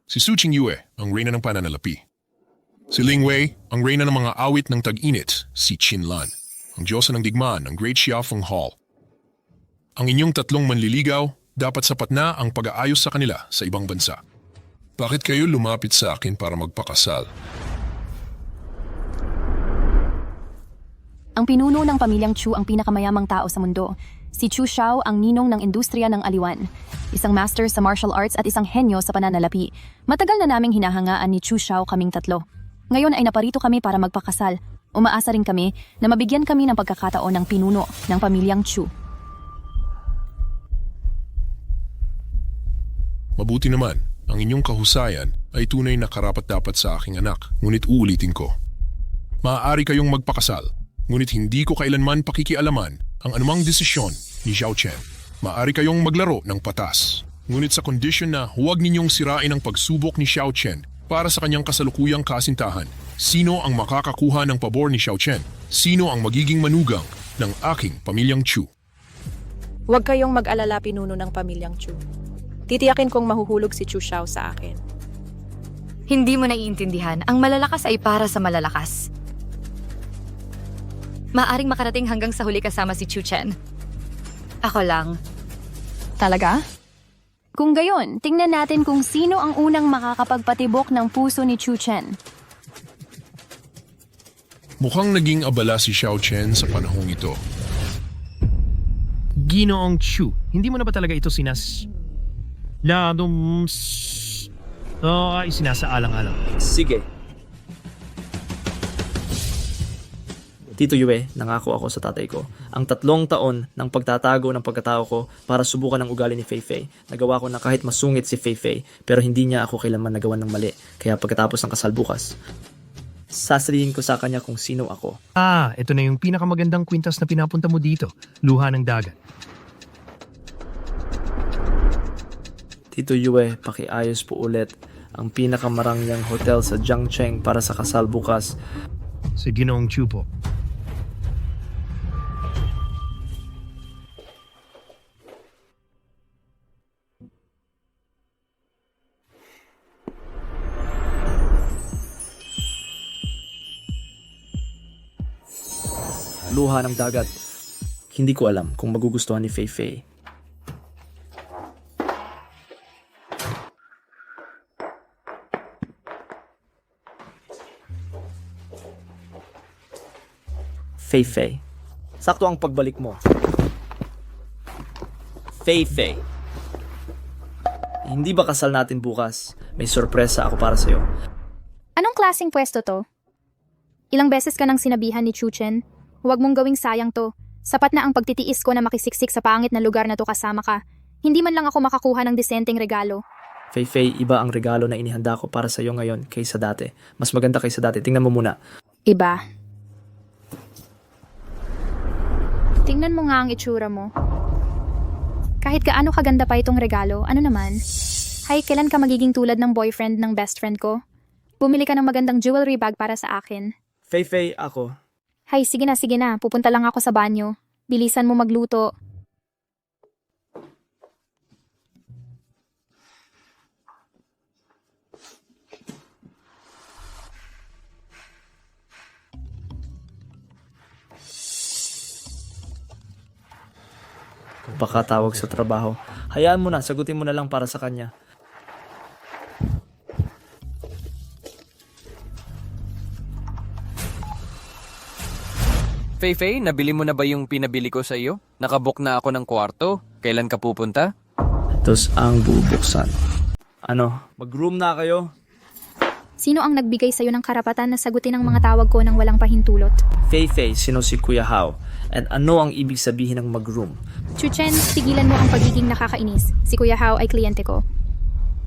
Si Su Qingyue, ang reyna ng pananalapi. Si Ling Wei, ang reyna ng mga awit ng tag-init, si Qin Lan, ang diyosa ng digmaan, ang Great Xiaofeng Hall. Ang inyong tatlong manliligaw, dapat sapat na ang pag-aayos sa kanila sa ibang bansa. Bakit kayo lumapit sa akin para magpakasal? Ang pinuno ng pamilyang Chu ang pinakamayamang tao sa mundo. Si Chu Xiao ang ninong ng industriya ng aliwan. Isang master sa martial arts at isang henyo sa pananalapi. Matagal na naming hinahangaan ni Chu Xiao kaming tatlo. Ngayon ay naparito kami para magpakasal. Umaasa rin kami na mabigyan kami ng pagkakataon ng pinuno ng pamilyang Chu. Mabuti naman, ang inyong kahusayan ay tunay na karapat-dapat sa aking anak, ngunit uulitin ko. Maaari kayong magpakasal, ngunit hindi ko kailanman pakikialaman ang anumang desisyon ni Xiao Chen. Maaari kayong maglaro ng patas, ngunit sa kondisyon na huwag ninyong sirain ang pagsubok ni Xiao Chen para sa kanyang kasalukuyang kasintahan. Sino ang makakakuha ng pabor ni Xiao Chen? Sino ang magiging manugang ng aking pamilyang Chu? Huwag kayong mag-alala, pinuno ng pamilyang Chu. Titiyakin kong mahuhulog si Chu Xiao sa akin. Hindi mo naiintindihan, ang malalakas ay para sa malalakas. Maaring makarating hanggang sa huli kasama si Chu Chen. Ako lang. Talaga? Kung gayon, tingnan natin kung sino ang unang makakapagpatibok ng puso ni Chu Chen. Mukhang naging abala si Xiao Chen sa panahong ito. Ginoong Chu, hindi mo na ba talaga ito isinasaalang-alang? Sige. Tito Yue, nangako ako sa tatay ko. Ang 3 taon ng pagtatago ng pagkatao ko para subukan ang ugali ni Fei Fei. Nagawa ko na kahit masungit si Fei Fei, pero hindi niya ako kailanman nagawa ng mali. Kaya pagkatapos ng kasal bukas, sasabihin ko sa kanya kung sino ako. Ito na yung pinakamagandang kwintas na pinapunta mo dito. Luha ng dagat. Tito Yue, pakiayos po ulit ang pinakamarangyang hotel sa Jiangcheng para sa kasal bukas. Si Ginoong Chu po. Luha ng dagat. Hindi ko alam kung magugustuhan ni Fei Fei. Fei Fei. Sakto ang pagbalik mo. Fei Fei. Hindi ba kasal natin bukas? May sorpresa ako para sa'yo. Anong klaseng pwesto to? Ilang beses ka nang sinabihan ni Chu Chen, huwag mong gawing sayang to. Sapat na ang pagtitiis ko na makisiksik sa pangit na lugar na to kasama ka. Hindi man lang ako makakuha ng disenteng regalo. Fei Fei, iba ang regalo na inihanda ko para sa'yo ngayon kaysa dati. Mas maganda kaysa dati. Tingnan mo muna. Iba. Tingnan mo nga ang itsura mo. Kahit gaano kaganda pa itong regalo, ano naman? Hay, kailan ka magiging tulad ng boyfriend ng best friend ko? Bumili ka ng magandang jewelry bag para sa akin. Fei Fei, ako. Hay, sige na. Pupunta lang ako sa banyo. Bilisan mo magluto. Baka tawag sa trabaho. Hayaan mo na, sagutin mo na lang para sa kanya. Fei Fei, nabili mo na ba yung pinabili ko sa iyo? Nakabook na ako ng kwarto. Kailan ka pupunta? Tapos ang bubuksan. Ano, mag-room na kayo? Sino ang nagbigay sa'yo ng karapatan na sagutin ang mga tawag ko ng walang pahintulot? Fei Fei, sino si Kuya Hao? And ano ang ibig sabihin ng mag-room? Chu Chen, tigilan mo ang pagiging nakakainis. Si Kuya Hao ay kliyente ko.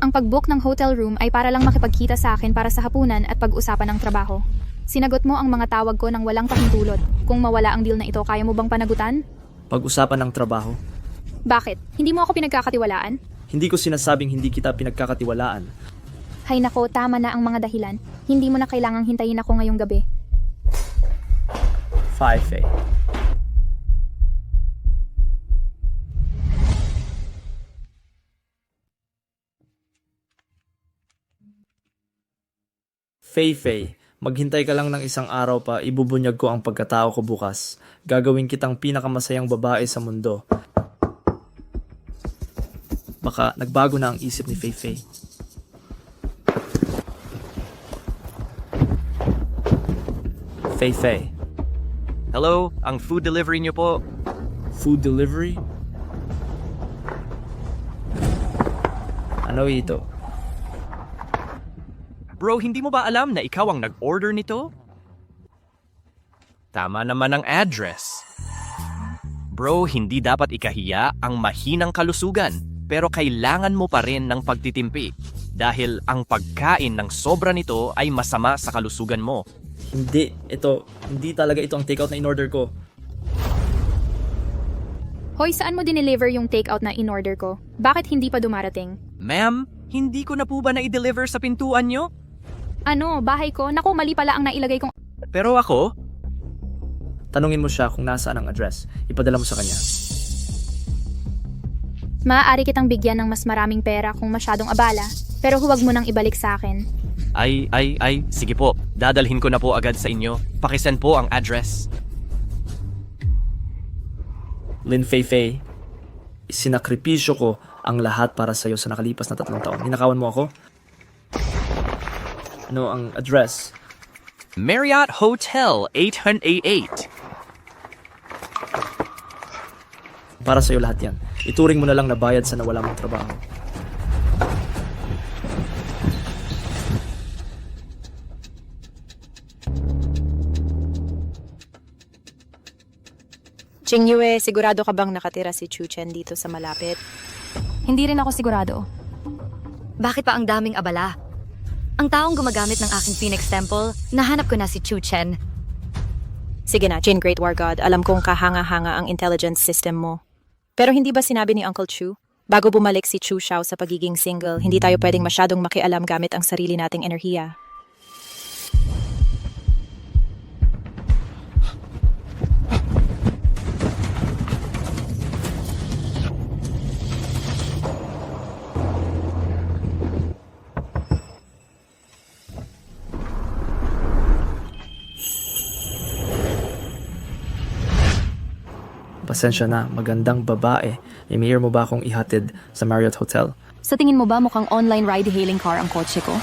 Ang pag-book ng hotel room ay para lang makipagkita sa akin para sa hapunan at pag-usapan ng trabaho. Sinagot mo ang mga tawag ko ng walang pahintulot. Kung mawala ang deal na ito, kaya mo bang panagutan? Pag-usapan ng trabaho? Bakit? Hindi mo ako pinagkakatiwalaan? Hindi ko sinasabing hindi kita pinagkakatiwalaan. Hay nako, tama na ang mga dahilan. Hindi mo na kailangang hintayin ako ngayong gabi. Fei Fei. Fei, maghintay ka lang ng isang araw pa, ibubunyag ko ang pagkatao ko bukas. Gagawin kitang pinakamasayang babae sa mundo. Baka nagbago na ang isip ni Fei. Fei. Hello, ang food delivery niyo po. Food delivery? Ano ito? Bro, hindi mo ba alam na ikaw ang nag-order nito? Tama naman ang address. Bro, hindi dapat ikahiya ang mahinang kalusugan, pero kailangan mo pa rin ng pagtitimpi dahil ang pagkain ng sobra nito ay masama sa kalusugan mo. Hindi talaga ito ang takeout na in-order ko. Hoy, saan mo dineliver yung takeout na in-order ko? Bakit hindi pa dumarating? Ma'am, hindi ko na po ba na-deliver sa pintuan nyo? Ano, bahay ko? Naku, mali pala ang nailagay kong... Pero ako, Tanungin mo siya kung nasaan ang address. Ipadala mo sa kanya. Maaari kitang bigyan ng mas maraming pera kung masyadong abala, pero huwag mo nang ibalik sa akin. sige po. Dadalhin ko na po agad sa inyo. Pakisend po ang address. Lin Fei, sinakripisyo ko ang lahat para sa'yo sa nakalipas na 3 taon. Ninakawan mo ako? Ano ang address? Marriott Hotel 888. Para sa'yo lahat yan. Ituring mo na lang na bayad sa nawala mong trabaho. Qingyue, sigurado ka bang nakatira si Chu Chen dito sa malapit? Hindi rin ako sigurado. Bakit pa ang daming abala? Ang taong gumagamit ng aking Phoenix Temple, nahanap ko na si Chu Chen. Sige na, Jin Great War God, alam kong kahanga-hanga ang intelligence system mo. Pero hindi ba sinabi ni Uncle Chu? Bago bumalik si Chu Xiao sa pagiging single, hindi tayo pwedeng masyadong makialam gamit ang sarili nating enerhiya. Pasensya na, magandang babae. I-mayor mo ba akong ihatid sa Marriott Hotel? Sa tingin mo ba mukhang online ride-hailing car ang kotse ko?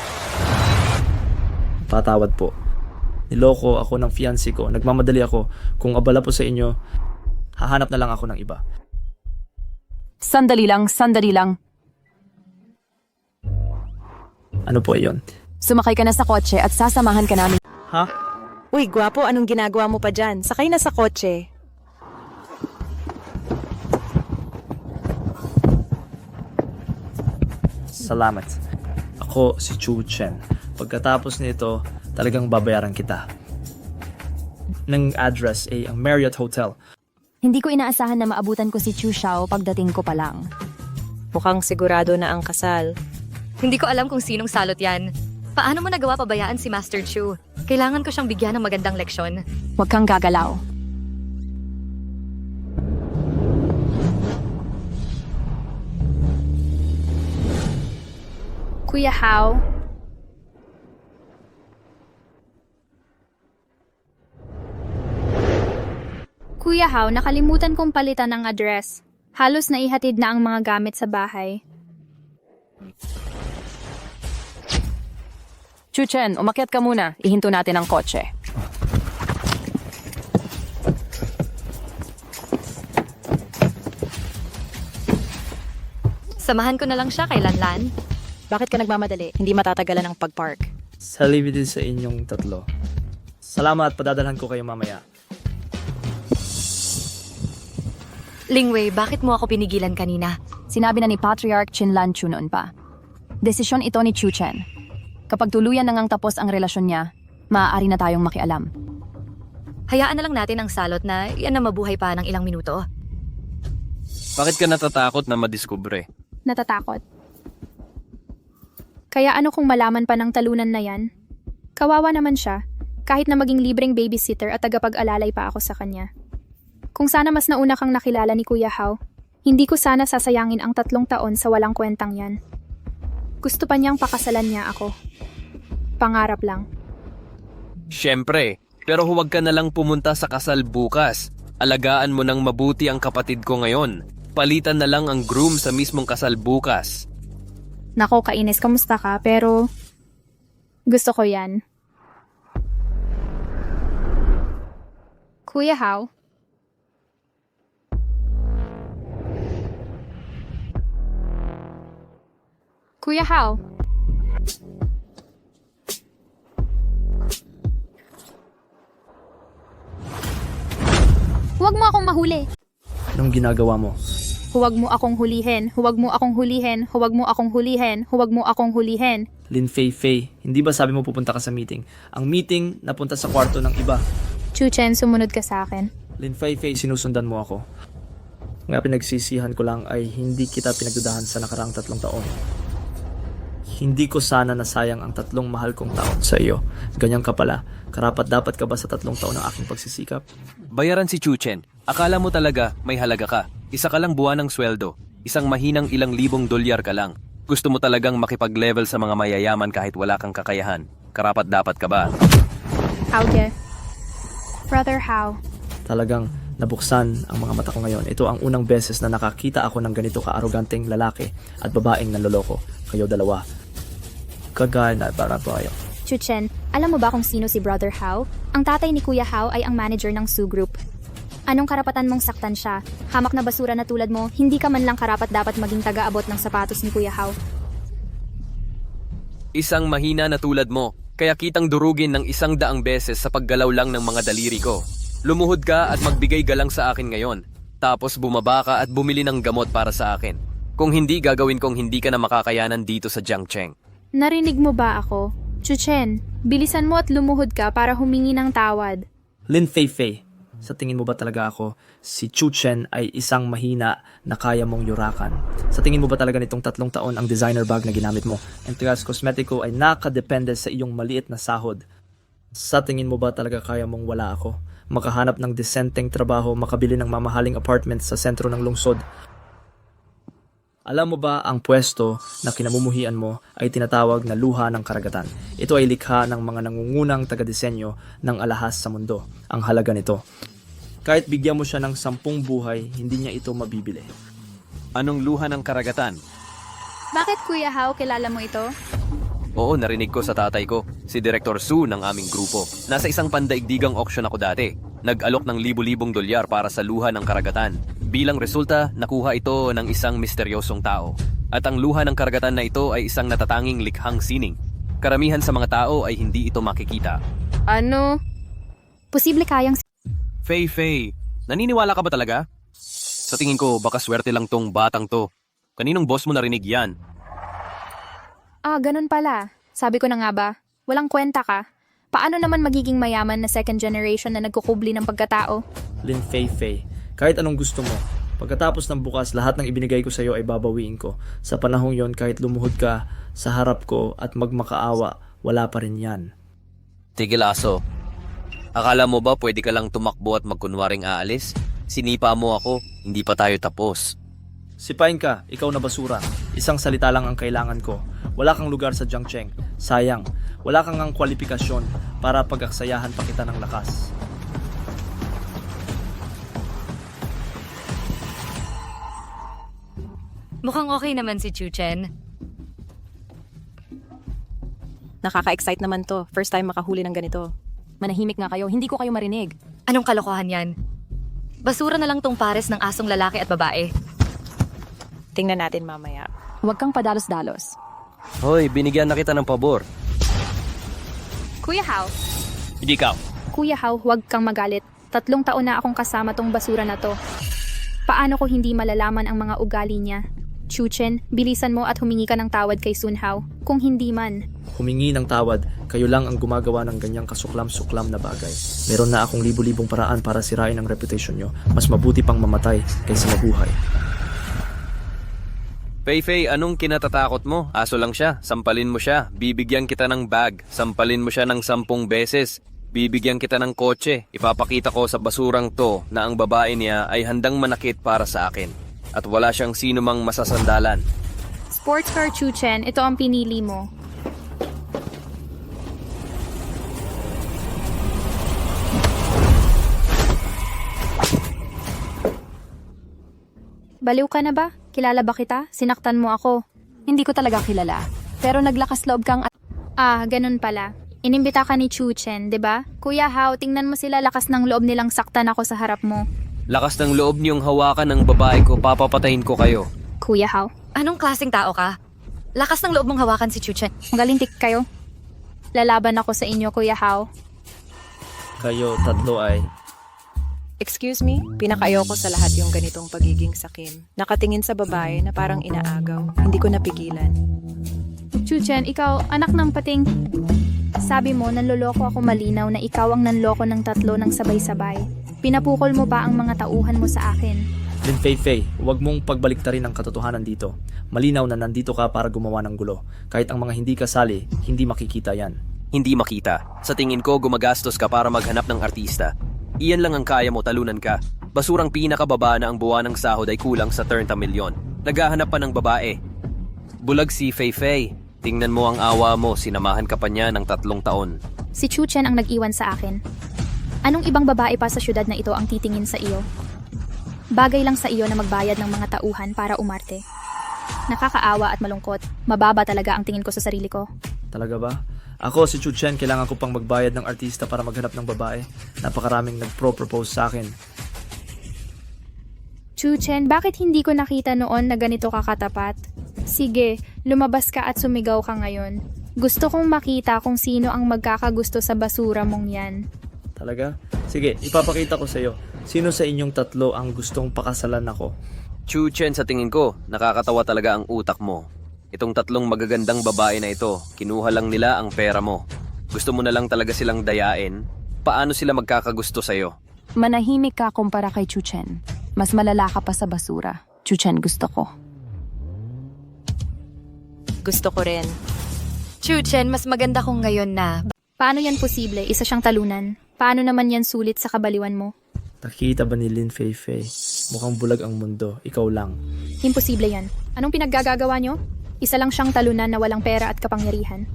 Patawad po. Niloko ako ng fiancé ko. Nagmamadali ako. Kung abala po sa inyo, hahanap na lang ako ng iba. Sandali lang. Ano po iyon? Sumakay ka na sa kotse at sasamahan ka namin. Ha? Uy, gwapo, anong ginagawa mo pa dyan? Sakay na sa kotse. Salamat. Ako si Chu Chen. Pagkatapos nito, talagang babayaran kita. Ng address ay ang Marriott Hotel. Hindi ko inaasahan na maabutan ko si Chu Xiao pagdating ko pa lang. Mukhang sigurado na ang kasal. Hindi ko alam kung sinong salot yan. Paano mo nagawa pabayaan si Master Chu? Kailangan ko siyang bigyan ng magandang leksyon. Huwag kang gagalaw. Kuya Hao, nakalimutan kong palitan ang address. Halos naihatid na ang mga gamit sa bahay. Chu Chen, umakyat ka muna. Ihinto natin ang kotse. Samahan ko na lang siya kay Lanlan. Bakit ka nagmamadali? Hindi matatagalan ang pag-park. Salivin din sa inyong 3. Salamat, padadalhan ko kayo mamaya. Lingwei, bakit mo ako pinigilan kanina? Sinabi na ni Patriarch Qin Lanchu noon pa. Desisyon ito ni Chu Chen. Kapag tuluyan na ngang tapos ang relasyon niya, maaari na tayong makialam. Hayaan na lang natin ang salot na yan na mabuhay pa ng ilang minuto. Bakit ka natatakot na madiskubre? Natatakot. Kaya ano kung malaman pa ng talunan na yan? Kawawa naman siya, kahit na maging libreng babysitter at tagapag-alalay pa ako sa kanya. Kung sana mas nauna kang nakilala ni Kuya Hao, hindi ko sana sasayangin ang 3 taon sa walang kwentang yan. Gusto pa niyang pakasalan niya ako. Pangarap lang. Siyempre, pero huwag ka na lang pumunta sa kasal bukas. Alagaan mo ng mabuti ang kapatid ko ngayon. Palitan na lang ang groom sa mismong kasal bukas. Nako, kainis, kamusta ka? Pero gusto ko yan. Kuya How? Kuya How? Huwag mo akong mahuli. Anong ginagawa mo? Huwag mo akong hulihin. Huwag mo akong hulihin. Huwag mo akong hulihin. Huwag mo akong hulihin. Lin Fei Fei, hindi ba sabi mo pupunta ka sa meeting? Ang meeting napunta sa kwarto ng iba. Chu Chen, sumunod ka sa akin. Lin Fei Fei, sinusundan mo ako. Nga pinagsisihan ko lang ay hindi kita pinagdudahan sa nakaraang 3 taon. Hindi ko sana nasayang ang 3 mahal kong taon sa iyo. Ganyan ka pala. Karapat dapat ka ba sa 3 taon ng aking pagsisikap? Bayaran si Chuchen. Akala mo talaga may halaga ka. Isa ka lang buwan ng sweldo. Isang mahinang ilang libong dolyar ka lang. Gusto mo talagang makipag-level sa mga mayayaman kahit wala kang kakayahan. Karapat dapat ka ba? How ye? Brother How? Talagang nabuksan ang mga mata ko ngayon. Ito ang unang beses na nakakita ako ng ganito ka-aroganteng lalaki at babaeng nanloloko. Kayo dalawa. Kagaya na para tayo. Chu Chen, alam mo ba kung sino si Brother How? Ang tatay ni Kuya How ay ang manager ng Su Group. Anong karapatan mong saktan siya? Hamak na basura na tulad mo, hindi ka man lang karapat dapat maging taga-abot ng sapatos ni Kuya How. Isang mahina na tulad mo. Kaya kitang durugin ng 100 beses sa paggalaw lang ng mga daliri ko. Lumuhod ka at magbigay galang sa akin ngayon. Tapos bumaba ka at bumili ng gamot para sa akin. Kung hindi, gagawin kong hindi ka na makakayanan dito sa Jiangcheng. Narinig mo ba ako? Chu Chen, bilisan mo at lumuhod ka para humingi ng tawad. Lin Fei Fei, sa tingin mo ba talaga ako, si Chu Chen ay isang mahina na kaya mong yurakan? Sa tingin mo ba talaga nitong 3 taon ang designer bag na ginamit mo? Entrias Cosmetico ay nakadepende sa iyong maliit na sahod. Sa tingin mo ba talaga kaya mong wala ako? Makahanap ng disenteng trabaho, makabili ng mamahaling apartment sa sentro ng lungsod. Alam mo ba ang pwesto na kinamumuhian mo ay tinatawag na luha ng karagatan? Ito ay likha ng mga nangungunang taga-disenyo ng alahas sa mundo. Ang halaga nito. Kahit bigyan mo siya ng 10 buhay, hindi niya ito mabibili. Anong luha ng karagatan? Bakit Kuya How, kilala mo ito? Oo, narinig ko sa tatay ko, si Director Su ng aming grupo. Nasa isang pandaigdigang auction ako dati. Nag-alok ng libu-libong dolyar para sa luha ng karagatan. Bilang resulta, nakuha ito ng isang misteryosong tao. At ang luha ng karagatan na ito ay isang natatanging likhang sining. Karamihan sa mga tao ay hindi ito makikita. Ano? Posible kayang... Fei Fei, naniniwala ka ba talaga? Sa tingin ko, baka swerte lang tong batang to. Kaninong boss mo narinig yan? Ganun pala. Sabi ko na nga ba, walang kwenta ka. Paano naman magiging mayaman na second generation na nagkukubli ng pagkatao? Lin Fei Fei, kahit anong gusto mo, pagkatapos ng bukas, lahat ng ibinigay ko sa iyo ay babawiin ko. Sa panahong yon, kahit lumuhod ka sa harap ko at magmakaawa, wala pa rin yan. Tigil aso. Akala mo ba pwede ka lang tumakbo at magkunwaring aalis? Sinipa mo ako, hindi pa tayo tapos. Sipain ka, ikaw na basura. Isang salita lang ang kailangan ko. Wala kang lugar sa Jiangcheng. Sayang, wala kang ang kwalifikasyon para pag-aksayahan pa kita ng lakas. Mukhang okay naman si Chuchen. Nakaka-excite naman to. First time makahuli ng ganito. Manahimik nga kayo, hindi ko kayo marinig. Anong kalokohan yan? Basura na lang tong pares ng asong lalaki at babae. Tingnan natin mamaya. Huwag kang padalos-dalos. Hoy, binigyan na kita ng pabor. Kuya How? Hindi ka. Kuya How, huwag kang magalit. 3 taon na akong kasama tong basura na to. Paano ko hindi malalaman ang mga ugali niya? Chu Chen, bilisan mo at humingi ka ng tawad kay Sun Hao. Kung hindi man. Humingi ng tawad, kayo lang ang gumagawa ng ganyang kasuklam-suklam na bagay. Meron na akong libu-libong paraan para sirain ang reputation nyo. Mas mabuti pang mamatay kaysa mabuhay. Fei Fei, anong kinatatakot mo? Aso lang siya, sampalin mo siya. Bibigyan kita ng bag, sampalin mo siya ng 10 beses. Bibigyan kita ng kotse. Ipapakita ko sa basurang to na ang babae niya ay handang manakit para sa akin. At wala siyang sino mang masasandalan. Sports car Chu Chen, ito ang pinili mo. Baliw ka na ba? Kilala ba kita? Sinaktan mo ako. Hindi ko talaga kilala. Pero naglakas loob kang Ah, ganun pala. Inimbita ka ni Chu Chen, 'di ba? Kuya Hao, tingnan mo sila, lakas ng loob nilang saktan ako sa harap mo. Lakas ng loob niyong hawakan ng babae ko, papapatayin ko kayo. Kuya Hao, Anong klaseng tao ka? Lakas ng loob mong hawakan si Chu Chen. magalintik kayo. Lalaban ako sa inyo, Kuya Hao. Kayo tatlo ay... Excuse me, pinakaayoko sa lahat yung ganitong pagiging sakim. Nakatingin sa babae na parang inaagaw. Hindi ko napigilan. Chu Chen, ikaw, anak ng pating... Sabi mo, nanloloko ako, malinaw na ikaw ang nanloko ng tatlo ng sabay-sabay. Pinapukol mo pa ang mga tauhan mo sa akin. Lin Fei, huwag mong pagbaliktarin ang katotohanan dito. Malinaw na nandito ka para gumawa ng gulo. Kahit ang mga hindi kasali, hindi makikita yan. Hindi makita. Sa tingin ko, gumagastos ka para maghanap ng artista. Iyan lang ang kaya mo, talunan ka. Basurang pinakababa na ang buwan ng sahod ay kulang sa 30 milyon. Naghahanap pa ng babae. Bulag si Fei. Tingnan mo ang awa mo, sinamahan ka pa niya ng 3 taon. Si Chu Chen ang nag-iwan sa akin. Anong ibang babae pa sa syudad na ito ang titingin sa iyo? Bagay lang sa iyo na magbayad ng mga tauhan para umarte. Nakakaawa at malungkot. Mababa talaga ang tingin ko sa sarili ko. Talaga ba? Ako, si Chu Chen, kailangan ko pang magbayad ng artista para maghanap ng babae. Napakaraming nag-propose sa akin. Chu Chen, bakit hindi ko nakita noon na ganito ka katapat? Sige, lumabas ka at sumigaw ka ngayon. Gusto kong makita kung sino ang magkakagusto sa basura mong yan. Talaga? Sige, ipapakita ko sa iyo. Sino sa inyong tatlo ang gustong pakasalan ako? Chu Chen, sa tingin ko, nakakatawa talaga ang utak mo. Itong 3 magagandang babae na ito, kinuha lang nila ang pera mo. Gusto mo na lang talaga silang dayain? Paano sila magkakagusto sa'yo? manahimik ka kumpara kay Chu Chen. Mas malala ka pa sa basura. Chu Chen, gusto ko. Gusto ko rin. Chu Chen, mas maganda kung ngayon na. Paano yan posible? Isa siyang talunan. Paano naman yan sulit sa kabaliwan mo? Nakita ba ni Lin Fei? Mukhang bulag ang mundo. Ikaw lang. Imposible yan. Anong pinaggagawa nyo? Isa lang siyang talunan na walang pera at kapangyarihan.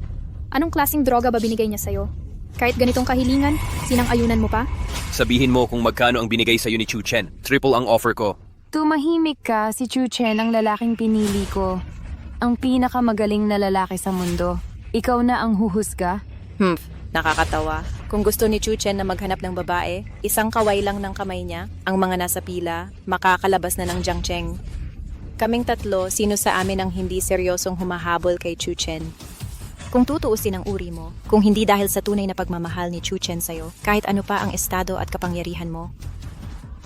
Anong klaseng droga ba binigay niya sa'yo? Kahit ganitong kahilingan, sinang-ayunan mo pa? Sabihin mo kung magkano ang binigay sa'yo ni Chu Chen. Triple ang offer ko. Tumahimik ka, si Chu Chen ang lalaking pinili ko. Ang pinakamagaling na lalaki sa mundo. Ikaw na ang huhusga? Nakakatawa. Kung gusto ni Chu Chen na maghanap ng babae, isang kaway lang ng kamay niya, ang mga nasa pila, makakalabas na ng Jiang Cheng. Kaming tatlo, sino sa amin ang hindi seryosong humahabol kay Chu Chen? Kung tutuusin ang uri mo, kung hindi dahil sa tunay na pagmamahal ni Chu Chen sa'yo, kahit ano pa ang estado at kapangyarihan mo,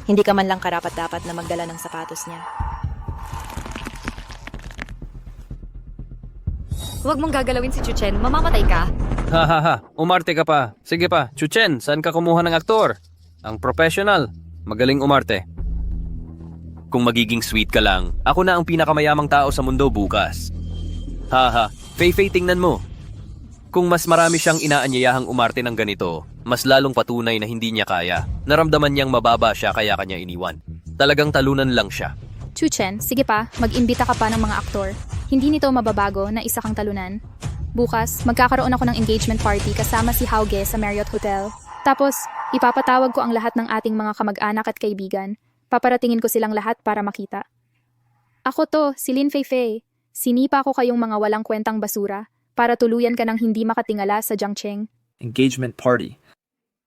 hindi ka man lang karapat-dapat na magdala ng sapatos niya. Huwag mong gagalawin si Chu Chen, mamamatay ka. Ha, umarte ka pa. Sige pa, Chu Chen, saan ka kumuha ng aktor? Ang professional, magaling umarte. Kung magiging sweet ka lang, ako na ang pinakamayamang tao sa mundo bukas. Haha, Fei, tingnan mo. Kung mas marami siyang inaanyayahang umarte ng ganito, mas lalong patunay na hindi niya kaya. Naramdaman niyang mababa siya kaya kanya iniwan. Talagang talunan lang siya. Chu Chen, sige pa, mag-imbita ka pa ng mga aktor. Hindi nito mababago na isa kang talunan. Bukas, magkakaroon ako ng engagement party kasama si Hao Ge sa Marriott Hotel. Tapos, ipapatawag ko ang lahat ng ating mga kamag-anak at kaibigan. Paparatingin ko silang lahat para makita. Ako to, si Lin Fei. Sinipa ko kayong mga walang kwentang basura para tuluyan ka ng hindi makatingala sa Jiang Cheng. Engagement party.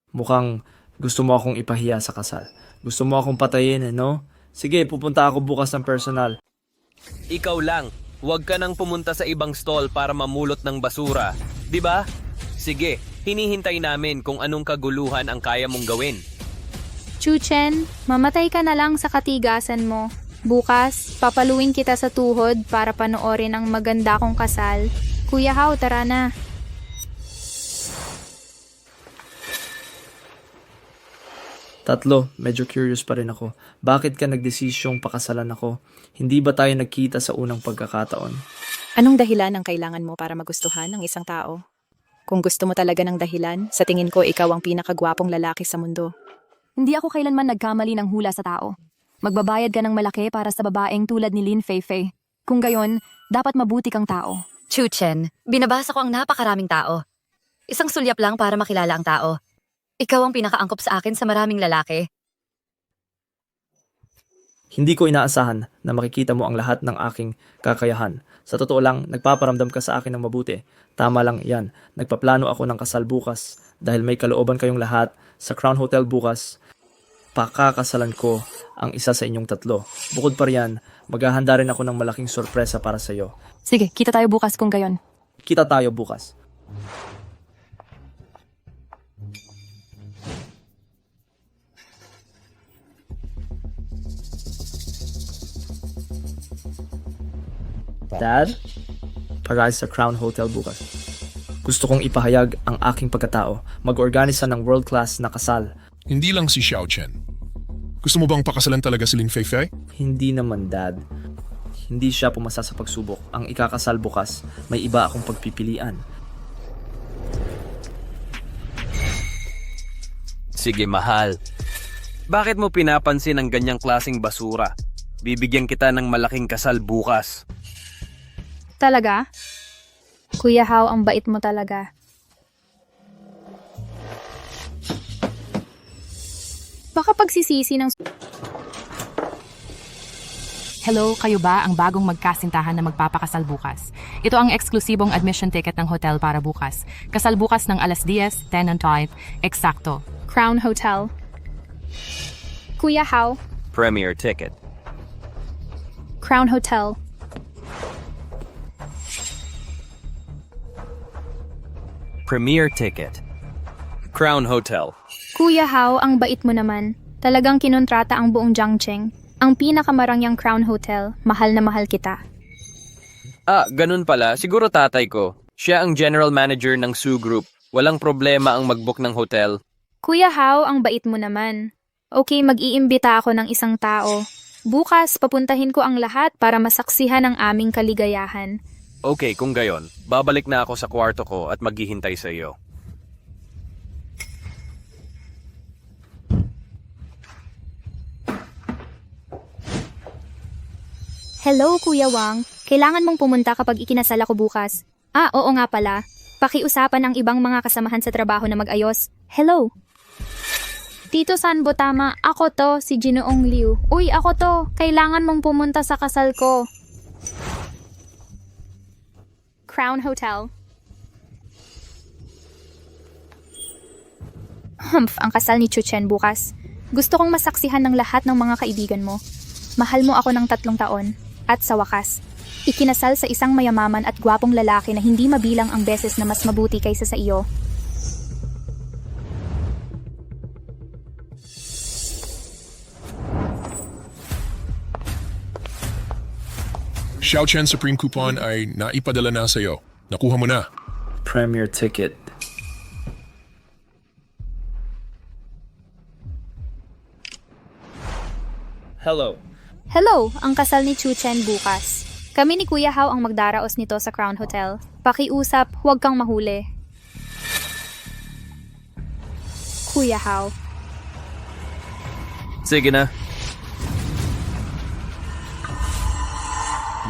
Mukhang gusto mo akong ipahiya sa kasal. Gusto mo akong patayin, no? Sige, pupunta ako bukas ng personal. Ikaw lang, huwag ka nang pumunta sa ibang stall para mamulot ng basura. 'Di ba? Sige, hinihintay namin kung anong kaguluhan ang kaya mong gawin. Chu Chen, mamatay ka na lang sa katigasan mo. Bukas, papaluin kita sa tuhod para panoorin ang maganda kong kasal. Kuya Hao, tara na. Tatlo, medyo curious pa rin ako. Bakit ka nagdesisyong pakasalan ako? Hindi ba tayo nagkita sa unang pagkakataon? Anong dahilan ang kailangan mo para magustuhan ng isang tao? Kung gusto mo talaga ng dahilan, sa tingin ko ikaw ang pinakagwapong lalaki sa mundo. Hindi ako kailanman nagkamali ng hula sa tao. Magbabayad ka ng malaki para sa babaeng tulad ni Lin Fei. Kung gayon, dapat mabuti kang tao. Chu Chen, binabasa ko ang napakaraming tao. Isang sulyap lang para makilala ang tao. Ikaw ang pinakaangkop sa akin sa maraming lalaki. Hindi ko inaasahan na makikita mo ang lahat ng aking kakayahan. Sa totoo lang, nagpaparamdam ka sa akin ng mabuti. Tama lang yan. Nagpaplano ako ng kasal bukas dahil may kalooban kayong lahat sa Crown Hotel bukas. Pakakasalan ko ang isa sa inyong tatlo. Bukod pa riyan, maghahanda rin ako ng malaking sorpresa para sa iyo. Sige, kita tayo bukas kung gayon. Kita tayo bukas. Dad, para sa Crown Hotel bukas. Gusto kong ipahayag ang aking pagkatao, mag-organisa ng world-class na kasal. Hindi lang si Xiao Chen. Gusto mo bang pakasalan talaga si Lin Feifei? Hindi naman, Dad. Hindi siya pumasa sa pagsubok. Ang ikakasal bukas, may iba akong pagpipilian. Sige, mahal. Bakit mo pinapansin ang ganyang klaseng basura? Bibigyan kita ng malaking kasal bukas. Talaga? Kuya Hao, ang bait mo talaga. Baka pagsisisi ng... Hello, kayo ba ang bagong magkasintahan na magpapakasal bukas? Ito ang eksklusibong admission ticket ng hotel para bukas. Kasal bukas ng alas 10, 10 and 5, eksakto. Crown Hotel. Kuya Hao, Premier ticket. Crown Hotel. Premier ticket. Crown Hotel. Kuya Hao, ang bait mo naman. Talagang kinontrata ang buong Jiangcheng. Ang pinakamarangyang Crown Hotel. Mahal na mahal kita. Ah, ganun pala. Siguro tatay ko. Siya ang general manager ng Su Group. Walang problema ang mag-book ng hotel. Kuya Hao, ang bait mo naman. Okay, mag-iimbita ako ng isang tao. Bukas, papuntahin ko ang lahat para masaksihan ang aming kaligayahan. Okay, kung gayon, babalik na ako sa kwarto ko at maghihintay sa iyo. Hello, Kuya Wang. Kailangan mong pumunta kapag ikinasal ako bukas. Ah, oo nga pala. Pakiusapan ang ibang mga kasamahan sa trabaho na mag-ayos. Hello. Tito Sanbo, tama. Ako to, si Ginoong Liu. Uy, ako to. Kailangan mong pumunta sa kasal ko. Crown Hotel. Ang kasal ni Chu Chen bukas. Gusto kong masaksihan ng lahat ng mga kaibigan mo. Mahal mo ako ng 3 taon. At sa wakas, ikinasal sa isang mayamaman at gwapong lalaki na hindi mabilang ang beses na mas mabuti kaysa sa iyo. Xiao Chen Supreme Coupon ay naipadala na sa iyo. Nakuha mo na. Premier ticket. Hello. Hello, ang kasal ni Chu Chen bukas. Kami ni Kuya Hao ang magdaraos nito sa Crown Hotel. Pakiusap, huwag kang mahuli. Kuya Hao. Sige na.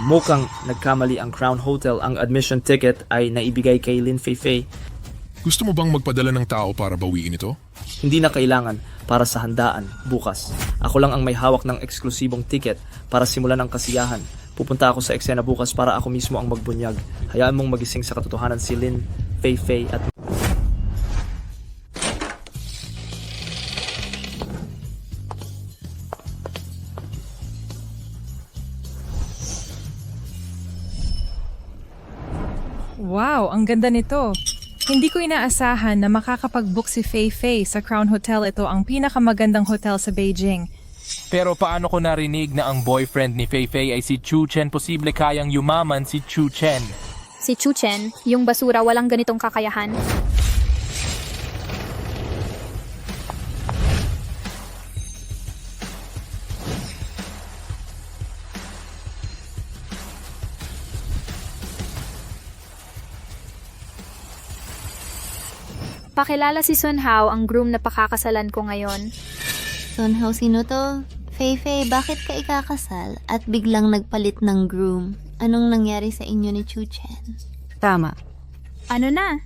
Mukhang nagkamali ang Crown Hotel. Ang admission ticket ay naibigay kay Lin Feifei. Gusto mo bang magpadala ng tao para bawiin ito? Hindi na kailangan para sa handaan bukas. Ako lang ang may hawak ng eksklusibong ticket para simulan ang kasiyahan. Pupunta ako sa eksena bukas para ako mismo ang magbunyag. Hayaan mong magising sa katotohanan si Lin Feifei at... Wow, ang ganda nito. Hindi ko inaasahan na makakapag-book si Feifei sa Crown Hotel. Ito ang pinakamagandang hotel sa Beijing. Pero paano ko narinig na ang boyfriend ni Feifei ay si Chu Chen? Posible kayang yumaman si Chu Chen. Si Chu Chen, yung basura walang ganitong kakayahan. Pakilala si Sun Hao, ang groom na pakakasalan ko ngayon. Sun Hao, sino to? Feifei, bakit ka ikakasal at biglang nagpalit ng groom? Anong nangyari sa inyo ni Chu Chen? Tama. Ano na?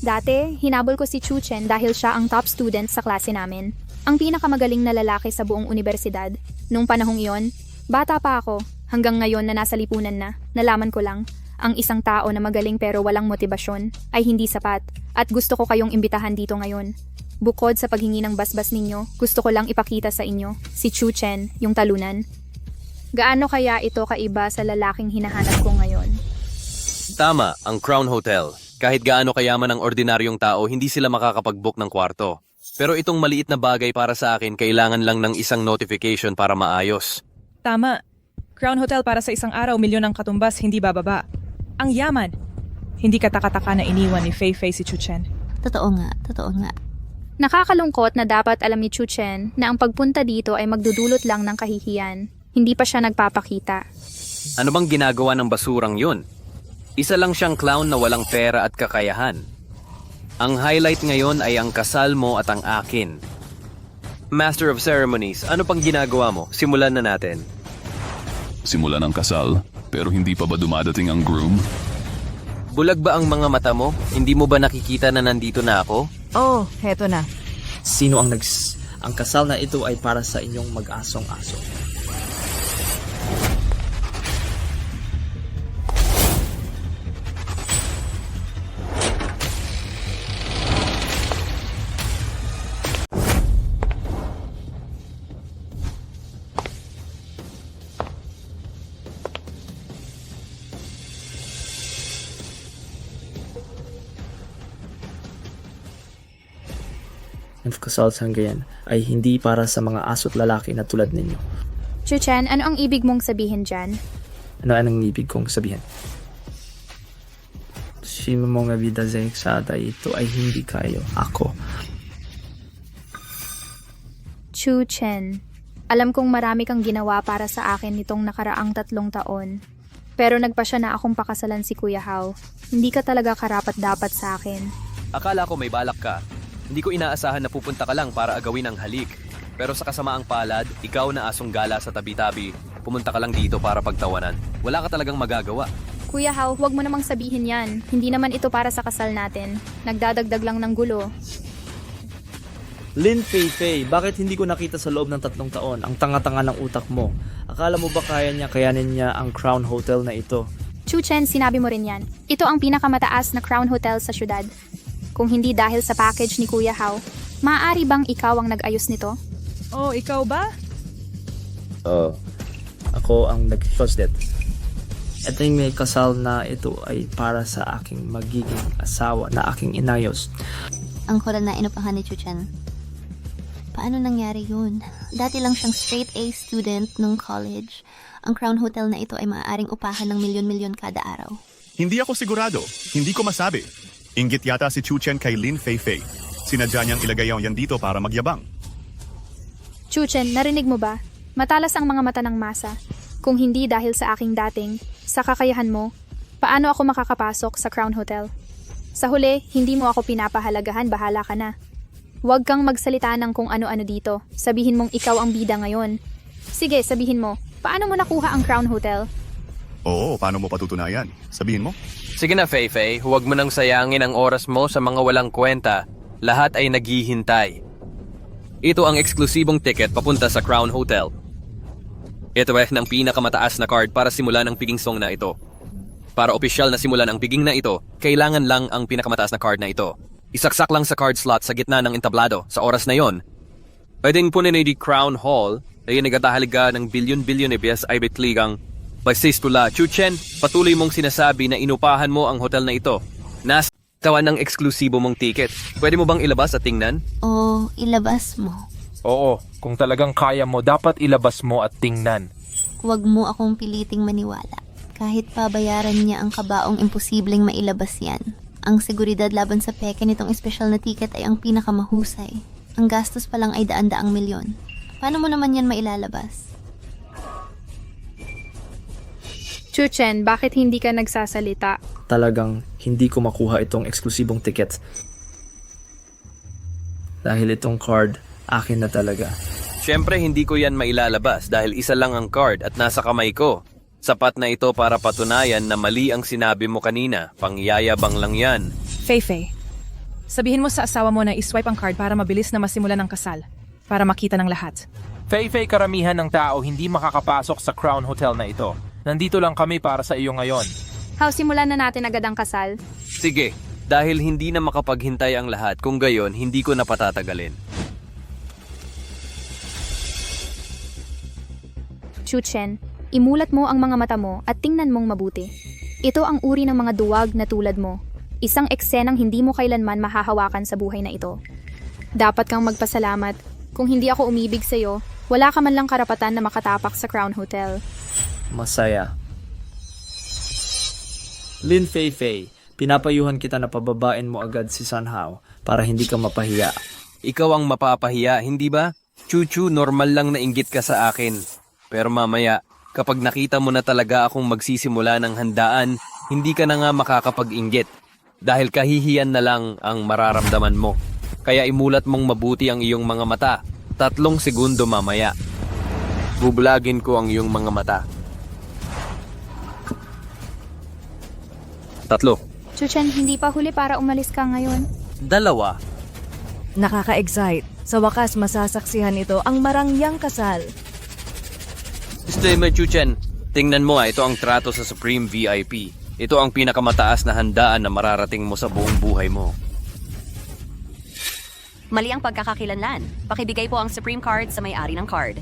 Dati, hinabol ko si Chu Chen dahil siya ang top student sa klase namin. Ang pinakamagaling na lalaki sa buong universidad. Nung panahong iyon, bata pa ako. Hanggang ngayon na nasa lipunan na, nalaman ko lang, ang isang tao na magaling pero walang motibasyon ay hindi sapat at gusto ko kayong imbitahan dito ngayon. Bukod sa paghingi ng basbas ninyo, gusto ko lang ipakita sa inyo, si Chu Chen, yung talunan. Gaano kaya ito kaiba sa lalaking hinahanap ko ngayon? Tama, ang Crown Hotel. Kahit gaano kayaman ang ordinaryong tao, hindi sila makakapag-book ng kwarto. Pero itong maliit na bagay para sa akin, kailangan lang ng isang notification para maayos. Tama. Crown Hotel para sa isang araw, milyon ang katumbas, hindi bababa. Ang yaman. Hindi katakataka na iniwan ni Fei Fei si Chu Chen. Totoo nga, totoo nga. Nakakalungkot na dapat alam ni Chu Chen na ang pagpunta dito ay magdudulot lang ng kahihiyan. Hindi pa siya nagpapakita. Ano bang ginagawa ng basurang yun? Isa lang siyang clown na walang pera at kakayahan. Ang highlight ngayon ay ang kasal mo at ang akin. Master of Ceremonies, ano pang ginagawa mo? Simulan na natin. Simulan ang kasal, pero hindi pa ba dumadating ang groom? Bulag ba ang mga mata mo? Hindi mo ba nakikita na nandito na ako? Oh, heto na. Sino ang ang kasal na ito ay para sa inyong mag-asong-aso. Ang kasal sa hanggayan ay hindi para sa mga aso't lalaki na tulad ninyo. Chu Chen, ano ang ibig mong sabihin dyan? Ano ang ibig kong sabihin? Si mga vida sa ito ay hindi kayo, ako. Chu Chen, alam kong marami kang ginawa para sa akin nitong nakaraang 3 taon. Pero nagpasya na akong pakasalan si Kuya Hao. Hindi ka talaga karapat-dapat sa akin. Akala ko may balak ka. Hindi ko inaasahan na pupunta ka lang para agawin ang halik. Pero sa kasamaang palad, ikaw na asong gala sa tabi-tabi, pumunta ka lang dito para pagtawanan. Wala ka talagang magagawa. Kuya Hao, huwag mo namang sabihin yan. Hindi naman ito para sa kasal natin. Nagdadagdag lang ng gulo. Lin Fei Fei, bakit hindi ko nakita sa loob ng 3 taon? Ang tanga-tanga ng utak mo. Akala mo ba kayanin niya ang Crown Hotel na ito? Chu Chen, sinabi mo rin yan. Ito ang pinakamataas na Crown Hotel sa syudad. Kung hindi dahil sa package ni Kuya Hao, maaari bang ikaw ang nag-ayos nito? Oh, ikaw ba? Ako ang nag-close that. Ito yung may kasal na ito ay para sa aking magiging asawa na aking inayos. Ang kural na inupahan ni Chu Chen. Paano nangyari yun? Dati lang siyang straight A student nung college. Ang Crown Hotel na ito ay maaaring upahan ng milyon-milyon kada araw. Hindi ako sigurado. Hindi ko masabi. Inggit yata si Chu Chen kay Lin Fei Fei. Sinadya niyang ilagay yan dito para magyabang. Chu Chen, narinig mo ba? Matalas ang mga mata ng masa. Kung hindi dahil sa aking dating, sa kakayahan mo, paano ako makakapasok sa Crown Hotel? Sa huli, hindi mo ako pinapahalagahan, bahala ka na. Huwag kang magsalita ng kung ano-ano dito. Sabihin mong ikaw ang bida ngayon. Sige, sabihin mo, paano mo nakuha ang Crown Hotel? Oo, paano mo patutunayan? Sabihin mo. Sige na, Fei Fei, huwag mo nang sayangin ang oras mo sa mga walang kwenta. Lahat ay naghihintay. Ito ang eksklusibong ticket papunta sa Crown Hotel. Ito ay ng pinakamataas na card para simulan ang piging song na ito. Para opisyal na simulan ang piging na ito, kailangan lang ang pinakamataas na card na ito. Isaksak lang sa card slot sa gitna ng entablado sa oras na yon. Pwedeng punin di Crown Hall ay nagatahaliga ng bilyon-bilyon ibiyas ay bitligang Basistula. Chu Chen, patuloy mong sinasabi na inupahan mo ang hotel na ito. Nasa tawan ng eksklusibo mong ticket. Pwede mo bang ilabas at tingnan? O ilabas mo. Oo, kung talagang kaya mo, dapat ilabas mo at tingnan. Huwag mo akong piliting maniwala. Kahit pabayaran niya ang kabaong imposibleng mailabas yan. Ang seguridad laban sa peke nitong espesyal na ticket ay ang pinakamahusay. Ang gastos pa lang ay daan-daang milyon. Paano mo naman yan mailalabas? Chu Chen, bakit hindi ka nagsasalita? Talagang hindi ko makuha itong eksklusibong ticket. Dahil itong card, akin na talaga. Siyempre hindi ko yan mailalabas dahil isa lang ang card at nasa kamay ko. Sapat na ito para patunayan na mali ang sinabi mo kanina. Pangyayabang lang yan. Fei Fei, sabihin mo sa asawa mo na iswipe ang card para mabilis na masimulan ang kasal. para makita ng lahat. Fei-Fei, karamihan ng tao hindi makakapasok sa Crown Hotel na ito. Nandito lang kami para sa iyo ngayon. How, simulan na natin agad ang kasal. Sige, dahil hindi na makapaghintay ang lahat, kung gayon, hindi ko na patatagalin. Chu-Chen, imulat mo ang mga mata mo at tingnan mong mabuti. Ito ang uri ng mga duwag na tulad mo. Isang eksenang hindi mo kailanman mahahawakan sa buhay na ito. Dapat kang magpasalamat. Kung hindi ako umibig sa'yo, wala ka man lang karapatan na makatapak sa Crown Hotel. Masaya. Lin Fei-Fei, pinapayuhan kita na pababain mo agad si Sun Hao para hindi ka mapahiya. Ikaw ang mapapahiya, hindi ba? Chu-Chu, normal lang na inggit ka sa akin. Pero mamaya, kapag nakita mo na talaga akong magsisimula ng handaan, hindi ka na nga makakapag-inggit. Dahil kahihiyan na lang ang mararamdaman mo. Kaya imulat mong mabuti ang iyong mga mata. 3 segundo mamaya. Bublagin ko ang iyong mga mata. 3. Chu-Chen, hindi pa huli para umalis ka ngayon. 2. Nakaka-excite. Sa wakas, masasaksihan ito ang marangyang kasal. Mr. Chu-Chen, tingnan mo ito ang trato sa Supreme VIP. Ito ang pinakamataas na handaan na mararating mo sa buong buhay mo. Mali ang pagkakakilanlan. Pakibigay po ang Supreme Card sa may-ari ng card.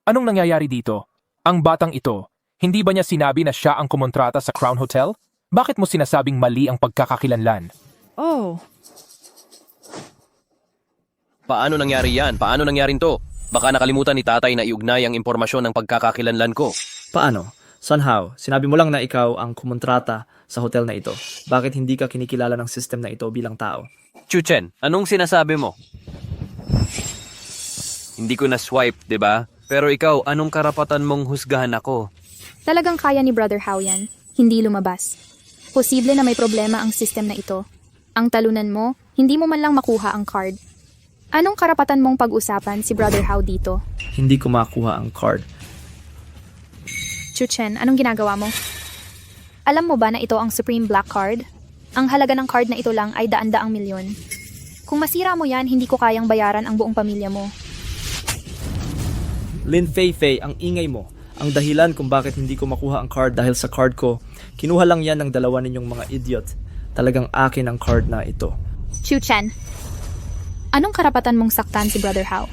Anong nangyayari dito? Ang batang ito, hindi ba niya sinabi na siya ang kumontrata sa Crown Hotel? Bakit mo sinasabing mali ang pagkakakilanlan? Oh, Paano nangyari yan? Paano nangyarin to? Baka nakalimutan ni tatay na iugnay ang impormasyon ng pagkakakilanlan ko. Paano? Sun Hao, sinabi mo lang na ikaw ang kumontrata sa hotel na ito. Bakit hindi ka kinikilala ng system na ito bilang tao? Chu-Chen, anong sinasabi mo? Hindi ko na-swipe, di ba? Pero ikaw, anong karapatan mong husgahan ako? Talagang kaya ni Brother Hao yan. Hindi lumabas. Posible na may problema ang system na ito. Ang talunan mo, hindi mo man lang makuha ang card. Anong karapatan mong pag-usapan si Brother Hao dito? Hindi ko makuha ang card. Chu-Chen, anong ginagawa mo? Alam mo ba na ito ang Supreme Black Card? Ang halaga ng card na ito lang ay daan-daang milyon. Kung masira mo yan, hindi ko kayang bayaran ang buong pamilya mo. Lin Fei-Fei, ang ingay mo. Ang dahilan kung bakit hindi ko makuha ang card dahil sa card ko, kinuha lang yan ng dalawa ninyong mga idiot. Talagang akin ang card na ito. Chu-Chen, anong karapatan mong saktan si Brother Hao?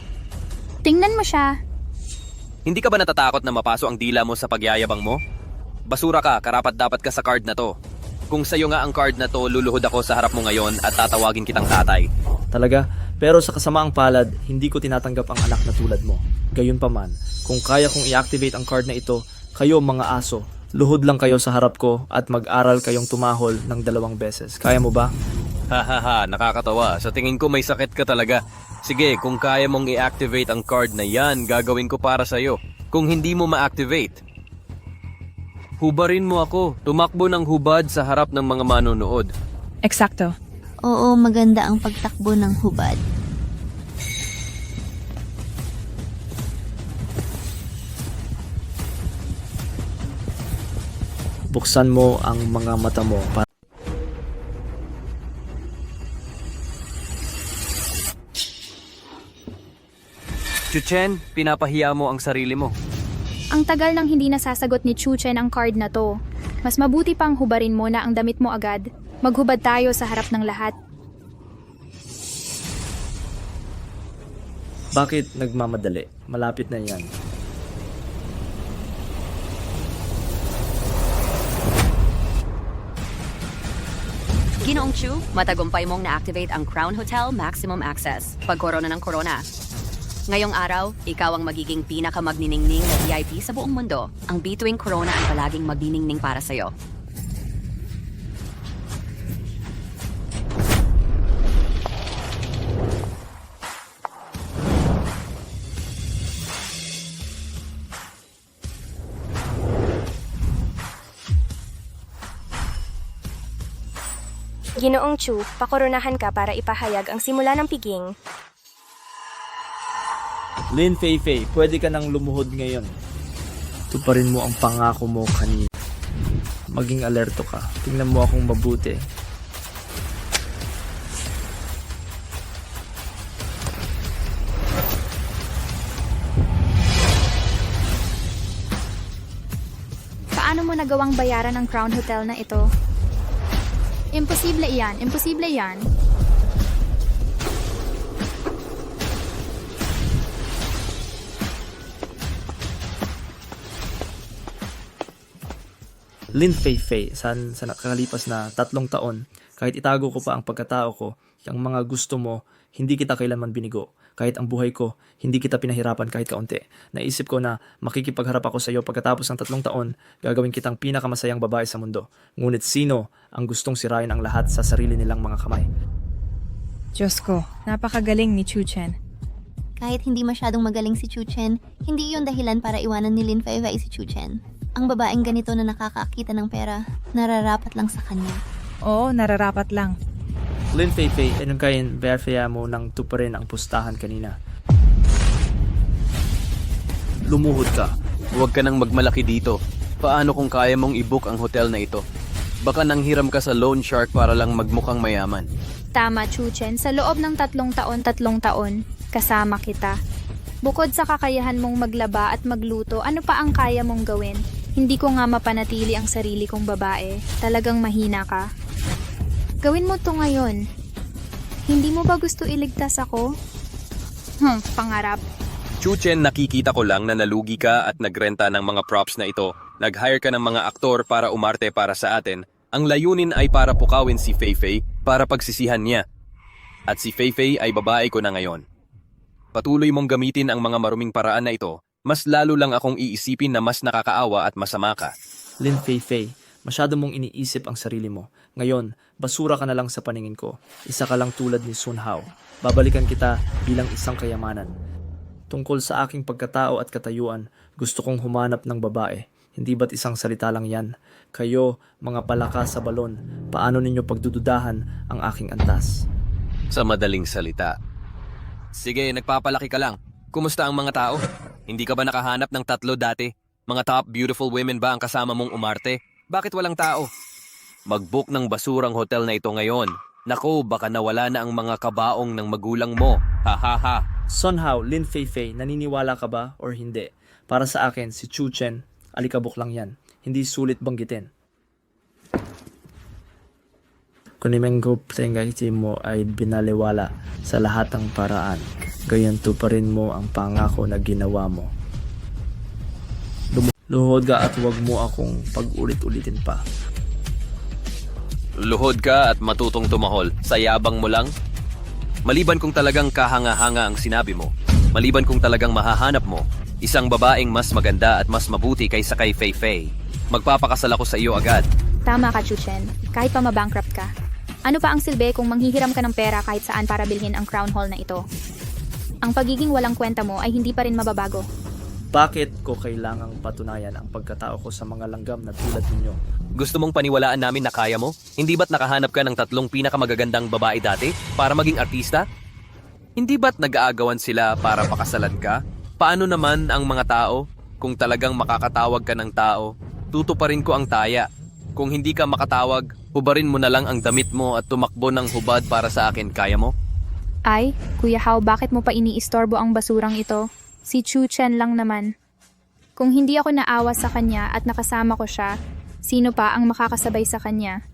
Tingnan mo siya. Hindi ka ba natatakot na mapaso ang dila mo sa pagyayabang mo? Basura ka, karapat dapat ka sa card na to. Kung sa'yo nga ang card na to, luluhod ako sa harap mo ngayon at tatawagin kitang tatay. Talaga? Pero sa kasamaang palad, hindi ko tinatanggap ang anak na tulad mo. Gayunpaman, kung kaya kong i-activate ang card na ito, kayo mga aso, luhod lang kayo sa harap ko at mag-aral kayong tumahol ng 2 beses. Kaya mo ba? Hahaha, nakakatawa. Sa tingin ko may sakit ka talaga. Sige, kung kaya mong i-activate ang card na yan, gagawin ko para sa'yo. Kung hindi mo ma-activate, hubarin mo ako. Tumakbo ng hubad sa harap ng mga manonood. eksakto. Oo, maganda ang pagtakbo ng hubad. Buksan mo ang mga mata mo para Chu-Chen, pinapahiya mo ang sarili mo. Ang tagal nang hindi nasasagot ni Chu-Chen ang card na to. Mas mabuti pang hubarin mo na ang damit mo agad. Maghubad tayo sa harap ng lahat. bakit nagmamadali? Malapit na yan. Ginoong Chu, matagumpay mong na-activate ang Crown Hotel Maximum Access pag korona ng corona. Ngayong araw, ikaw ang magiging pinakamagniningning na VIP sa buong mundo. Ang bituing corona ay palaging magniningning para sa'yo. Ginoong Chu, pakoronahan ka para ipahayag ang simula ng piging. Lin Fei-Fei, pwede ka nang lumuhod ngayon. Tuparin mo ang pangako mo kanina. Maging alerto ka. Tingnan mo akong mabuti. nagawang bayaran ang Crown Hotel na ito. Imposible iyan, imposible yan. Lin Fei, sa nakakalipas na 3 taon, kahit itago ko pa ang pagkatao ko, ang mga gusto mo, hindi kita kailanman binigo. Kahit ang buhay ko, hindi kita pinahirapan kahit kaunti. Naisip ko na makikipagharap ako sa iyo pagkatapos ng 3 taon, gagawin kitang pinakamasayang babae sa mundo. Ngunit sino ang gustong sirain ang lahat sa sarili nilang mga kamay? Diyos ko, napakagaling ni Chu Chen. Kahit hindi masyadong magaling si Chu Chen, hindi iyon dahilan para iwanan ni Lin Fei si Chu Chen. Ang babaeng ganito na nakakaakita ng pera, nararapat lang sa kanya. Oo, nararapat lang. Lin Fei, anong kain verifya mo nang tuparin ang pustahan kanina? Lumuhod ka. Huwag ka nang magmalaki dito. Paano kung kaya mong i-book ang hotel na ito? Baka nanghiram ka sa loan shark para lang magmukhang mayaman. Tama, Chu Chen. Sa loob ng 3 taon, kasama kita. Bukod sa kakayahan mong maglaba at magluto, ano pa ang kaya mong gawin? Hindi ko nga mapanatili ang sarili kong babae. Talagang mahina ka. Gawin mo to ngayon. Hindi mo ba gusto iligtas ako? Pangarap. Chu Chen, nakikita ko lang na nalugi ka at nagrenta ng mga props na ito. Nag-hire ka ng mga aktor para umarte para sa atin. Ang layunin ay para pukawin si Fei Fei para pagsisihan niya. At si Fei Fei ay babae ko na ngayon. Patuloy mong gamitin ang mga maruming paraan na ito, mas lalo lang akong iisipin na mas nakakaawa at masama ka. Lin Fei, masyado mong iniisip ang sarili mo. Ngayon, basura ka na lang sa paningin ko. Isa ka lang tulad ni Sun Hao. Babalikan kita bilang isang kayamanan. Tungkol sa aking pagkatao at katayuan, gusto kong humanap ng babae. Hindi ba't isang salita lang yan? Kayo, mga palaka sa balon, paano ninyo pagdududahan ang aking antas? Sa madaling salita. Sige, nagpapalaki ka lang. Kumusta ang mga tao? Hindi ka ba nakahanap ng 3 dati? Mga top beautiful women ba ang kasama mong umarte? Bakit walang tao? Mag-book ng basurang hotel na ito ngayon. Naku, baka nawala na ang mga kabaong ng magulang mo. Ha ha ha. Sun Hao, Lin Fei, naniniwala ka ba or hindi? Para sa akin, si Chu Chen, alikabok lang yan. Hindi sulit banggitin. Kunimengo Plengaiti mo ay binaliwala sa lahat ng paraan. Gayon tuparin mo ang pangako na ginawa mo. Luhod ka at huwag mo akong pag-ulit-ulitin pa. Luhod ka at matutong tumahol. Sa yabang mo lang? Maliban kung talagang kahanga-hanga ang sinabi mo, maliban kung talagang mahahanap mo, isang babaeng mas maganda at mas mabuti kaysa kay Fei Fei, magpapakasal ako sa iyo agad. Tama ka, Chu Chen. Kahit pa mabankrupt ka. Ano pa ang silbi kung manghihiram ka ng pera kahit saan para bilhin ang Crown Hall na ito? Ang pagiging walang kwenta mo ay hindi pa rin mababago. Bakit ko kailangang patunayan ang pagkatao ko sa mga langgam na tulad ninyo? Gusto mong paniwalaan namin na kaya mo? Hindi ba't nakahanap ka ng 3 pinakamagagandang babae dati para maging artista? Hindi ba't nag-aagawan sila para pakasalan ka? Paano naman ang mga tao? Kung talagang makakatawag ka ng tao, tutuparin ko ang taya. Kung hindi ka makatawag, hubarin mo na lang ang damit mo at tumakbo ng hubad para sa akin. Kaya mo? Ay, Kuya Hao, bakit mo pa iniistorbo ang basurang ito? Si Chu Chen lang naman. Kung hindi ako naawa sa kanya at nakasama ko siya, sino pa ang makakasabay sa kanya?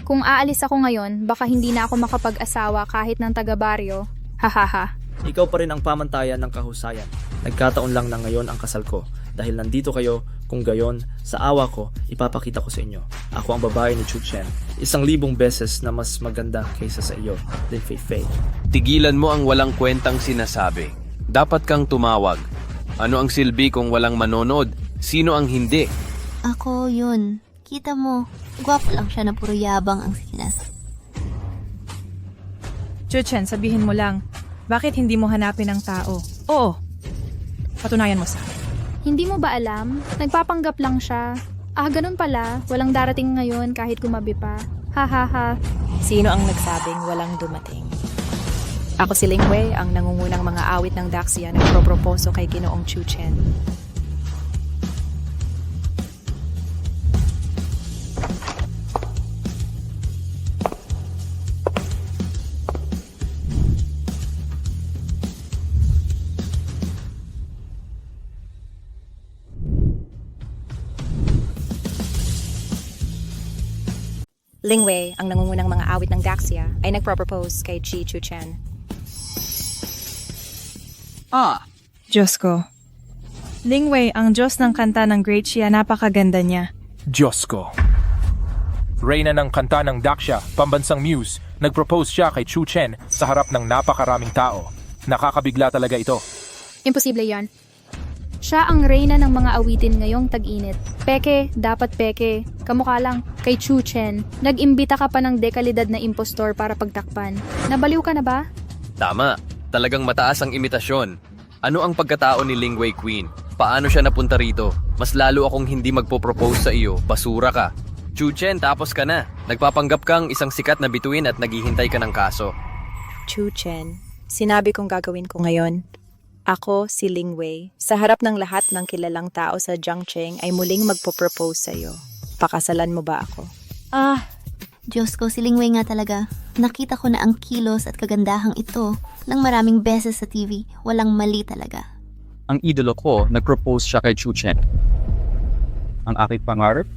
Kung aalis ako ngayon, baka hindi na ako makapag-asawa kahit ng taga-baryo. Hahaha. Ikaw pa rin ang pamantayan ng kahusayan. Nagkataon lang na ngayon ang kasal ko. Dahil nandito kayo, kung gayon, sa awa ko, ipapakita ko sa inyo. Ako ang babae ni Chu Chen. 1,000 beses na mas maganda kaysa sa iyo, Lin Fei Fei. Tigilan mo ang walang kwentang sinasabi. Dapat kang tumawag. Ano ang silbi kung walang manonood? Sino ang hindi? Ako yun. Kita mo, gwapo lang siya na puro yabang ang sinas. Chu Chen, sabihin mo lang, bakit hindi mo hanapin ang tao? Oo. Patunayan mo sa akin. Hindi mo ba alam? Nagpapanggap lang siya. Ganun pala. Walang darating ngayon kahit gumabi pa. Ha. Sino ang nagsabing walang dumating? Ako si Ling Wei, ang nangungunang mga awit ng Daxia na nagproproposo kay Ginoong Chu Chen. Ling Wei, ang nangungunang mga awit ng Daxia, ay nagpropose kay Chi Chu Chen. Diyos ko. Ling Wei, ang Diyos ng kanta ng Great Xia, napakaganda niya. Diyos ko. Reyna ng kanta ng Daxia, pambansang muse, nagpropose siya kay Chu Chen sa harap ng napakaraming tao. Nakakabigla talaga ito. Imposible yon. Siya ang reyna ng mga awitin ngayong tag-init. Peke, dapat peke. Kamukha lang, kay Chu Chen. Nag-imbita ka pa ng dekalidad na impostor para pagtakpan. Nabaliw ka na ba? Tama, talagang mataas ang imitasyon. Ano ang pagkatao ni Ling Wei Queen? Paano siya napunta rito? Mas lalo akong hindi magpo-propose sa iyo, basura ka. Chu Chen, tapos ka na. Nagpapanggap kang isang sikat na bituin at naghihintay ka ng kaso. Chu Chen, sinabi kong gagawin ko ngayon. Ako, si Ling Wei, sa harap ng lahat ng kilalang tao sa Jiangcheng ay muling magpo-propose sa iyo. Pakasalan mo ba ako? Diyos ko, si Ling Wei nga talaga. Nakita ko na ang kilos at kagandahang ito ng maraming beses sa TV. Walang mali talaga. Ang idolo ko, nag-propose siya kay Chu Chen. Ang aking pangarap,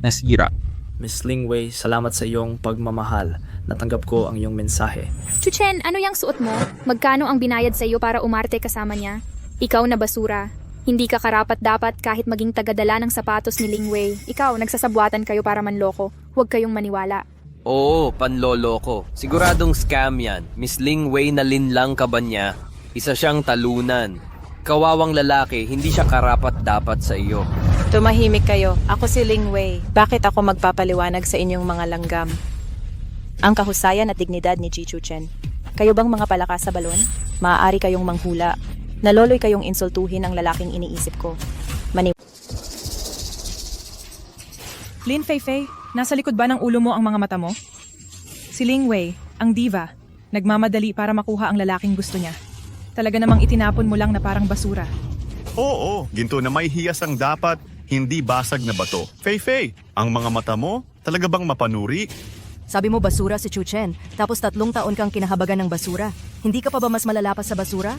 nasira. Miss Ling Wei, salamat sa iyong pagmamahal. Natanggap ko ang iyong mensahe. Chu Chen, ano yung suot mo? Magkano ang binayad sa iyo para umarte kasama niya? Ikaw na basura. Hindi ka karapat-dapat kahit maging tagadala ng sapatos ni Ling Wei. Ikaw, nagsasabwatan kayo para manloko. Huwag kayong maniwala. Oo, panloloko. Siguradong scam yan. Miss Ling Wei na linlang ka ba niya? Isa siyang talunan. Kawawang lalaki, hindi siya karapat-dapat sa iyo. Tumahimik kayo. Ako si Ling Wei. Bakit ako magpapaliwanag sa inyong mga langgam? Ang kahusayan at dignidad ni Chi Chu Chen. Kayo bang mga palaka sa balon? Maaari kayong manghula. Naloloy kayong insultuhin ang lalaking iniisip ko. Lin Feifei, nasa likod ba ng ulo mo ang mga mata mo? Si Ling Wei, ang diva, nagmamadali para makuha ang lalaking gusto niya. Talaga namang itinapon mo lang na parang basura. Oo, ginto na may hiyas ang dapat, hindi basag na bato. Feifei, ang mga mata mo, talaga bang mapanuri? Sabi mo basura si Chu Chen, tapos 3 taon kang kinahabagan ng basura. Hindi ka pa ba mas malalapas sa basura?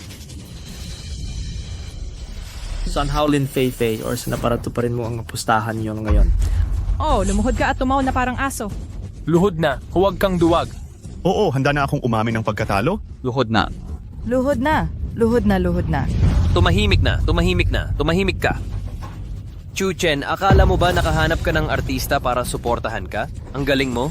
Somehow Lin Feifei or sa naparatuparin mo ang pustahan niyo ngayon. Oh, lumuhod ka at tumaw na parang aso. Luhod na, huwag kang duwag. Oo, handa na akong umamin ng pagkatalo. Luhod na. Luhod na. Luhod na, luhod na. Tumahimik na, tumahimik na, tumahimik ka. Chu Chen, akala mo ba nakahanap ka ng artista para suportahan ka? Ang galing mo?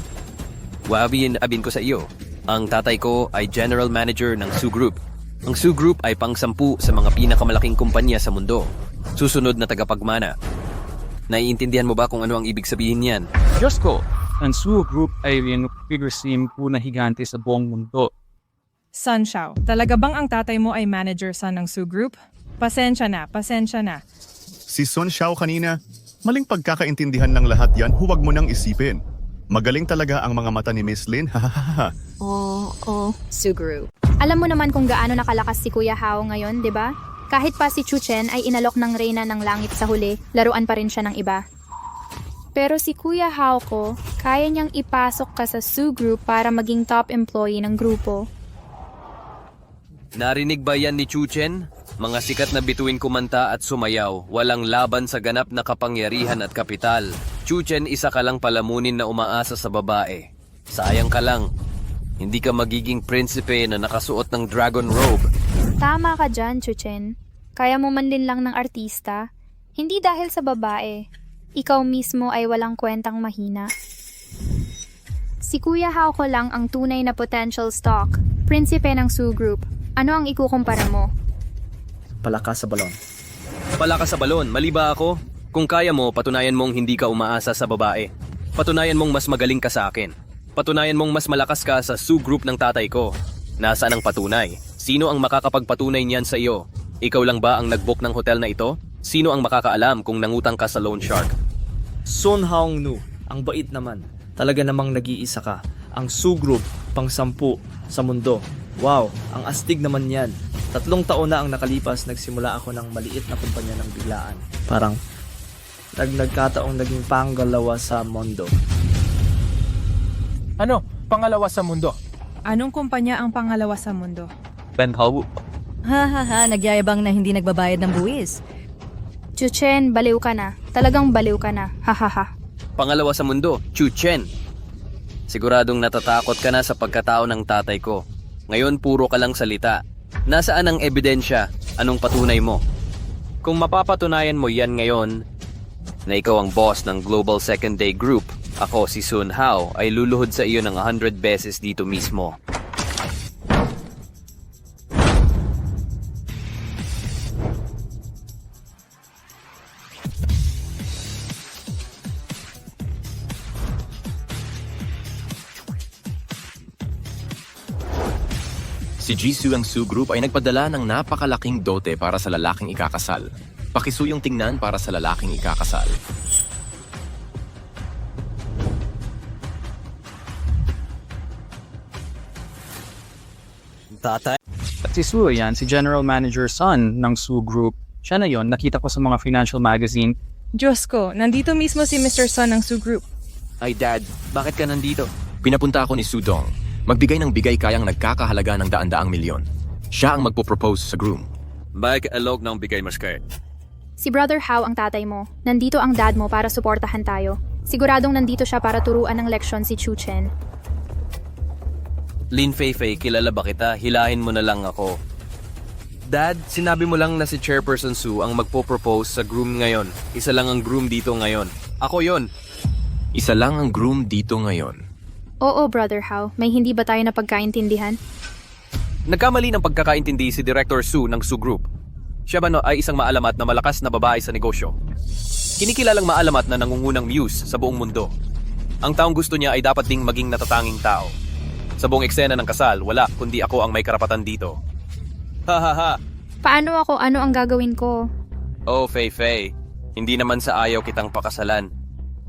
Abin ko sa iyo. Ang tatay ko ay General Manager ng Su Group. Ang Su Group ay pang-10 sa mga pinakamalaking kumpanya sa mundo. Susunod na tagapagmana. Naiintindihan mo ba kung ano ang ibig sabihin niyan? Diyos ko, ang Su Group ay yung figure-sim na higante sa buong mundo. Sun Xiao, talaga bang ang tatay mo ay manager sa ng Su Group? Pasensya na, pasensya na. Si Sun Xiao kanina, maling pagkakaintindihan ng lahat yan, huwag mo nang isipin. Magaling talaga ang mga mata ni Miss Lin, hahaha. Oo. Su Group. Alam mo naman kung gaano nakalakas si Kuya Hao ngayon, di ba? Kahit pa si Chu Chen ay inalok ng reyna ng langit sa huli, laruan pa rin siya ng iba. Pero si Kuya Hao ko, kaya niyang ipasok ka sa Su Group para maging top employee ng grupo. Narinig ba yan ni Chu Chen? Mga sikat na bituin kumanta at sumayaw, walang laban sa ganap na kapangyarihan at kapital. Chu Chen, isa ka lang palamunin na umaasa sa babae. Sayang ka lang. Hindi ka magiging prinsipe na nakasuot ng dragon robe. Tama ka dyan, Chu Chen. Kaya mo man din lang ng artista. Hindi dahil sa babae. Ikaw mismo ay walang kwentang mahina. Si Kuya Hao ko lang ang tunay na potential stock. Prinsipe ng Su Group. Ano ang ikukumpara mo? Palaka sa balon. Palaka sa balon, mali ba ako? Kung kaya mo, patunayan mong hindi ka umaasa sa babae. Patunayan mong mas magaling ka sa akin. Patunayan mong mas malakas ka sa Su Group ng tatay ko. Nasaan ang patunay? Sino ang makakapagpatunay niyan sa iyo? Ikaw lang ba ang nag-book ng hotel na ito? Sino ang makakaalam kung nangutang ka sa loan shark? Sun Hongnu, ang bait naman. Talaga namang nag-iisa ka. Ang Su Group, pang-10 sa mundo. Wow, ang astig naman yan. 3 taon na ang nakalipas, nagsimula ako ng maliit na kumpanya ng biglaan. Parang nagkataong naging pangalawa sa mundo. Ano? Pangalawa sa mundo? Anong kumpanya ang pangalawa sa mundo? Benhao. Ha, nagyayabang na hindi nagbabayad ng buwis. Chu Chen, baliw ka na. Talagang baliw ka na. Hahaha. Pangalawa sa mundo, Chu Chen. Siguradong natatakot ka na sa pagkatao ng tatay ko. Ngayon puro ka lang salita. Nasaan ang ebidensya? Anong patunay mo? Kung mapapatunayan mo yan ngayon, na ikaw ang boss ng Global Second Day Group, ako si Sun Hao ay luluhod sa iyo ng 100 beses dito mismo. Si Jisoo ang Su Group ay nagpadala ng napakalaking dote para sa lalaking ikakasal. Pakisuyong tingnan para sa lalaking ikakasal. Tatay? Si Su yan, si General Manager Son ng Su Group. Siya na yon, nakita ko sa mga financial magazine. Diyos ko, nandito mismo si Mr. Son ng Su Group. Ay Dad, bakit ka nandito? Pinapunta ako ni Sudong. Magbigay ng bigay kayang nagkakahalaga ng daan-daang milyon. Siya ang magpo-propose sa groom. Bakit alok ng bigay mas kay? Si Brother Hao ang tatay mo. Nandito ang dad mo para suportahan tayo. Siguradong nandito siya para turuan ng leksyon si Chu Chen. Lin Feifei, kilala ba kita? Hilahin mo na lang ako. Dad, sinabi mo lang na si Chairperson Su ang magpo-propose sa groom ngayon. Isa lang ang groom dito ngayon. Ako yon. Isa lang ang groom dito ngayon. Oo, Brother Hao. May hindi ba tayo na pagkaintindihan? Nagkamali ng pagkakaintindi si Director Su ng Su Group. Siya ba ay isang maalamat na malakas na babae sa negosyo? Kinikilalang maalamat na nangungunang muse sa buong mundo. Ang taong gusto niya ay dapat ding maging natatanging tao. Sa buong eksena ng kasal, wala kundi ako ang may karapatan dito. Hahaha. Paano ako? Ano ang gagawin ko? Oh, Feifei. Hindi naman sa ayaw kitang pakasalan.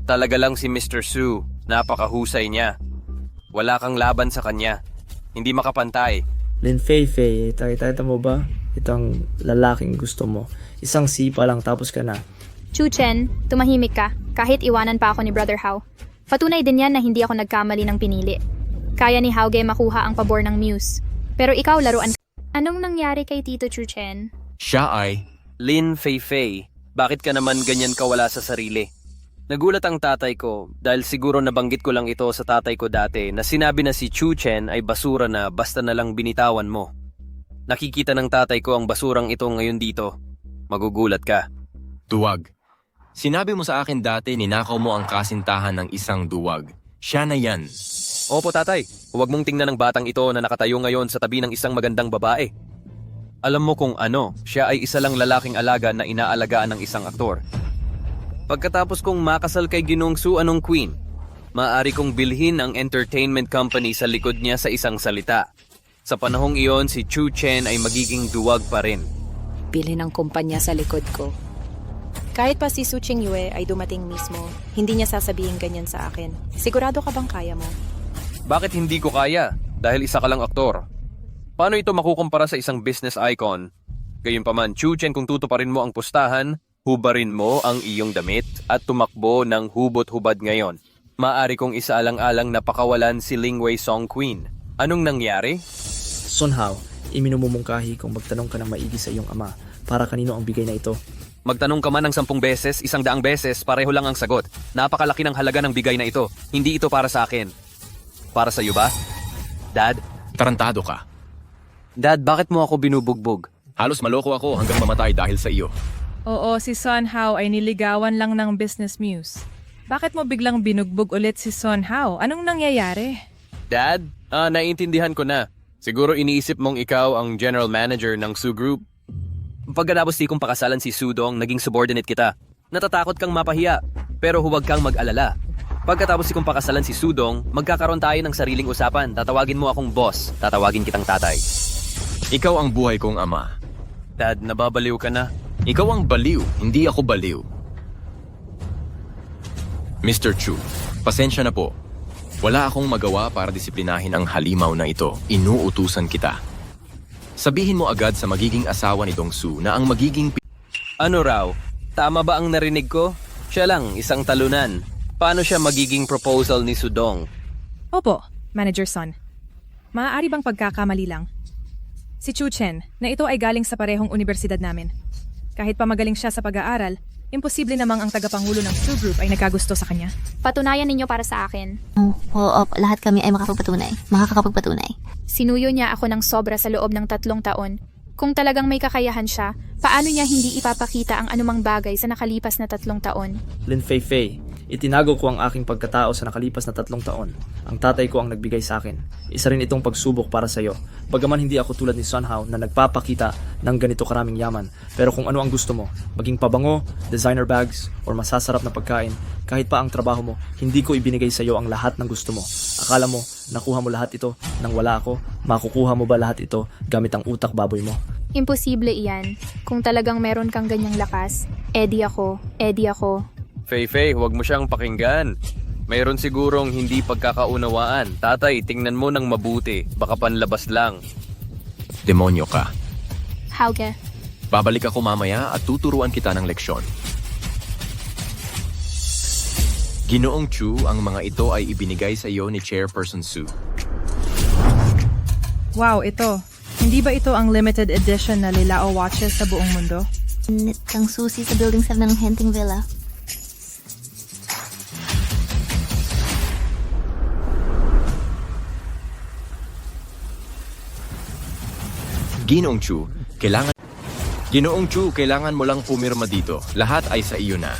Talaga lang si Mr. Su, napakahusay niya. Wala kang laban sa kanya. Hindi makapantay. Lin Feifei, takita mo ba? Itong lalaking gusto mo. Isang sipa lang tapos ka na. Chu Chen, tumahimik ka. Kahit iwanan pa ako ni Brother Hao. Patunay din yan na hindi ako nagkamali ng pinili. Kaya ni Hauge makuha ang pabor ng Muse. Pero ikaw laruan ka. Anong nangyari kay Tito Chu Chen? Siya ay... Lin Feifei, bakit ka naman ganyan kawala sa sarili? Nagulat ang tatay ko dahil siguro nabanggit ko lang ito sa tatay ko dati na sinabi na si Chu Chen ay basura na basta na lang binitawan mo. Nakikita ng tatay ko ang basurang ito ngayon dito. Magugulat ka. Duwag. Sinabi mo sa akin dati ninakaw mo ang kasintahan ng isang duwag. Siya na yan. Opo tatay, huwag mong tingnan ng batang ito na nakatayo ngayon sa tabi ng isang magandang babae. Alam mo kung ano, siya ay isa lang lalaking alaga na inaalagaan ng isang aktor. Pagkatapos kong makasal kay Ginong Su Anong Queen, maaari kong bilhin ang entertainment company sa likod niya sa isang salita. Sa panahong iyon, si Chu Chen ay magiging duwag pa rin. Bilhin ang kumpanya sa likod ko. Kahit pa si Su Qingyue ay dumating mismo, hindi niya sasabihin ganyan sa akin. Sigurado ka bang kaya mo? Bakit hindi ko kaya? Dahil isa ka lang aktor. Paano ito makukumpara sa isang business icon? Gayunpaman, Chu Chen, kung tutuparin mo ang pustahan, hubarin mo ang iyong damit at tumakbo ng hubot-hubad ngayon. Maaari kong isaalang-alang na pakawalan si Lingwei Song Queen. Anong nangyari? Sun Hao, iminumumungkahi kung magtanong ka ng maigi sa iyong ama para kanino ang bigay na ito. Magtanong ka man ng 10 beses, 100 beses, pareho lang ang sagot. Napakalaki ng halaga ng bigay na ito. Hindi ito para sa akin. Para sa iyo ba? Dad? Tarantado ka. Dad, bakit mo ako binubugbog? Halos maloko ako hanggang mamatay dahil sa iyo. Oo, si Sun Hao ay niligawan lang ng business muse. Bakit mo biglang binugbog ulit si Sun Hao? Anong nangyayari? Dad? Naiintindihan ko na. Siguro iniisip mong ikaw ang general manager ng Su Group. Pagkatapos di kong pakasalan si Sudong, naging subordinate kita. Natatakot kang mapahiya, pero huwag kang mag-alala. Pagkatapos di kong pakasalan si Sudong, magkakaroon tayo ng sariling usapan. Tatawagin mo akong boss, tatawagin kitang tatay. Ikaw ang buhay kong ama. Dad, nababaliw ka na. Ikaw ang baliw, hindi ako baliw. Mr. Chu, pasensya na po. Wala akong magawa para disiplinahin ang halimaw na ito. Inuutusan kita. Sabihin mo agad sa magiging asawa ni Dong Su na ang magiging... Ano raw? Tama ba ang narinig ko? Siya lang, isang talunan. Paano siya magiging proposal ni Sudong? Opo, Manager Son. Maaari bang pagkakamali lang? Si Chu Chen, na ito ay galing sa parehong universidad namin. Kahit pa magaling siya sa pag-aaral, Imposible namang ang tagapangulo ng Su Group ay nagkagusto sa kanya. Patunayan ninyo para sa akin. Oo, lahat kami ay makakapagpatunay. Sinuyo niya ako ng sobra sa loob ng 3 taon. Kung talagang may kakayahan siya, paano niya hindi ipapakita ang anumang bagay sa nakalipas na 3 taon? Lin Fei, itinago ko ang aking pagkatao sa nakalipas na 3 taon. Ang tatay ko ang nagbigay sa akin. Isa rin itong pagsubok para sa iyo. Bagaman hindi ako tulad ni Sun Hao na nagpapakita ng ganito karaming yaman, pero kung ano ang gusto mo, maging pabango, designer bags, or masasarap na pagkain, kahit pa ang trabaho mo, hindi ko ibinigay sa iyo ang lahat ng gusto mo. Akala mo, nakuha mo lahat ito nang wala ako? Makukuha mo ba lahat ito gamit ang utak baboy mo? Imposible iyan. Kung talagang meron kang ganyang lakas, edi ako. Fei, huwag mo siyang pakinggan. Mayroon sigurong hindi pagkakaunawaan. Tatay, tingnan mo ng mabuti. Baka panlabas lang. Demonyo ka. Hauge. Babalik ako mamaya at tuturuan kita ng leksyon. Ginoong Chu, ang mga ito ay ibinigay sa iyo ni Chairperson Su. Wow, ito. Hindi ba ito ang limited edition na Lilao watches sa buong mundo? Ang susi sa Building 7 ng Henting Villa. Ginoong Chu, kailangan mo lang pumirma dito. Lahat ay sa iyo na.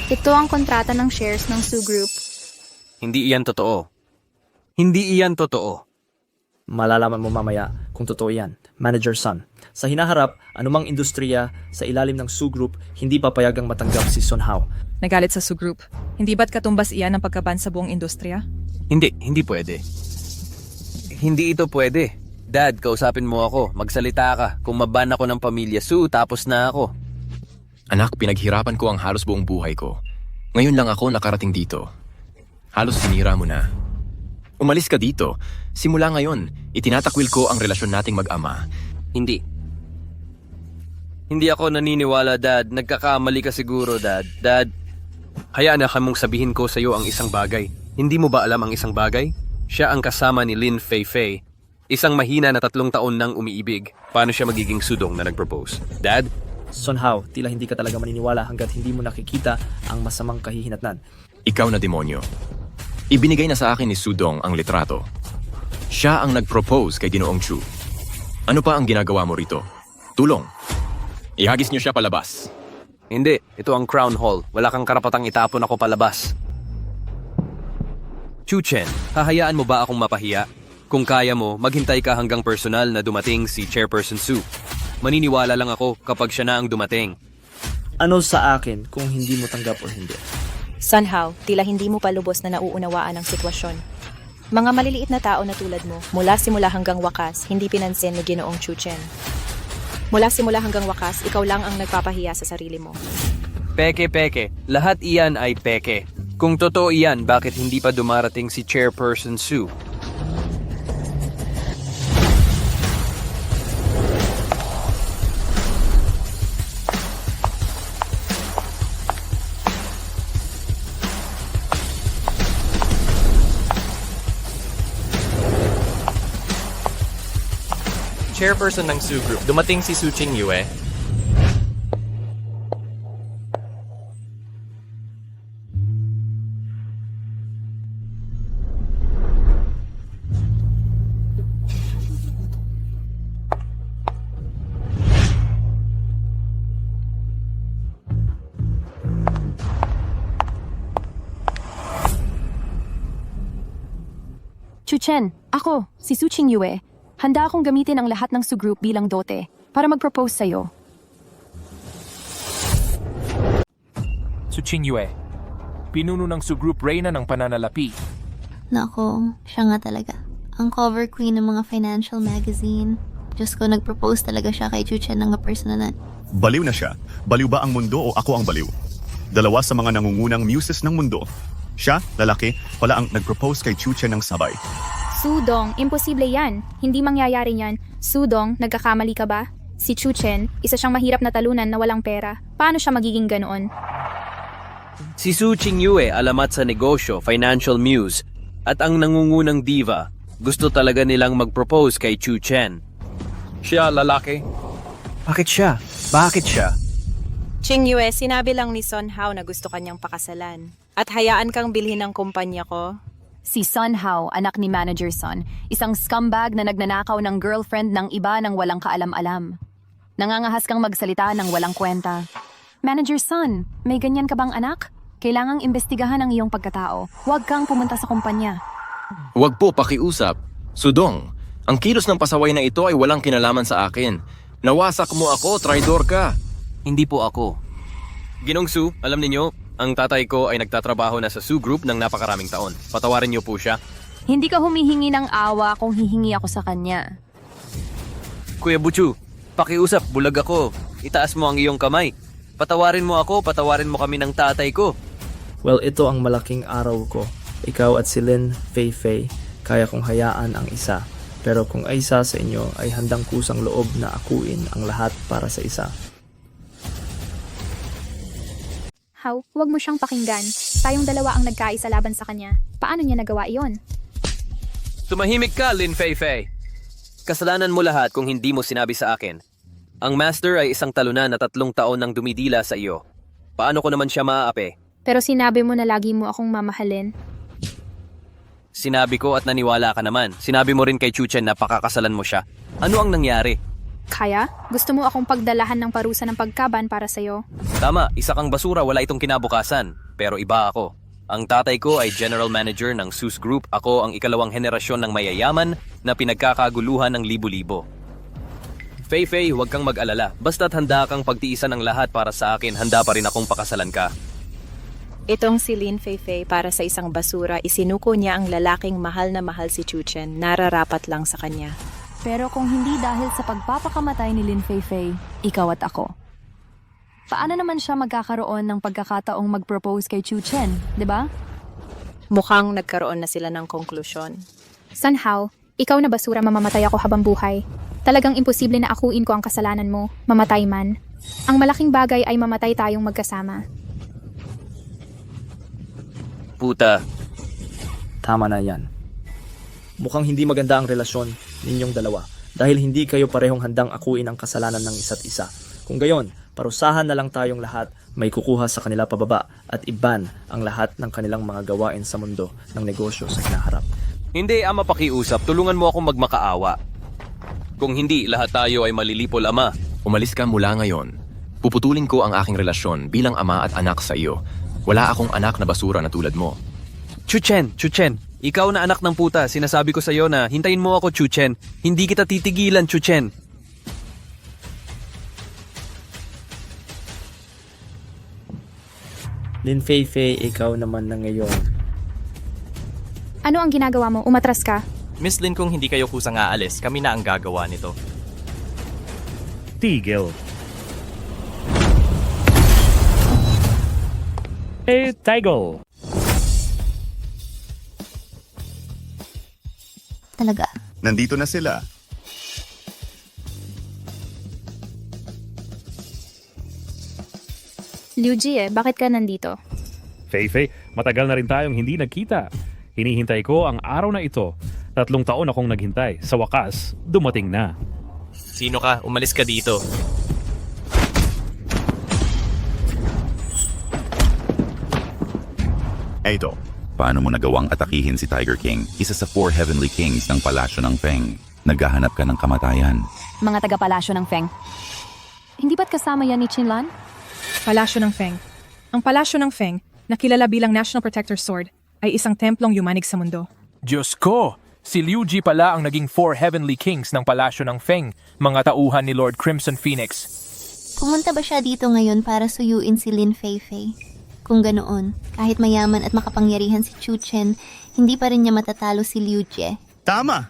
Ito ang kontrata ng shares ng Su Group. Hindi iyan totoo. Malalaman mo mamaya kung totoo yan. Manager Sun. Sa hinaharap, anumang industriya sa ilalim ng Su Group, hindi papayagang matanggap si Sun Hao. Nagalit sa Su Group. Hindi ba't katumbas iyan ang pagkaban sa buong industriya? Hindi pwede. Hindi ito pwede. Dad, kausapin mo ako. Magsalita ka. Kung maban ako ng pamilya Su, tapos na ako. Anak, pinaghirapan ko ang halos buong buhay ko. Ngayon lang ako nakarating dito. Halos sinira mo na. Umalis ka dito. Simula ngayon, itinatakwil ko ang relasyon nating mag-ama. Hindi ako naniniwala, Dad. Nagkakamali ka siguro, Dad. Dad, hayaan na kamong sabihin ko sa iyo ang isang bagay. Hindi mo ba alam ang isang bagay? Siya ang kasama ni Lin Fei. Isang mahina na 3 taon nang umiibig. Paano siya magiging sudong na nag-propose? Dad? Sun Hao, tila hindi ka talaga maniniwala hanggat hindi mo nakikita ang masamang kahihinatnan. Ikaw na demonyo. Ibinigay na sa akin ni Sudong ang litrato. Siya ang nag-propose kay Ginoong Chu. Ano pa ang ginagawa mo rito? Tulong. Ihagis niyo siya palabas. Hindi, ito ang Crown Hall. Wala kang karapatang itapon ako palabas. Chu Chen, hahayaan mo ba akong mapahiya? Kung kaya mo, maghintay ka hanggang personal na dumating si Chairperson Su. Maniniwala lang ako kapag siya na ang dumating. Ano sa akin kung hindi mo tanggap o hindi? Sun Hao, tila hindi mo pa lubos na nauunawaan ang sitwasyon. Mga maliliit na tao na tulad mo, mula simula hanggang wakas, hindi pinansin ni Ginoong Chu Chen. Mula simula hanggang wakas, ikaw lang ang nagpapahiya sa sarili mo. Peke. Lahat iyan ay peke. Kung totoo iyan, bakit hindi pa dumarating si Chairperson Su? Chairperson ng Su Group, dumating si Su Qingyue. Chu Chen, ako, si Su Qingyue. Handa akong gamitin ang lahat ng Su Group bilang dote para mag-propose sa'yo. Su Qingyue, pinuno ng Su Group Reyna ng pananalapi. Nako, siya nga talaga. Ang cover queen ng mga financial magazine. Diyos ko, nag-propose talaga siya kay Chu Chen ng personalan. Baliw na siya. Baliw ba ang mundo o ako ang baliw? Dalawa sa mga nangungunang muses ng mundo. Siya, lalaki, pala ang nag-propose kay Chu Chen ng sabay. Sudong, imposible yan. Hindi mangyayari yan. Sudong, nagkakamali ka ba? Si Chu Chen, isa siyang mahirap na talunan na walang pera. Paano siya magiging ganoon? Si Su Qingyue, alamat sa negosyo, financial muse, at ang nangungunang diva. Gusto talaga nilang mag-propose kay Chu Chen. Siya, lalaki? Bakit siya? Yue, sinabi lang ni Son Hao na gusto kanyang pakasalan. At hayaan kang bilhin ng kumpanya ko. Si Son Hao, anak ni Manager Son, isang scumbag na nagnanakaw ng girlfriend ng iba nang walang kaalam-alam. Nangangahas kang magsalita ng walang kwenta. Manager Son, may ganyan ka bang anak? Kailangang imbestigahan ang iyong pagkatao. Huwag kang pumunta sa kumpanya. Huwag po pakiusap. Sudong, ang kilos ng pasaway na ito ay walang kinalaman sa akin. Nawasak mo ako, traidor ka. Hindi po ako. Ginong Su, alam ninyo, ang tatay ko ay nagtatrabaho na sa Su Group ng napakaraming taon. Patawarin niyo po siya. Hindi ka humihingi ng awa kung hihingi ako sa kanya. Kuya Butchu, pakiusap, bulag ako. Itaas mo ang iyong kamay. Patawarin mo ako, patawarin mo kami ng tatay ko. Well, ito ang malaking araw ko. Ikaw at si Lin Fei, kaya kong hayaan ang isa. Pero kung ay isa sa inyo ay handang kusang loob na akuin ang lahat para sa isa. How, huwag mo siyang pakinggan. Tayong dalawa ang nagkaisa laban sa kanya. Paano niya nagawa iyon? Tumahimik ka, Lin Fei. Kasalanan mo lahat kung hindi mo sinabi sa akin. Ang master ay isang talunan na 3 taon nang dumidila sa iyo. Paano ko naman siya maaapi? Pero sinabi mo na lagi mo akong mamahalin. Sinabi ko at naniwala ka naman. Sinabi mo rin kay Chuchen na pakakasalan mo siya. Ano ang nangyari? Kaya, gusto mo akong pagdalahan ng parusa ng pagkaban para sa'yo? Tama, isa kang basura, wala itong kinabukasan. Pero iba ako. Ang tatay ko ay general manager ng Sus Group. Ako ang ikalawang henerasyon ng mayayaman na pinagkakaguluhan ng libo-libo. Fei, huwag kang mag-alala. Basta't handa kang pagtiisan ng lahat para sa akin, handa pa rin akong pakasalan ka. Itong si Lin Fei para sa isang basura, isinuko niya ang lalaking mahal na mahal si Chuchen, nararapat lang sa kanya. Pero kung hindi dahil sa pagpapakamatay ni Lin Fei, ikaw at ako. Paano naman siya magkakaroon ng pagkakataong mag-propose kay Chu Chen, di ba? Mukhang nagkaroon na sila ng konklusyon. Son Hao, ikaw na basura, mamamatay ako habang buhay. Talagang imposible na akuin ko ang kasalanan mo, mamatay man. Ang malaking bagay ay mamatay tayong magkasama. Puta. Tama na yan. Mukhang hindi maganda ang relasyon ninyong dalawa dahil hindi kayo parehong handang akuin ang kasalanan ng isa't isa. Kung gayon, parusahan na lang tayong lahat, may kukuha sa kanila pababa at iban ang lahat ng kanilang mga gawain sa mundo ng negosyo sa hinaharap. Hindi, ama, pakiusap. Tulungan mo akong magmakaawa. Kung hindi, lahat tayo ay malilipol, ama. Umalis ka mula ngayon. Puputulin ko ang aking relasyon bilang ama at anak sa iyo. Wala akong anak na basura na tulad mo. Chuchen, ikaw na anak ng puta. Sinasabi ko sa iyo na hintayin mo ako, Chuchen. Hindi kita titigilan, Chuchen. Lin Fei, ikaw naman na ngayon. Ano ang ginagawa mo? Umatras ka? Miss Lin, kung hindi kayo kusang aalis, kami na ang gagawa nito. Tigil. Tigil. Talaga. Nandito na sila. Liu Jie, bakit ka nandito? Fei, matagal na rin tayong hindi nagkita. Hinihintay ko ang araw na ito. 3 taon akong naghintay. Sa wakas, dumating na. Sino ka? Umalis ka dito. Eto. Paano mo nagawang atakihin si Tiger King, isa sa 4 Heavenly Kings ng Palasyo ng Feng? Naghahanap ka ng kamatayan. Mga taga-palasyo ng Feng. Hindi ba't kasama yan ni Qinlan? Palasyo ng Feng. Ang Palasyo ng Feng, na kilala bilang National Protector Sword, ay isang templong yumanig sa mundo. Diyos ko! Si Liu Ji pala ang naging 4 Heavenly Kings ng Palasyo ng Feng, mga tauhan ni Lord Crimson Phoenix. Pumunta ba siya dito ngayon para suyuin si Lin Fei? Kung ganoon, kahit mayaman at makapangyarihan si Chu Chen, hindi pa rin niya matatalo si Liu Jie. Tama!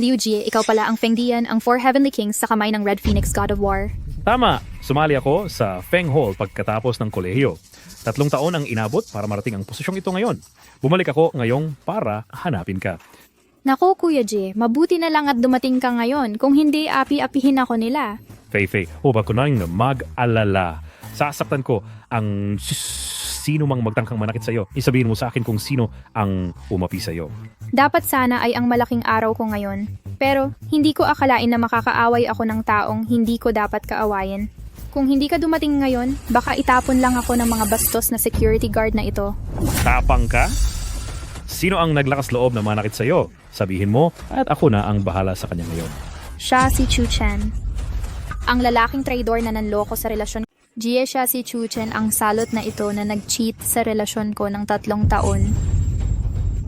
Liu Jie, ikaw pala ang Feng Dian, ang 4 Heavenly Kings sa kamay ng Red Phoenix God of War. Tama! Sumali ako sa Feng Hall pagkatapos ng kolehiyo. 3 taon ang inabot para marating ang posisyong ito ngayon. Bumalik ako ngayong para hanapin ka. Naku, Kuya Jie, mabuti na lang at dumating ka ngayon. Kung hindi, api-apihin ako nila. Fei, huwag ko nang mag-alala. Sasaktan ko ang sino mang magtangkang manakit sa'yo. Isabihin mo sa akin kung sino ang umapi sa'yo. Dapat sana ay ang malaking araw ko ngayon. Pero hindi ko akalain na makakaaway ako ng taong hindi ko dapat kaawayin. Kung hindi ka dumating ngayon, baka itapon lang ako ng mga bastos na security guard na ito. Tapang ka? Sino ang naglakas loob na manakit sa'yo? Sabihin mo at ako na ang bahala sa kanya ngayon. Siya si Chu Chen. Ang lalaking traidor na nanloko sa relasyon. Jie siya si Chu Chen, ang salot na ito na nag-cheat sa relasyon ko ng 3 taon.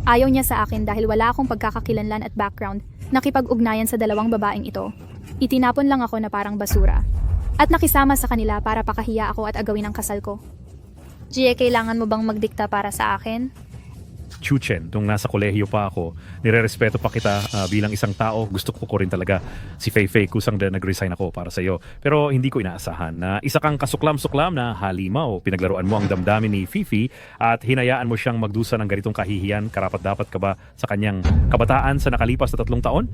Ayaw niya sa akin dahil wala akong pagkakakilanlan at background. Nakipag-ugnayan sa 2 babaeng ito. Itinapon lang ako na parang basura. At nakisama sa kanila para pakahiya ako at agawin ang kasal ko. Jie, kailangan mo bang magdikta para sa akin? Chu Chen, nung nasa kolehiyo pa ako, nirerespeto pa kita bilang isang tao. Gusto ko rin talaga si Fei Fei kusang nag-resign ako para sa'yo. Pero hindi ko inaasahan na isa kang kasuklam-suklam na halimaw. Pinaglaruan mo ang damdamin ni Fifi at hinayaan mo siyang magdusa ng ganitong kahihiyan. Karapat-dapat ka ba sa kanyang kabataan sa nakalipas na 3 taon?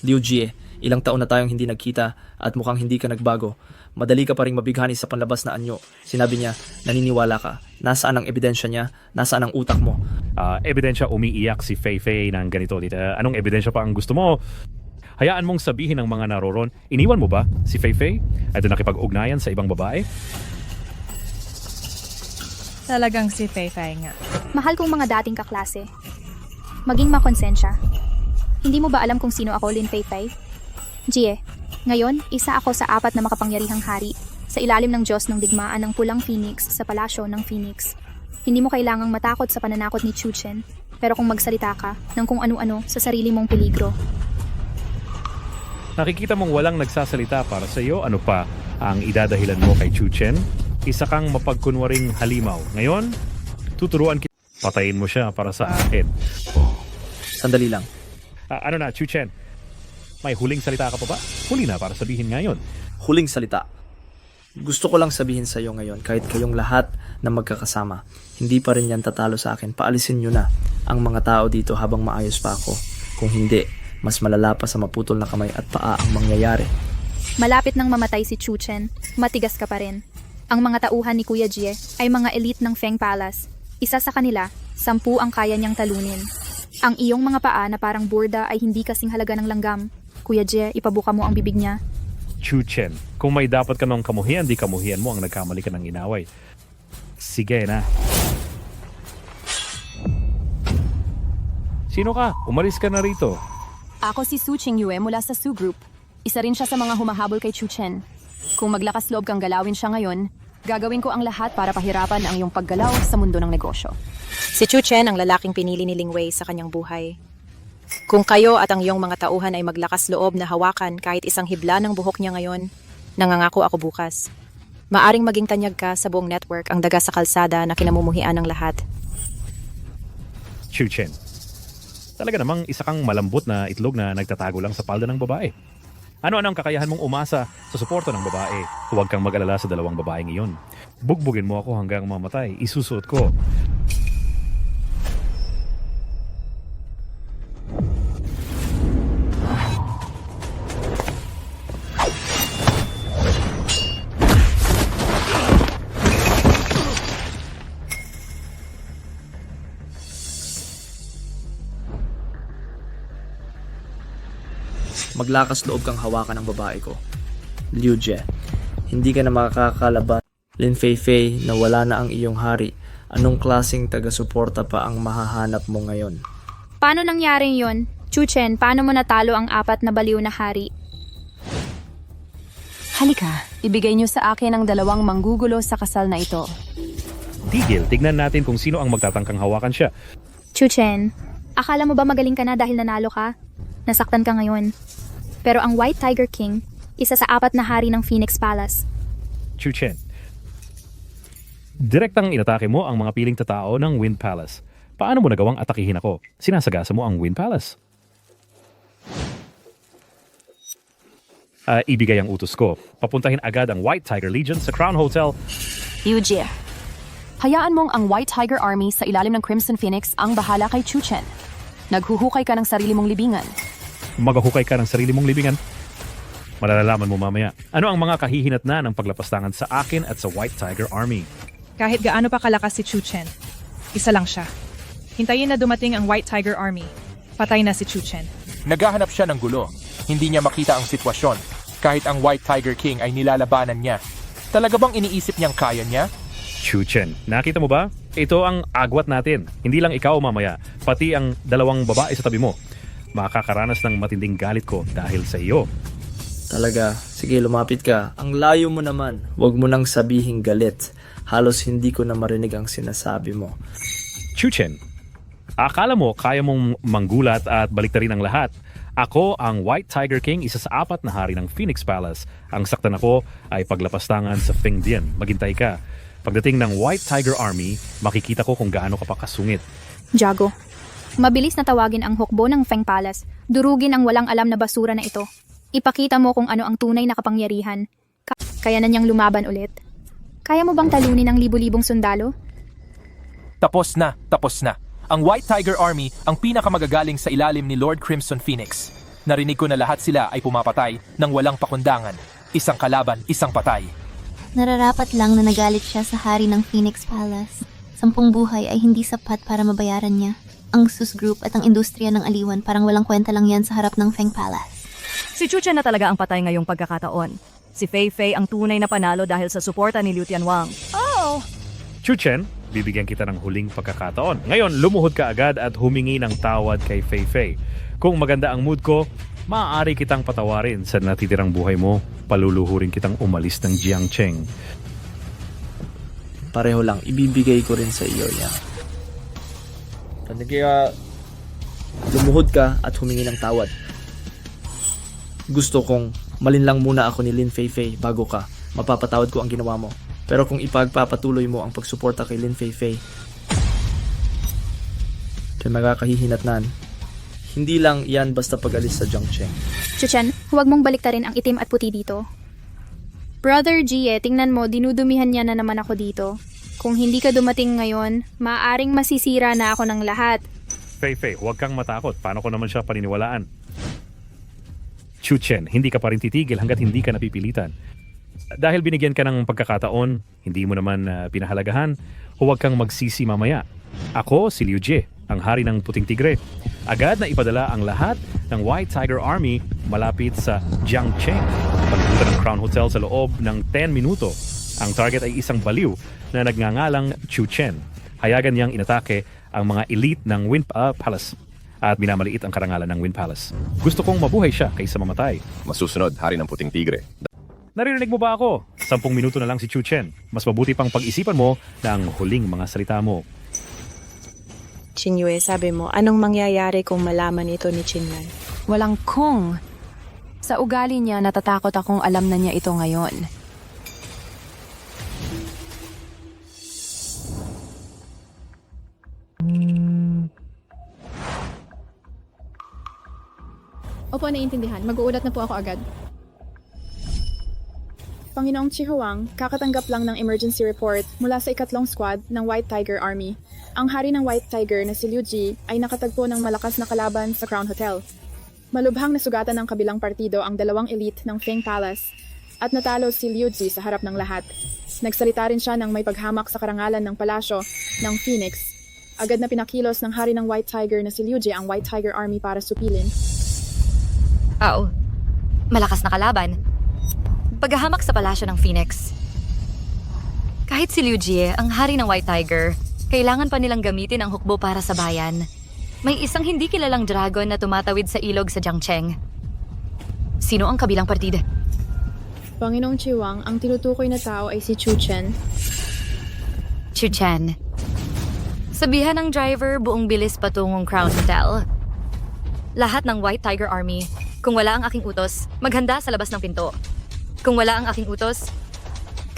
Liu Jie, ilang taon na tayong hindi nagkita at mukhang hindi ka nagbago. Madali ka pa ring mabighani sa panlabas na anyo. Sinabi niya, naniniwala ka. Nasaan ang ebidensya niya? Nasaan ang utak mo? Ebidensya umiiyak si Fei Fei ng ganito dito. Anong ebidensya pa ang gusto mo? Hayaan mong sabihin ng mga naroron, iniwan mo ba si Fei Fei? At nakipag-ugnayan sa ibang babae? Talagang si Fei Fei nga. Mahal kong mga dating kaklase. Maging makonsensya. Hindi mo ba alam kung sino ako, Lin Fei Fei? Jie, ngayon, isa ako sa 4 na makapangyarihang hari sa ilalim ng Diyos ng digmaan ng pulang Phoenix sa palasyo ng Phoenix. Hindi mo kailangang matakot sa pananakot ni Chu Chen, pero kung magsalita ka ng kung ano-ano sa sarili mong peligro. Nakikita mong walang nagsasalita para sa iyo, ano pa ang idadahilan mo kay Chu Chen? Isa kang mapagkunwaring halimaw. Ngayon, tuturuan kita. Patayin mo siya para sa akin. Sandali lang. Ano na, Chu Chen? May huling salita ka pa ba? Huli na para sabihin ngayon. Huling salita. Gusto ko lang sabihin sa iyo ngayon, kahit kayong lahat na magkakasama, hindi pa rin yan tatalo sa akin. Paalisin nyo na ang mga tao dito habang maayos pa ako. Kung hindi, mas malala pa sa maputol na kamay at paa ang mangyayari. Malapit nang mamatay si Chu Chen, matigas ka pa rin. Ang mga tauhan ni Kuya Jie ay mga elite ng Feng Palace. Isa sa kanila, 10 ang kaya niyang talunin. Ang iyong mga paa na parang burda ay hindi kasing halaga ng langgam. Kuya Jie, ipabuka mo ang bibig niya. Chu Chen, kung may dapat ka nung kamuhian, di kamuhian mo ang nagkamali ka ng inaway. Sige na. Sino ka? Umalis ka na rito. Ako si Su Qingyue mula sa Su Group. Isa rin siya sa mga humahabol kay Chu Chen. Kung maglakas loob kang galawin siya ngayon, gagawin ko ang lahat para pahirapan ang iyong paggalaw sa mundo ng negosyo. Si Chu Chen ang lalaking pinili ni Ling Wei sa kanyang buhay. Kung kayo at ang iyong mga tauhan ay maglakas loob na hawakan kahit isang hibla ng buhok niya ngayon, nangangako ako bukas. Maaring maging tanyag ka sa buong network ang daga sa kalsada na kinamumuhian ng lahat. Chu Chen, talaga namang isa kang malambot na itlog na nagtatago lang sa palda ng babae. Ano-ano ang kakayahan mong umasa sa suporta ng babae? Huwag kang mag-alala sa 2 babaeng iyon. Bugbugin mo ako hanggang mamatay. Isusuot ko. Maglakas loob kang hawakan ng babae ko. Liu Jie, hindi ka na makakalaban. Lin Fei Fei na wala na ang iyong hari. Anong klaseng taga-suporta pa ang mahahanap mo ngayon? Paano nangyari yon? Chu Chen, paano mo natalo ang 4 na baliw na hari? Halika, ibigay niyo sa akin ang 2 manggugulo sa kasal na ito. Tigil, tignan natin kung sino ang magtatangkang hawakan siya. Chu Chen, akala mo ba magaling ka na dahil nanalo ka? Nasaktan ka ngayon. Pero ang White Tiger King, isa sa 4 na hari ng Phoenix Palace. Chu Chen, direktang inatake mo ang mga piling tatao ng Wind Palace. Paano mo nagawang atakihin ako? Sinasagasa mo ang Wind Palace. Ibigay ang utos ko. Papuntahin agad ang White Tiger Legion sa Crown Hotel. Liu Jie, hayaan mong ang White Tiger Army sa ilalim ng Crimson Phoenix ang bahala kay Chu Chen. Naghuhukay ka ng sarili mong libingan. Maghahukay ka ng sarili mong libingan? Malalaman mo mamaya. Ano ang mga kahihinat na ng paglapastangan sa akin at sa White Tiger Army? Kahit gaano pa kalakas si Chu Chen, isa lang siya. Hintayin na dumating ang White Tiger Army. Patay na si Chu Chen. Naghahanap siya ng gulo. Hindi niya makita ang sitwasyon. Kahit ang White Tiger King ay nilalabanan niya. Talaga bang iniisip niyang kaya niya? Chu Chen, nakita mo ba? Ito ang agwat natin. Hindi lang ikaw mamaya, pati ang dalawang babae sa tabi mo. Makakaranas ng matinding galit ko dahil sa iyo. Talaga, sige lumapit ka. Ang layo mo naman. Huwag mo nang sabihing galit. Halos hindi ko na marinig ang sinasabi mo. Chu Chen, akala mo kaya mong manggulat at baliktarin ang lahat. Ako ang White Tiger King, isa sa 4 na hari ng Phoenix Palace. Ang saktan ako ay paglapastangan sa Feng Dian. Maghintay ka. Pagdating ng White Tiger Army, makikita ko kung gaano ka pa kasungit. Jago, mabilis na tawagin ang hukbo ng Feng Palace. Durugin ang walang alam na basura na ito. Ipakita mo kung ano ang tunay na kapangyarihan. Kaya na niyang lumaban ulit. Kaya mo bang talunin ang libu-libong sundalo? Tapos na. Ang White Tiger Army ang pinakamagagaling sa ilalim ni Lord Crimson Phoenix. Narinig ko na lahat sila ay pumapatay ng walang pakundangan. Isang kalaban, isang patay. Nararapat lang na nagalit siya sa hari ng Phoenix Palace. 10 buhay ay hindi sapat para mabayaran niya. Ang Sus Group at ang industriya ng aliwan parang walang kwenta lang yan sa harap ng Feng Palace. Si Chu Chen na talaga ang patay ngayong pagkakataon. Si Fei Fei ang tunay na panalo dahil sa suporta ni Liu Tianwang. Oh! Chu Chen, bibigyan kita ng huling pagkakataon. Ngayon, lumuhod ka agad at humingi ng tawad kay Fei Fei. Kung maganda ang mood ko, maaari kitang patawarin sa natitirang buhay mo. Paluluhurin kitang umalis ng Jiangcheng. Pareho lang, ibibigay ko rin sa iyo yan. Kaya lumuhod ka at humingi ng tawad. Gusto kong malinlang muna ako ni Lin Fei Fei bago ka. Mapapatawad ko ang ginawa mo. Pero kung ipagpapatuloy mo ang pagsuporta kay Lin Fei Fei, kaya magkakahihinatnan. Hindi lang yan basta pag-alis sa Jiangcheng. Chu Chen, huwag mong baliktarin ang itim at puti dito. Brother Jie, tingnan mo, dinudumihan niya na naman ako dito. Kung hindi ka dumating ngayon, maaaring masisira na ako ng lahat. Fei Fei, huwag kang matakot. Paano ko naman siya paniniwalaan? Chu Chen, hindi ka pa rin titigil hanggat hindi ka napipilitan. Dahil binigyan ka ng pagkakataon, hindi mo naman pinahalagahan, huwag kang magsisi mamaya. Ako si Liu Jie, ang hari ng Puting Tigre. Agad na ipadala ang lahat ng White Tiger Army malapit sa Jiangcheng. Pagpunta ng Crown Hotel sa loob ng 10 minuto. Ang target ay isang baliw na nagngangalang Chu Chen. Hayagan niyang inatake ang mga elite ng Wind Palace at minamaliit ang karangalan ng Wind Palace. Gusto kong mabuhay siya kaysa mamatay. Masusunod, hari ng Puting Tigre. Naririnig mo ba ako? 10 minuto na lang si Chu Chen. Mas mabuti pang pag-isipan mo ng huling mga salita mo. Qinyue, sabi mo, anong mangyayari kung malaman ito ni Qinyan? Walang kung. Sa ugali niya, natatakot akong alam na niya ito ngayon. Opo, naiintindihan. Mag-uulat na po ako agad. Panginoong Chihuang, kakatanggap lang ng emergency report mula sa 2nd squad ng White Tiger Army. Ang hari ng White Tiger na si Liu Ji ay nakatagpo ng malakas na kalaban sa Crown Hotel. Malubhang nasugatan ng kabilang partido ang 2 elite ng Feng Palace at natalo si Liu Ji sa harap ng lahat. Nagsalita rin siya ng may paghamak sa karangalan ng palasyo ng Phoenix. Agad na pinakilos ng hari ng White Tiger na si Liu Ji ang White Tiger Army para supilin. Oo. Malakas na kalaban. Paghahamak sa palasyo ng Phoenix. Kahit si Liu Jie, ang hari ng White Tiger, kailangan pa nilang gamitin ang hukbo para sa bayan. May isang hindi kilalang dragon na tumatawid sa ilog sa Jiangcheng. Sino ang kabilang partida? Panginoong Chihuang, ang tinutukoy na tao ay si Chu Chen. Chu Chen. Sabihan ng driver buong bilis patungong Crown Hotel. Lahat ng White Tiger Army, kung wala ang aking utos, maghanda sa labas ng pinto. Kung wala ang aking utos,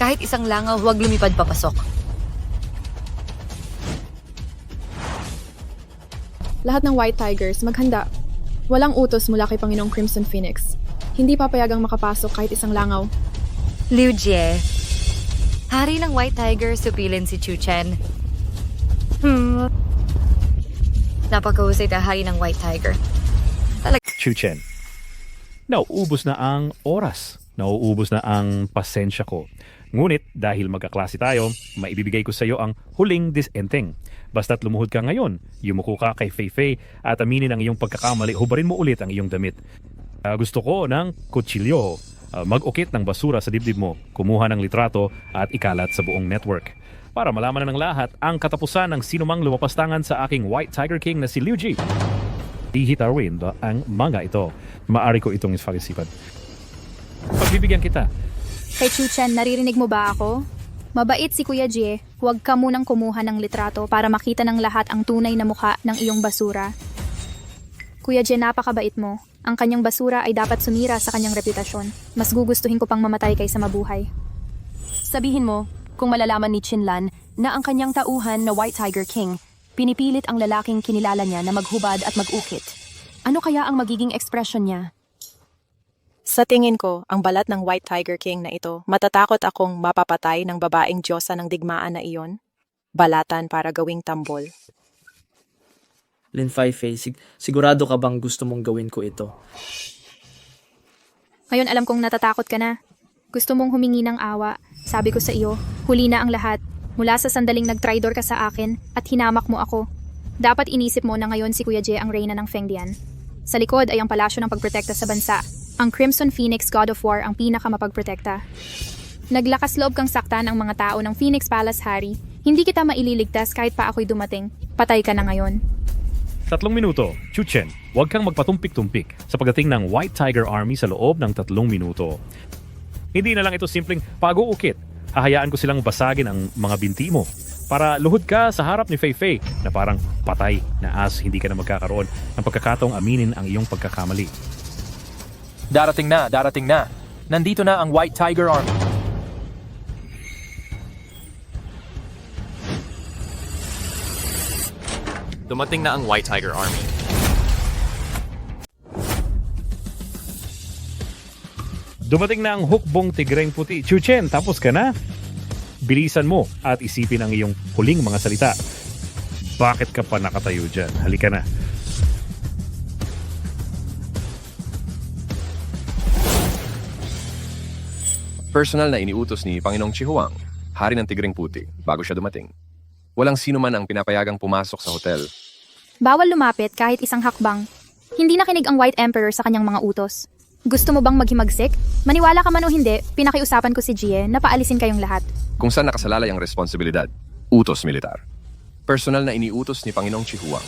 kahit isang langaw huwag lumipad papasok. Lahat ng White Tigers, maghanda. Walang utos mula kay Panginoong Crimson Phoenix. Hindi papayagang makapasok kahit isang langaw. Liu Jie. Hari ng White Tiger, supilin si Chu Chen. Napakahusay na hari ng White Tiger. Chu Chen, nauubos na ang oras. nauubos na ang pasensya ko. Ngunit dahil magkaklase tayo, maibibigay ko sa iyo ang huling disenteng. Basta't lumuhod ka ngayon, yumuko ka kay Feifei at aminin ang iyong pagkakamali, hubarin mo ulit ang iyong damit. Gusto ko ng kutsilyo, mag-ukit ng basura sa dibdib mo, kumuha ng litrato at ikalat sa buong network. Para malaman na ng lahat ang katapusan ng sinumang lumapastangan sa aking White Tiger King na si Liu Ji. Hihitarwin ang manga ito. Maari ko itong isipag-isipan. Pagbibigyan kita. Kay Chuchen, naririnig mo ba ako? Mabait si Kuya Jie, huwag ka munang kumuha ng litrato para makita ng lahat ang tunay na mukha ng iyong basura. Kuya Jie, napakabait mo. Ang kanyang basura ay dapat sumira sa kanyang reputasyon. Mas gugustuhin ko pang mamatay kaysa mabuhay. Sabihin mo, kung malalaman ni Chinlan na ang kanyang tauhan na White Tiger King, pinipilit ang lalaking kinilala niya na maghubad at mag-ukit. Ano kaya ang magiging ekspresyon niya? Sa tingin ko, ang balat ng White Tiger King na ito, matatakot akong mapapatay ng babaeng diyosa ng digmaan na iyon. Balatan para gawing tambol. Lin Feifei, sigurado ka bang gusto mong gawin ko ito? Ngayon alam kong natatakot ka na. Gusto mong humingi ng awa. Sabi ko sa iyo, huli na ang lahat. Mula sa sandaling nag-tridor ka sa akin at hinamak mo ako. Dapat inisip mo na ngayon si Kuya Jie ang reyna ng Fengdian. Sa likod ay ang palasyo ng pagprotekta sa bansa. Ang Crimson Phoenix God of War ang pinakamapagprotekta. Naglakas loob kang saktan ang mga tao ng Phoenix Palace, Harry. Hindi kita maililigtas kahit pa ako'y dumating. Patay ka na ngayon. 3 minuto. Chuchen, huwag kang magpatumpik-tumpik sa pagdating ng White Tiger Army sa loob ng 3 minuto. Hindi na lang ito simpleng pag-uukit. Hahayaan ko silang basagin ang mga binti mo para luhod ka sa harap ni Feifei na parang patay na hindi ka na magkakaroon ng pagkakataong aminin ang iyong pagkakamali. Darating na. Nandito na ang White Tiger Army. Dumating na ang White Tiger Army. Dumating na ang hukbong tigreng puti. Chuchen, tapos ka na? Bilisan mo at isipin ang iyong huling mga salita. Bakit ka pa nakatayo dyan? Halika na. Personal na iniutos ni Panginoong Chihuang, hari ng Tigreng Puti, bago siya dumating. Walang sino man ang pinapayagang pumasok sa hotel. Bawal lumapit kahit isang hakbang. Hindi nakinig ang White Emperor sa kanyang mga utos. Gusto mo bang maghimagsik? Maniwala ka man o hindi, pinakiusapan ko si Jie na paalisin kayong lahat. Kung saan nakasalalay ang responsibilidad, utos militar. Personal na iniutos ni Panginoong Chihuang,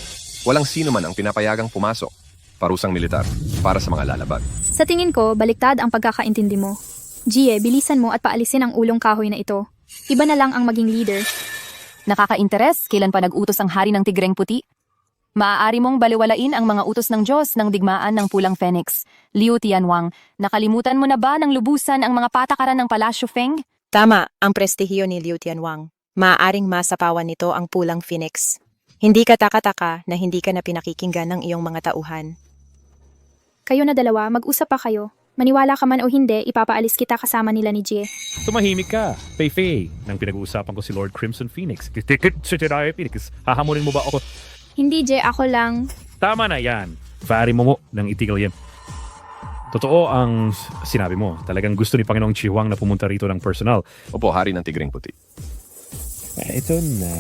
walang sino man ang pinapayagang pumasok, parusang militar, para sa mga lalabag. Sa tingin ko, baliktad ang pagkakaintindi mo. Jie, bilisan mo at paalisin ang ulong kahoy na ito. Iba na lang ang maging leader. Nakaka-interes, kailan pa nag-utos ang hari ng Tigreng Puti? Maaari mong baliwalain ang mga utos ng Diyos ng digmaan ng Pulang Phoenix. Liu Tianwang, nakalimutan mo na ba ng lubusan ang mga patakaran ng Palasyo Feng? Tama ang prestihiyo ni Liu Tianwang. Maaaring masapawan nito ang Pulang Phoenix. Hindi ka taka-taka na hindi ka na pinakikinggan ng iyong mga tauhan. Kayo na dalawa, mag-usap pa kayo. Maniwala ka man o hindi, ipapaalis kita kasama nila ni Jie. Tumahimik ka, Feifei. Nang pinag-uusapan ko si Lord Crimson Phoenix. Hahamunin mo ba ako? Hindi, Jie, ako lang. Tama na yan. Fari mo ng itigil yan. Totoo ang sinabi mo. Talagang gusto ni Panginoong Chihuang na pumunta rito ng personal. Opo, hari ng Tigreng Puti. Ito na.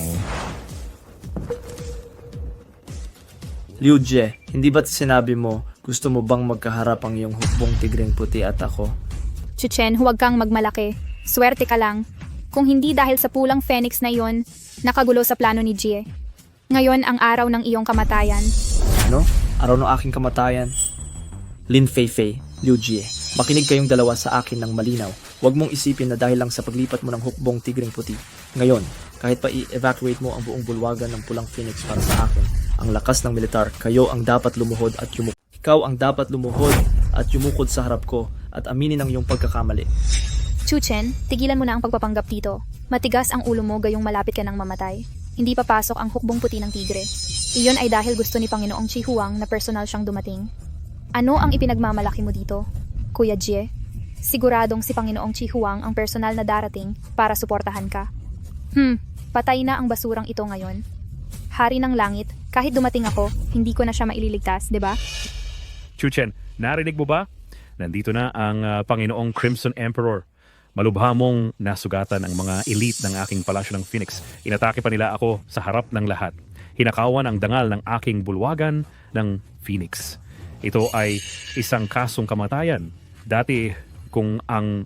Liu Jie, hindi ba't sinabi mo gusto mo bang magkaharap ang iyong hukbong tigreng puti at ako? Chuchen, huwag kang magmalaki. Swerte ka lang. Kung hindi dahil sa Pulang Phoenix na iyon, nakagulo sa plano ni Jie. Ngayon ang araw ng iyong kamatayan. Ano? Araw ng aking kamatayan? Lin Feifei, Liu Jie, makinig kayong dalawa sa akin ng malinaw. Huwag mong isipin na dahil lang sa paglipat mo ng hukbong tigreng puti. Ngayon, kahit pa i-evacuate mo ang buong bulwagan ng Pulang Phoenix para sa akin, ang lakas ng militar, kayo ang dapat lumuhod at yumukod. Ikaw ang dapat lumuhod at yumukod sa harap ko at aminin ang iyong pagkakamali. Chuchen, tigilan mo na ang pagpapanggap dito. Matigas ang ulo mo gayong malapit ka ng mamatay. Hindi papasok ang hukbong puti ng tigre. Iyon ay dahil gusto ni Panginoong Chihuang na personal siyang dumating. Ano ang ipinagmamalaki mo dito, Kuya Jie? Siguradong si Panginoong Chihuang ang personal na darating para suportahan ka. Patay na ang basurang ito ngayon. Hari ng langit, kahit dumating ako, hindi ko na siya maililigtas, di ba? Chuchen, narinig mo ba? Nandito na ang Panginoong Crimson Emperor. Malubha mong nasugatan ang mga elite ng aking palasyo ng Phoenix. Inatake pa nila ako sa harap ng lahat. Hinakawan ang dangal ng aking bulwagan ng Phoenix. Ito ay isang kasong kamatayan. Dati kung ang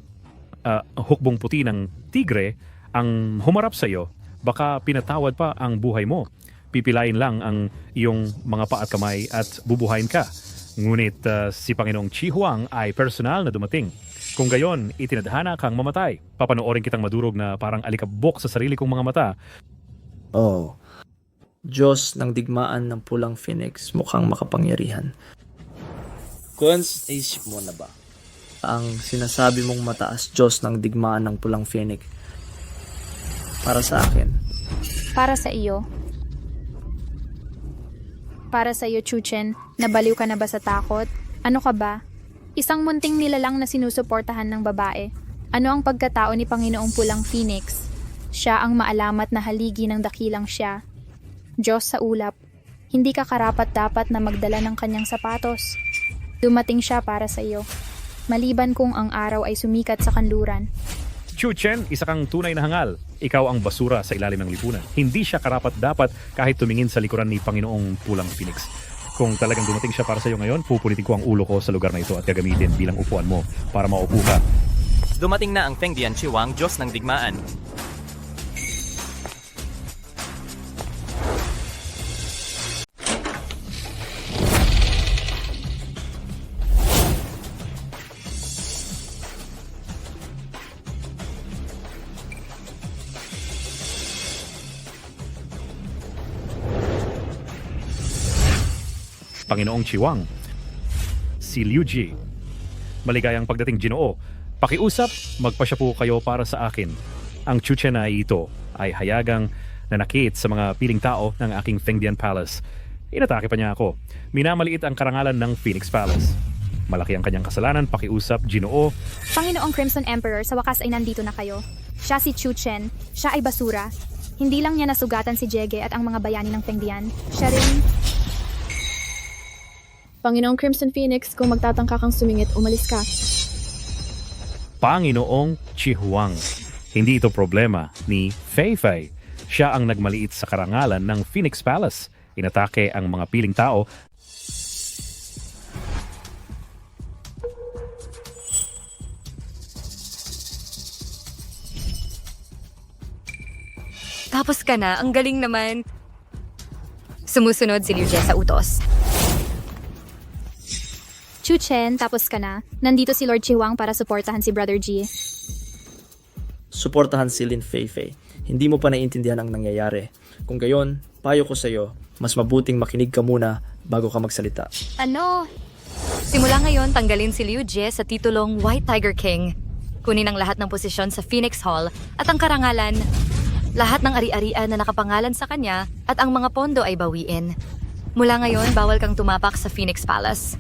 hukbong puti ng tigre ang humarap sa iyo, baka pinatawad pa ang buhay mo. Pipilain lang ang iyong mga paa at kamay at bubuhayin ka. Ngunit si Panginoong Chi Huang ay personal na dumating. Kung gayon, itinadhana kang mamatay. Papanoorin kitang madurog na parang alikabok sa sarili kong mga mata. Oh, Diyos ng digmaan ng pulang Phoenix, mukhang makapangyarihan. Kons, naisip mo na ba? Ang sinasabi mong mataas Diyos ng digmaan ng pulang Phoenix para sa akin. Para sa iyo. Para sa iyo, Chuchen, nabaliw ka na ba sa takot? Ano ka ba? Isang munting nilalang na sinusuportahan ng babae. Ano ang pagkatao ni Panginoong Pulang Phoenix? Siya ang maalamat na haligi ng dakilang siya. Diyos sa ulap, hindi ka karapat-dapat na magdala ng kanyang sapatos. Dumating siya para sa iyo. Maliban kung ang araw ay sumikat sa kanluran. Chu Chen, isa kang tunay na hangal. Ikaw ang basura sa ilalim ng lipunan. Hindi siya karapat-dapat kahit tumingin sa likuran ni Panginoong Pulang Phoenix. Kung talagang dumating siya para sa iyo ngayon, pupunitin ko ang ulo ko sa lugar na ito at gagamitin bilang upuan mo para maupo ka. Dumating na ang Feng Dian Chiwang, Diyos ng digmaan. Panginoong Chiwang, si Liu Ji. Maligayang pagdating Ginoo. Pakiusap, magpasya po kayo para sa akin. Ang Chuchen na ito ay hayagang nanakit sa mga piling tao ng aking Fengdian Palace. Inatake pa niya ako. Minamaliit ang karangalan ng Phoenix Palace. Malaki ang kanyang kasalanan, pakiusap, Ginoo. Panginoong Crimson Emperor, sa wakas ay nandito na kayo. Siya si Chuchen, siya ay basura. Hindi lang niya nasugatan si Jege at ang mga bayani ng Fengdian. Siya rin... Panginoong Crimson Phoenix, kung magtatangka kang sumingit, umalis ka. Panginoong Chi Huang. Hindi ito problema ni Fei Fei. Siya ang nagmaliit sa karangalan ng Phoenix Palace. Inatake ang mga piling tao. Tapos ka na, ang galing naman. Sumusunod si Liu Jie sa utos. Chuchen, tapos ka na. Nandito si Lord Chihuang para suportahan si Brother G. Suportahan si Lin Fei Fei. Hindi mo pa naiintindihan ang nangyayari. Kung gayon, payo ko sa iyo, mas mabuting makinig ka muna bago ka magsalita. Ano? Simula ngayon, tanggalin si Liu Jie sa titulong White Tiger King. Kunin ang lahat ng posisyon sa Phoenix Hall at ang karangalan. Lahat ng ari-arian na nakapangalan sa kanya at ang mga pondo ay bawiin. Mula ngayon, bawal kang tumapak sa Phoenix Palace.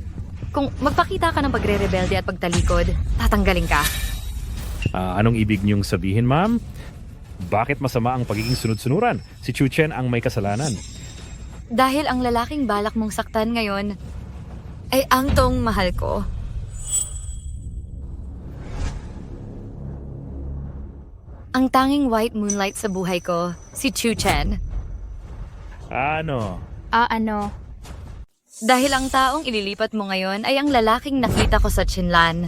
Kung magpakita ka ng pagre-rebelde at pagtalikod, tatanggalin ka. Anong ibig niyong sabihin, ma'am? Bakit masama ang pagiging sunod-sunuran? Si Chu Chen ang may kasalanan. Dahil ang lalaking balak mong saktan ngayon ay ang tong mahal ko. Ang tanging white moonlight sa buhay ko, si Chu Chen. Ano? Ano? Dahil ang taong ililipat mo ngayon ay ang lalaking nakita ko sa Chinlan.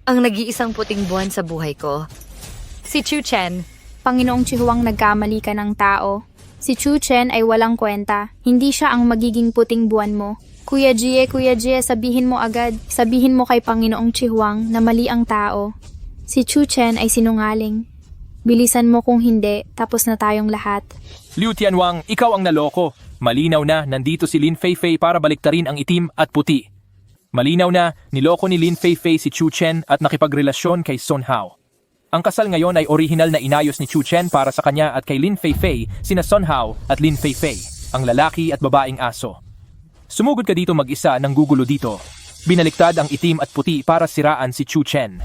Ang nag-iisang puting buwan sa buhay ko. Si Chu Chen. Panginoong Chihuang, nagkamali ka ng tao. Si Chu Chen ay walang kwenta. Hindi siya ang magiging puting buwan mo. Kuya Jie, sabihin mo agad. Sabihin mo kay Panginoong Chihuang na mali ang tao. Si Chu Chen ay sinungaling. Bilisan mo kung hindi, tapos na tayong lahat. Liu Tianwang, ikaw ang naloko. Malinaw na nandito si Lin Fei Fei para baliktarin ang itim at puti. Malinaw na niloko ni Lin Fei Fei si Chu Chen at nakipagrelasyon kay Sun Hao. Ang kasal ngayon ay orihinal na inayos ni Chu Chen para sa kanya at kay Lin Fei Fei sina Sun Hao at Lin Fei Fei, ang lalaki at babaeng aso. Sumugod ka dito mag-isa ng gugulo dito. Binaliktad ang itim at puti para siraan si Chu Chen.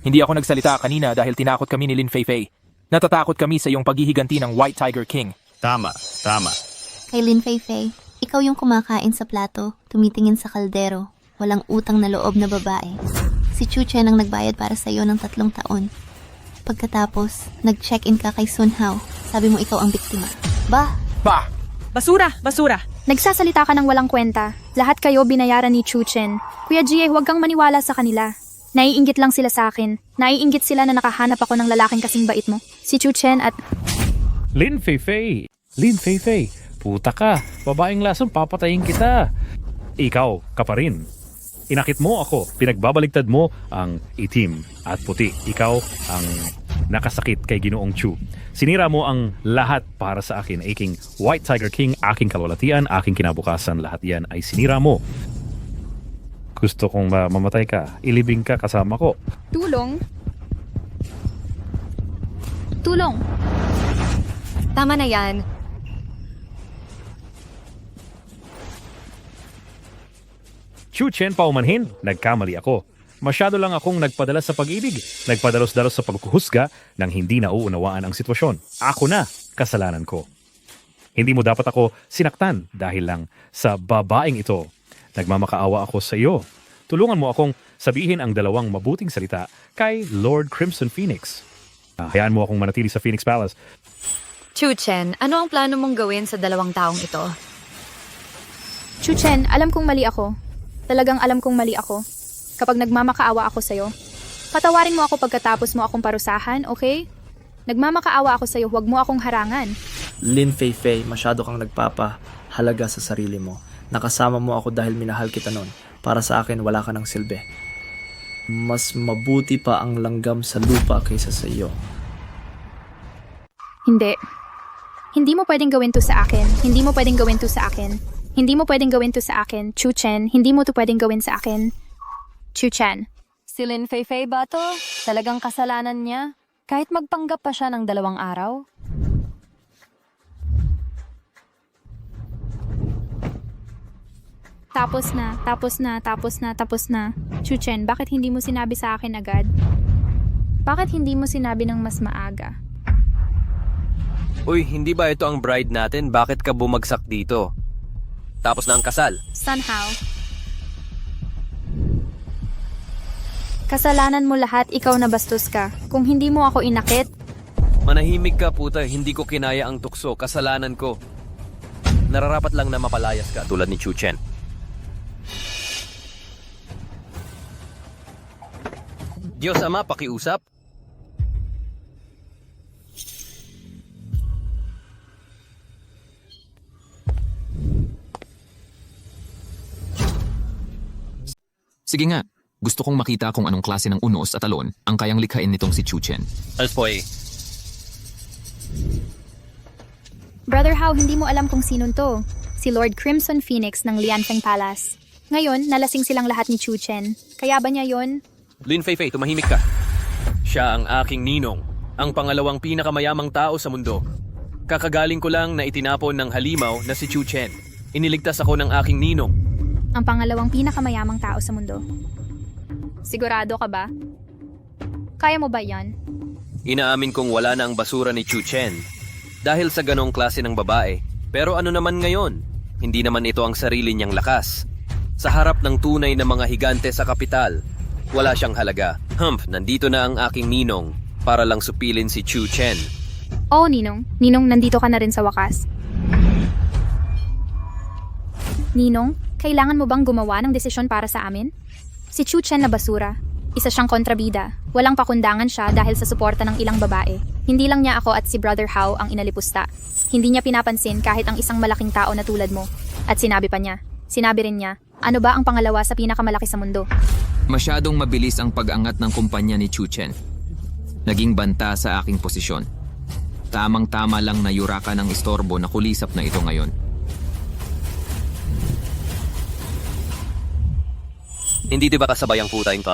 Hindi ako nagsalita kanina dahil tinakot kami ni Lin Fei Fei. Natatakot kami sa iyong paghihiganti ng White Tiger King. Tama. Kay Lin Fei Fei, ikaw yung kumakain sa plato, tumitingin sa kaldero. walang utang na loob na babae. Si Chu Chen ang nagbayad para sa'yo ng 3 taon. Pagkatapos, nag-check-in ka kay Sun Hao. Sabi mo ikaw ang biktima. Bah! Basura! Basura! Nagsasalita ka ng walang kwenta. Lahat kayo binayaran ni Chu Chen. Kuya Jie, huwag kang maniwala sa kanila. Naiinggit lang sila sa akin. Naiinggit sila na nakahanap ako ng lalaking kasing bait mo. Si Chu Chen at... Lin Feifei! Lin Feifei! Puta ka! Babaeng lason, papatayin kita! Ikaw, ka pa rin. Inakit mo ako, pinagbabaligtad mo ang itim at puti. Ikaw ang nakasakit kay Ginoong Chu. Sinira mo ang lahat para sa akin, aking White Tiger King, aking kalwalatian, aking kinabukasan, lahat yan ay sinira mo. Gusto kong mamatay ka, ilibing ka kasama ko. Tulong? Tulong! Tama na yan. Chu Chen paumanhin, nagkamali ako. Masyado lang akong nagpadala sa pag-ibig, nagpadalos-dalos sa paghuhusga nang hindi nauunawaan ang sitwasyon. Ako na, kasalanan ko. Hindi mo dapat ako sinaktan dahil lang sa babaeng ito. Nagmamakaawa ako sa iyo. Tulungan mo akong sabihin ang 2 mabuting salita kay Lord Crimson Phoenix. Hayaan mo akong manatili sa Phoenix Palace. Chu Chen, ano ang plano mong gawin sa 2 taong ito? Chu Chen, alam kong mali ako. Talagang alam kong mali ako. Kapag nagmamakaawa ako sa'yo, patawarin mo ako pagkatapos mo akong parusahan, okay? Nagmamakaawa ako sa'yo, huwag mo akong harangan. Lin Feifei, masyado kang nagpapahalaga sa sarili mo. Nakasama mo ako dahil minahal kita noon. Para sa akin, wala ka ng silbi. Mas mabuti pa ang langgam sa lupa kaysa sa iyo. Hindi. Hindi mo pwedeng gawin to sa akin. Hindi mo pwedeng gawin to sa akin. Hindi mo pwedeng gawin to sa akin. Chu Chen, hindi mo to pwedeng gawin sa akin. Chu Chen. Si Lin Feifei ba to? Talagang kasalanan niya? Kahit magpanggap pa siya ng 2 araw? Tapos na. Chu Chen, bakit hindi mo sinabi sa akin agad? Bakit hindi mo sinabi ng mas maaga? Uy, hindi ba ito ang bride natin? Bakit ka bumagsak dito? Tapos na ang kasal. Sun Hao. Kasalanan mo lahat, ikaw na bastos ka. Kung hindi mo ako inakit... Manahimik ka puta, hindi ko kinaya ang tukso, kasalanan ko. Nararapat lang na mapalayas ka tulad ni Chu Chen. Diyos Ama, pakiusap. Sige nga, gusto kong makita kung anong klase ng unos at talon ang kayang likhain nitong si Chu Chen. Alpoy. Brother Hao, hindi mo alam kung sinun to. Si Lord Crimson Phoenix ng Lianfeng Palace. Ngayon, nalasing silang lahat ni Chu Chen. Kaya ba niya yon? Lin Feifei, tumahimik ka. Siya ang aking ninong, ang pangalawang pinakamayamang tao sa mundo. Kakagaling ko lang na itinapon ng halimaw na si Chu Chen. Iniligtas ako ng aking ninong. Ang pangalawang pinakamayamang tao sa mundo. Sigurado ka ba? Kaya mo ba yan? Inaamin kong wala na ang basura ni Chu Chen dahil sa ganong klase ng babae. Pero ano naman ngayon? Hindi naman ito ang sarili niyang lakas. Sa harap ng tunay na mga higante sa kapital, wala siyang halaga. Nandito na ang aking ninong para lang supilin si Chu Chen. Oo, Ninong. Ninong, nandito ka na rin sa wakas. Ninong, kailangan mo bang gumawa ng desisyon para sa amin? Si Chu Chen na basura. Isa siyang kontrabida. Walang pakundangan siya dahil sa suporta ng ilang babae. Hindi lang niya ako at si Brother Hao ang inalipusta. Hindi niya pinapansin kahit ang isang malaking tao na tulad mo. At sinabi rin niya, ano ba ang pangalawa sa pinakamalaki sa mundo? Masyadong mabilis ang pag-angat ng kumpanya ni Chu Chen. Naging banta sa aking posisyon. Tamang-tama lang na yurakan ng istorbo na kulisap na ito ngayon. Hindi di ba kasabay ang puta yung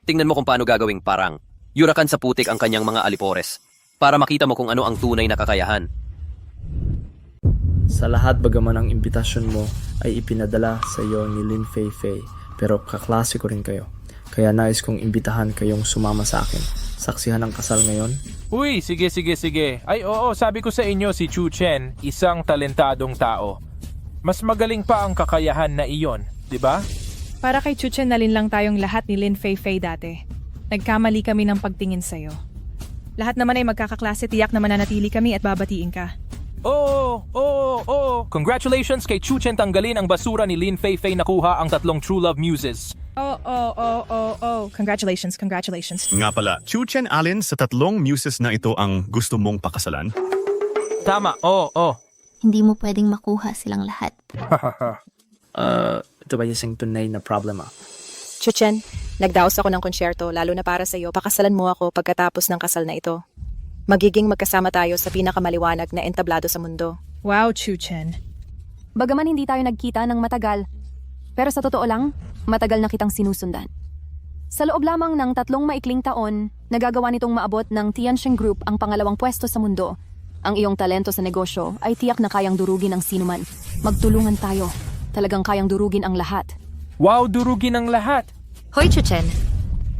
tingnan mo kung paano gagawing parang yurakan sa putik ang kanyang mga alipores para makita mo kung ano ang tunay na kakayahan. Sa lahat bagaman ang imbitasyon mo ay ipinadala sa iyo ni Lin Feifei, pero kaklase ko rin kayo. Kaya nais kong imbitahan kayong sumama sa akin. Saksihan ang kasal ngayon. Uy, sige. Ay oo, sabi ko sa inyo si Chu Chen, isang talentadong tao. Mas magaling pa ang kakayahan na iyon, di ba? Para kay Chuchen na lang tayong lahat ni Lin Fei dati. Nagkamali kami ng pagtingin sa'yo. Lahat naman ay magkakaklase, tiyak na mananatili kami at babatiin ka. Congratulations kay Chuchen tanggalin ang basura ni Lin Fei nakuha ang 3 True Love Muses. Congratulations. Nga pala, Chuchen, alin sa 3 muses na ito ang gusto mong pakasalan? Tama, Hindi mo pwedeng makuha silang lahat. Ito ba yung tunay na problema? Chuchen, nagdaos ako ng konsyerto, lalo na para sa'yo. Pakasalan mo ako pagkatapos ng kasal na ito. Magiging magkasama tayo sa pinakamaliwanag na entablado sa mundo. Wow, Chuchen. Bagaman hindi tayo nagkita ng matagal, pero sa totoo lang, matagal na kitang sinusundan. Sa loob lamang ng 3 maikling taon, nagagawa nitong maabot ng Tiansheng Group ang pangalawang pwesto sa mundo. Ang iyong talento sa negosyo ay tiyak na kayang durugin ang sinuman. Magtulungan tayo. Talagang kayang durugin ang lahat. Wow, durugin ang lahat! Hoy, Chuchen!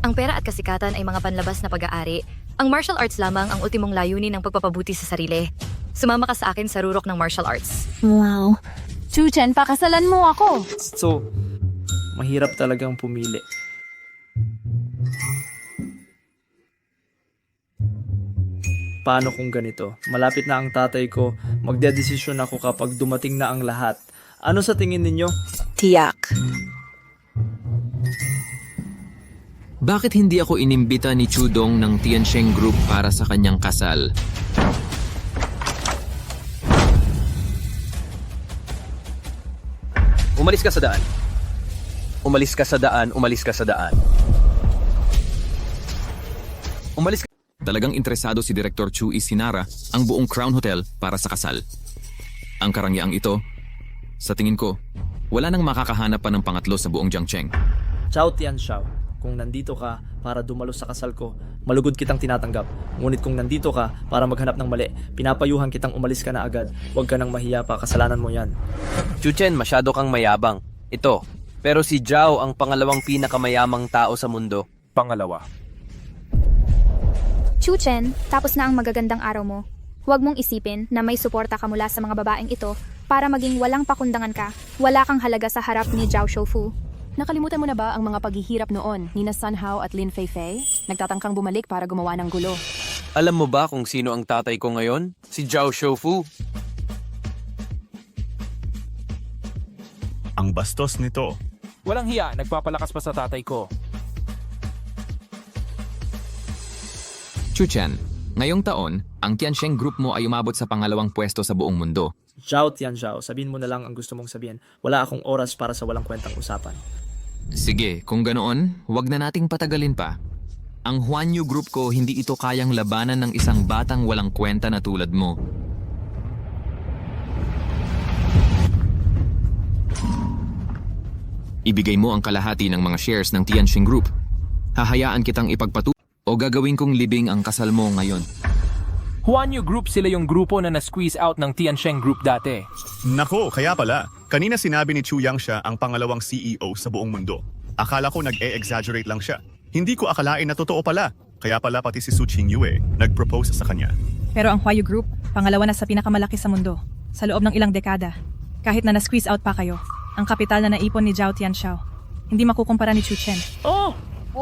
Ang pera at kasikatan ay mga panlabas na pag-aari. Ang martial arts lamang ang ultimong layunin ng pagpapabuti sa sarili. Sumama ka sa akin sa rurok ng martial arts. Wow. Chuchen, pakasalan mo ako! So, mahirap talagang pumili. Paano kung ganito? Malapit na ang tatay ko. Magdedesisyon ako kapag dumating na ang lahat. Ano sa tingin ninyo? Tiyak. Bakit hindi ako inimbita ni Chudong ng Tiansheng Group para sa kanyang kasal? Umalis ka sa daan. Umalis ka sa daan, umalis ka sa daan. Umalis ka. Talagang interesado si Director Chu Isinara ang buong Crown Hotel para sa kasal. Ang karangyang ito, sa tingin ko, wala nang makakahanap pa ng pangatlo sa buong Jiangcheng. Chao Tian Xiao, kung nandito ka para dumalo sa kasal ko, malugod kitang tinatanggap. Ngunit kung nandito ka para maghanap ng mali, pinapayuhan kitang umalis ka na agad. Huwag ka nang mahiya pa, kasalanan mo yan. Chuchen, masyado kang mayabang. Ito, pero si Zhao ang pangalawang pinakamayamang tao sa mundo. Pangalawa. Chuchen, tapos na ang magagandang araw mo. Huwag mong isipin na may suporta ka mula sa mga babaeng ito para maging walang pakundangan ka. Wala kang halaga sa harap ni Zhao Shoufu. Nakalimutan mo na ba ang mga paghihirap noon ni na Sun Hao at Lin Fei? Nagtatangkang bumalik para gumawa ng gulo. Alam mo ba kung sino ang tatay ko ngayon? Si Zhao Shoufu. Ang bastos nito. Walang hiya, nagpapalakas pa sa tatay ko. Chuchen, ngayong taon, ang Tiansheng Group mo ay umabot sa pangalawang pwesto sa buong mundo. Zhao Tian Zhao, sabihin mo na lang ang gusto mong sabihin. Wala akong oras para sa walang kwentang usapan. Sige, kung ganoon, wag na nating patagalin pa. Ang Huanyu Group ko, hindi ito kayang labanan ng isang batang walang kwenta na tulad mo. Ibigay mo ang kalahati ng mga shares ng Tiansheng Group. Hahayaan kitang ipagpatuloy o gagawin kong libing ang kasal mo ngayon. Huanyu Group sila yung grupo na na-squeeze out ng Tiansheng Group dati. Nako, kaya pala. Kanina sinabi ni Chu Yangsha ang pangalawang CEO sa buong mundo. Akala ko nag-e-exaggerate lang siya. Hindi ko akalain na totoo pala. Kaya pala pati si Su Qingyue nag-propose sa kanya. Pero ang Huayu Group, pangalawa na sa pinakamalaki sa mundo. Sa loob ng ilang dekada. Kahit na na-squeeze out pa kayo, ang kapital na naipon ni Zhao Tianxiao, hindi makukumpara ni Chuchen. Oo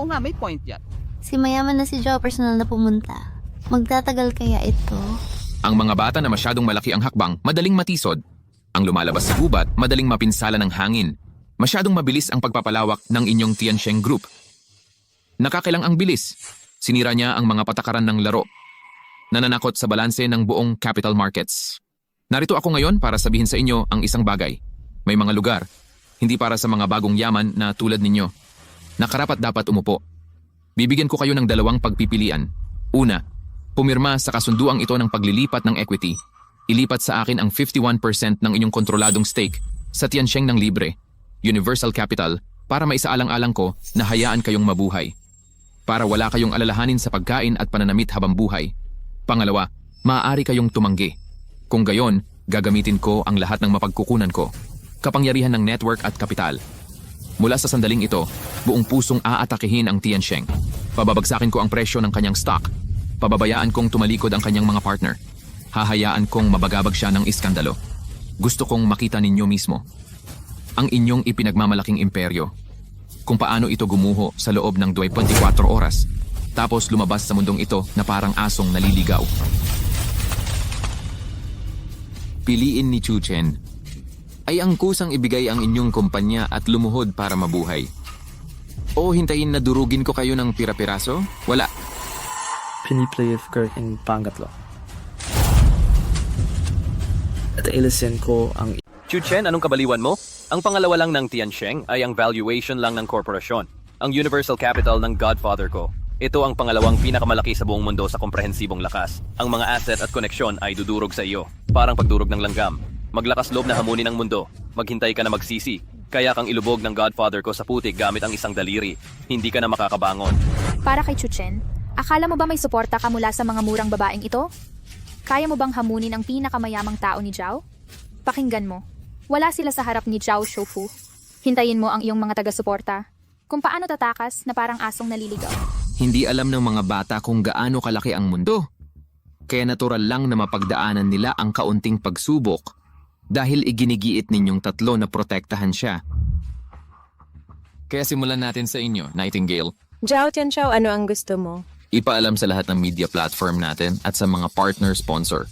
nga, may point yan. Si mayaman na si Zhao personal na pumunta. Magtatagal kaya ito? Ang mga bata na masyadong malaki ang hakbang, madaling matisod. Ang lumalabas sa gubat, madaling mapinsala ng hangin. Masyadong mabilis ang pagpapalawak ng inyong Tiansheng Group. Nakakilang ang bilis. Sinira niya ang mga patakaran ng laro. Nananakot sa balanse ng buong capital markets. Narito ako ngayon para sabihin sa inyo ang isang bagay. May mga lugar, hindi para sa mga bagong yaman na tulad ninyo, na karapat dapat umupo. Bibigyan ko kayo ng 2 pagpipilian. Una, pumirma sa kasunduang ito ng paglilipat ng equity. Ilipat sa akin ang 51% ng inyong kontroladong stake sa Tiansheng ng libre, Universal Capital, para maisaalang-alang ko na hayaan kayong mabuhay. Para wala kayong alalahanin sa pagkain at pananamit habang buhay. Pangalawa, maaari kayong tumanggi. Kung gayon, gagamitin ko ang lahat ng mapagkukunan ko. Kapangyarihan ng network at kapital. Mula sa sandaling ito, buong pusong aatakihin ang Tiansheng. Pababagsakin ko ang presyo ng kanyang stock. Pababayaan kong tumalikod ang kanyang mga partner. Hahayaan kong mabagabag siya ng iskandalo. Gusto kong makita ninyo mismo. Ang inyong ipinagmamalaking imperyo. kung paano ito gumuho sa loob ng 24 oras. Tapos lumabas sa mundong ito na parang asong naliligaw. Piliin ni Chu Chen. Ay ang kusang ibigay ang inyong kumpanya at lumuhod para mabuhay. O hintayin na durugin ko kayo ng pira-piraso? Wala. Piniplay of Kirk in pangatlo. At ilisin ko ang Chu Chen, anong kabaliwan mo? Ang pangalawa lang ng Tiansheng ay ang valuation lang ng korporasyon. Ang universal capital ng godfather ko. Ito ang pangalawang pinakamalaki sa buong mundo sa komprehensibong lakas. Ang mga asset at koneksyon ay dudurog sa iyo. Parang pagdurog ng langgam. Maglakas loob na hamunin ang mundo. Maghintay ka na magsisi. Kaya kang ilubog ng godfather ko sa putik gamit ang isang daliri. Hindi ka na makakabangon. Para kay Chu Chen, akala mo ba may suporta ka mula sa mga murang babaeng ito? Kaya mo bang hamunin ang pinakamayamang tao ni Zhao? Pakinggan mo. Wala sila sa harap ni Zhao Shoufu. Hintayin mo ang iyong mga taga-suporta. Kung paano tatakas na parang asong naliligaw. Hindi alam ng mga bata kung gaano kalaki ang mundo. Kaya natural lang na mapagdaanan nila ang kaunting pagsubok dahil iginigiit ninyong tatlo na protektahan siya. Kaya simulan natin sa inyo, Nightingale. Zhao Tianxiao, ano ang gusto mo? Ipaalam sa lahat ng media platform natin at sa mga partner sponsor.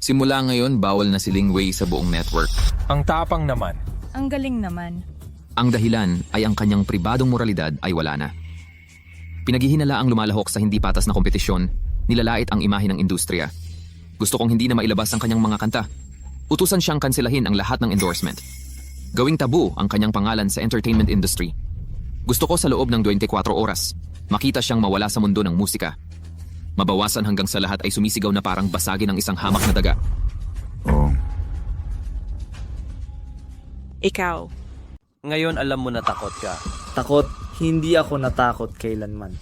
Simula ngayon, bawal na si Ling Wei sa buong network. Ang tapang naman. Ang galing naman. Ang dahilan ay ang kanyang pribadong moralidad ay wala na. Pinaghihinala ang lumalahok sa hindi patas na kompetisyon, nilalait ang imahe ng industriya. Gusto kong hindi na mailabas ang kanyang mga kanta. Utusan siyang kanselahin ang lahat ng endorsement. Gawing tabu ang kanyang pangalan sa entertainment industry. Gusto ko sa loob ng 24 oras, makita siyang mawala sa mundo ng musika. Mabawasan hanggang sa lahat ay sumisigaw na parang basagin ng isang hamak na daga. Ikaw. Ngayon alam mo na takot ka. takot. Hindi ako natakot kailanman.